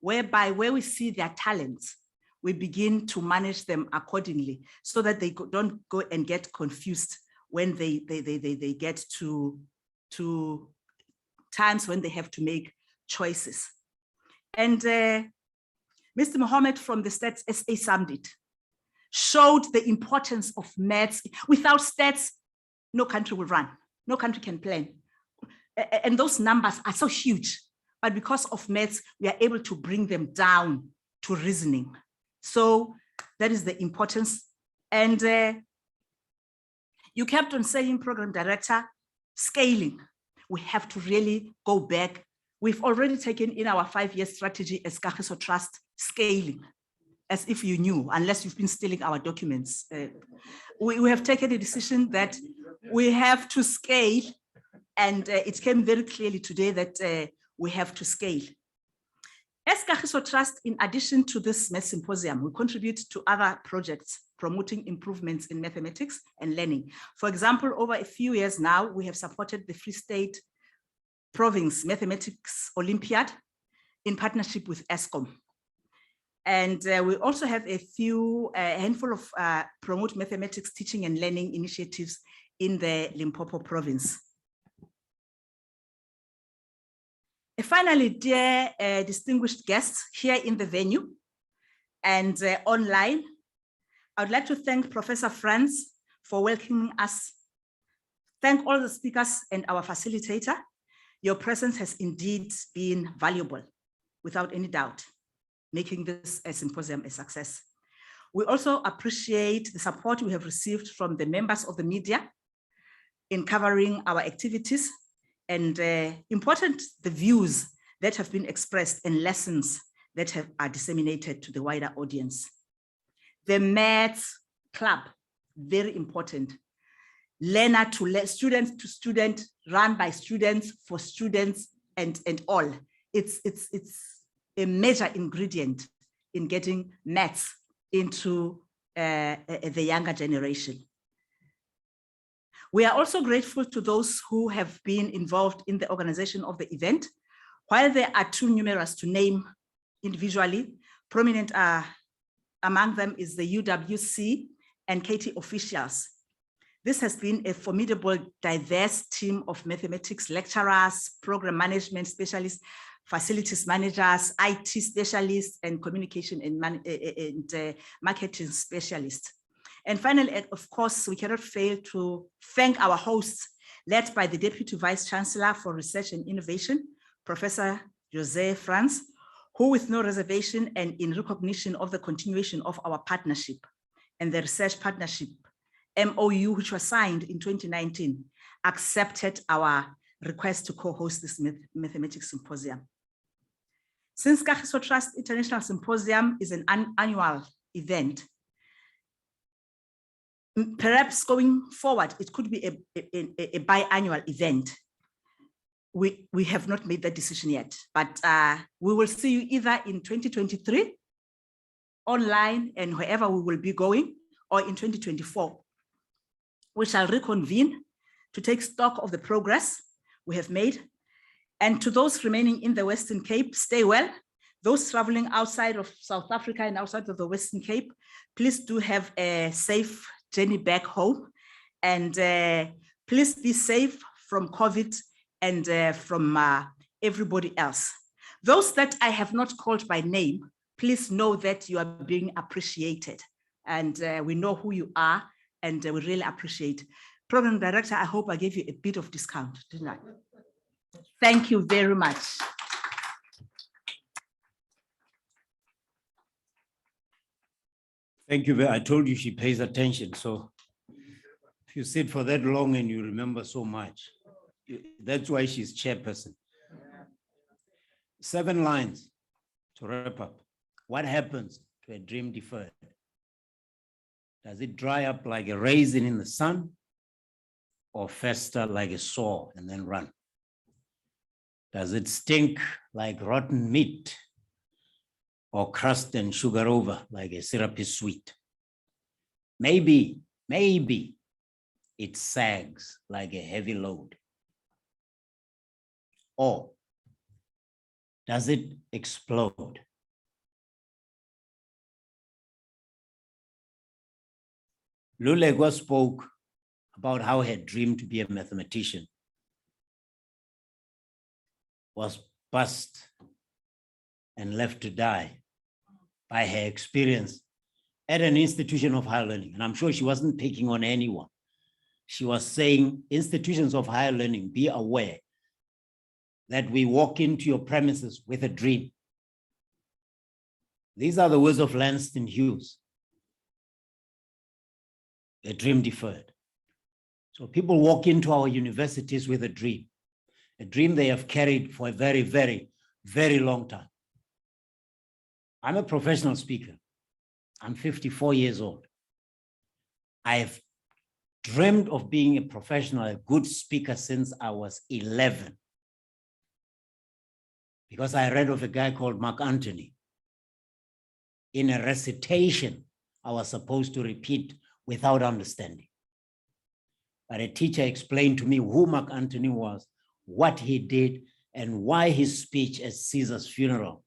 whereby where we see their talents, we begin to manage them accordingly so that they don't go and get confused when they get to times when they have to make choices. And Mr. Mohammed from the Stats SA Summit showed the importance of maths. Without stats, no country will run, no country can plan. And those numbers are so huge, but because of maths, we are able to bring them down to reasoning. So that is the importance. And you kept on saying, Program Director, scaling. We have to really go back. We've already taken in our 5-year strategy as Kagiso Trust, scaling, as if you knew, unless you've been stealing our documents. We have taken a decision that we have to scale, and it came very clearly today that we have to scale. As Kagiso Trust, in addition to this Math Symposium, we contribute to other projects promoting improvements in mathematics and learning. For example, over a few years now, we have supported the Free State Province Mathematics Olympiad in partnership with ESCOM. And we also have a handful of promote mathematics teaching and learning initiatives in the Limpopo province. Finally, dear distinguished guests here in the venue and online, I would like to thank Professor Franz for welcoming us. Thank all the speakers and our facilitator. Your presence has indeed been valuable, without any doubt, making this a symposium a success. We also appreciate the support we have received from the members of the media in covering our activities, and important, the views that have been expressed and lessons that are disseminated to the wider audience. The Maths Club, very important. Learner to student to student, run by students, for students, and all. It's a major ingredient in getting maths into the younger generation. We are also grateful to those who have been involved in the organization of the event. While they are too numerous to name individually, prominent among them is the UWC and KT officials. This has been a formidable, diverse team of mathematics lecturers, program management specialists, facilities managers, IT specialists, and communication and marketing specialists. And finally, of course, we cannot fail to thank our hosts, led by the Deputy Vice Chancellor for Research and Innovation, Professor Jose Franz, who with no reservation and in recognition of the continuation of our partnership and the research partnership MOU, which was signed in 2019, accepted our request to co-host this mathematics symposium. Since Kagiso Trust International Symposium is an annual event, perhaps going forward, it could be a biannual event. We have not made that decision yet, but we will see you either in 2023, online and wherever we will be going, or in 2024. We shall reconvene to take stock of the progress we have made. And to those remaining in the Western Cape, stay well. Those traveling outside of South Africa and outside of the Western Cape, please do have a safe journey back home, and please be safe from COVID and from everybody else. Those that I have not called by name, please know that you are being appreciated, and we know who you are, and we really appreciate. Program Director, I hope I gave you a bit of discount, didn't I? Thank you very much. Thank you. I told you she pays attention, so If you sit for that long and you remember so much, that's why she's chairperson. 7 lines to wrap up. What happens to a dream deferred? Does it dry up like a raisin in the sun or fester like a sore and then run? Does it stink like rotten meat or crust and sugar over like a syrupy sweet? Maybe it sags like a heavy load. Or does it explode? Lulegwa spoke about how her dream to be a mathematician was bust and left to die by her experience at an institution of higher learning. And I'm sure she wasn't picking on anyone. She was saying, institutions of higher learning, be aware that we walk into your premises with a dream. These are the words of Langston Hughes. A dream deferred. So people walk into our universities with a dream they have carried for a very, very, very long time. I'm a professional speaker. I'm 54 years old. I have dreamed of being a professional, a good speaker since I was 11. Because I read of a guy called Mark Antony. In a recitation, I was supposed to repeat without understanding. But a teacher explained to me who Mark Antony was, what he did, and why his speech at Caesar's funeral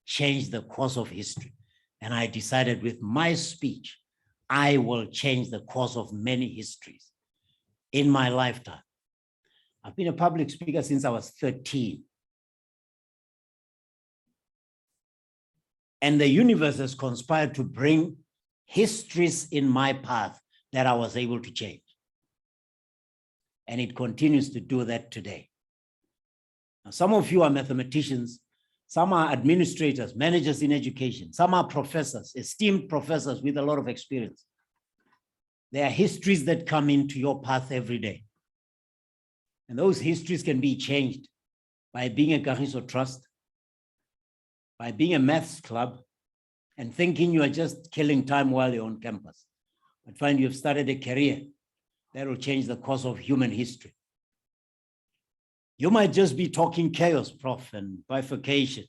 changed the course of history. And I decided with my speech, I will change the course of many histories in my lifetime. I've been a public speaker since I was 13. And the universe has conspired to bring histories in my path that I was able to change. And it continues to do that today. Now, some of you are mathematicians, some are administrators, managers in education, some are professors, esteemed professors with a lot of experience. There are histories that come into your path every day. And those histories can be changed by being a Kagiso Trust, by being a maths club, and thinking you are just killing time while you're on campus. But find you've started a career that will change the course of human history. You might just be talking chaos, Prof, and bifurcation,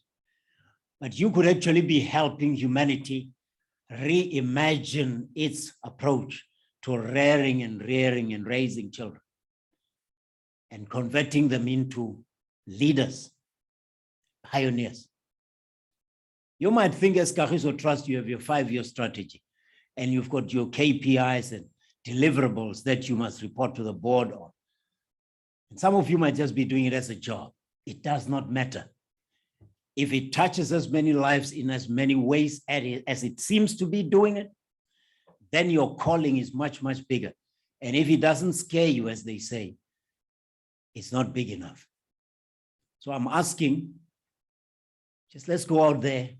but you could actually be helping humanity reimagine its approach to rearing and raising children and converting them into leaders, pioneers. You might think as Kagiso Trust, you have your 5-year strategy and you've got your KPIs and deliverables that you must report to the board on. And some of you might just be doing it as a job. It does not matter. If it touches as many lives in as many ways as it seems to be doing it, then your calling is much, much bigger. And if it doesn't scare you, as they say, it's not big enough. So I'm asking, just let's go out there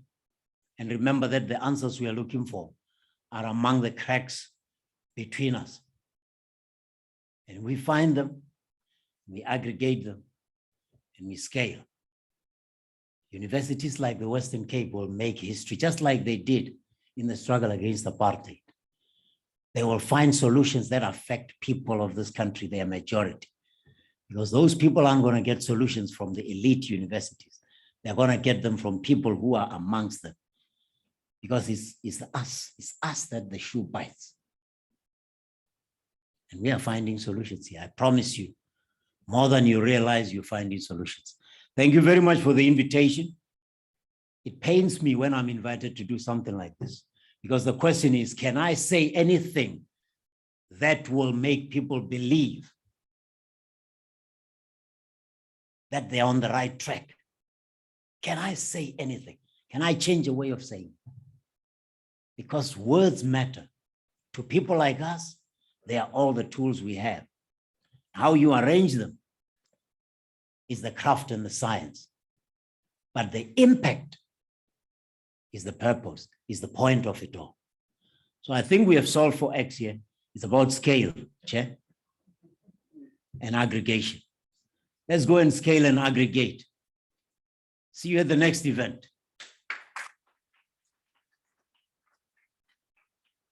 and remember that the answers we are looking for are among the cracks between us. And we find them, we aggregate them, and we scale. Universities like the Western Cape will make history, just like they did in the struggle against apartheid. They will find solutions that affect people of this country, their majority. Because those people aren't going to get solutions from the elite universities. They're going to get them from people who are amongst them. Because it's us that the shoe bites. And we are finding solutions here. I promise you, more than you realize, you're finding solutions. Thank you very much for the invitation. It pains me when I'm invited to do something like this, because the question is, can I say anything that will make people believe that they're on the right track? Can I say anything? Can I change a way of saying? Because words matter. To people like us, they are all the tools we have. How you arrange them is the craft and the science. But the impact is the purpose, is the point of it all. So I think we have solved for X here. It's about scale, Chair. and aggregation. Let's go and scale and aggregate. See you at the next event.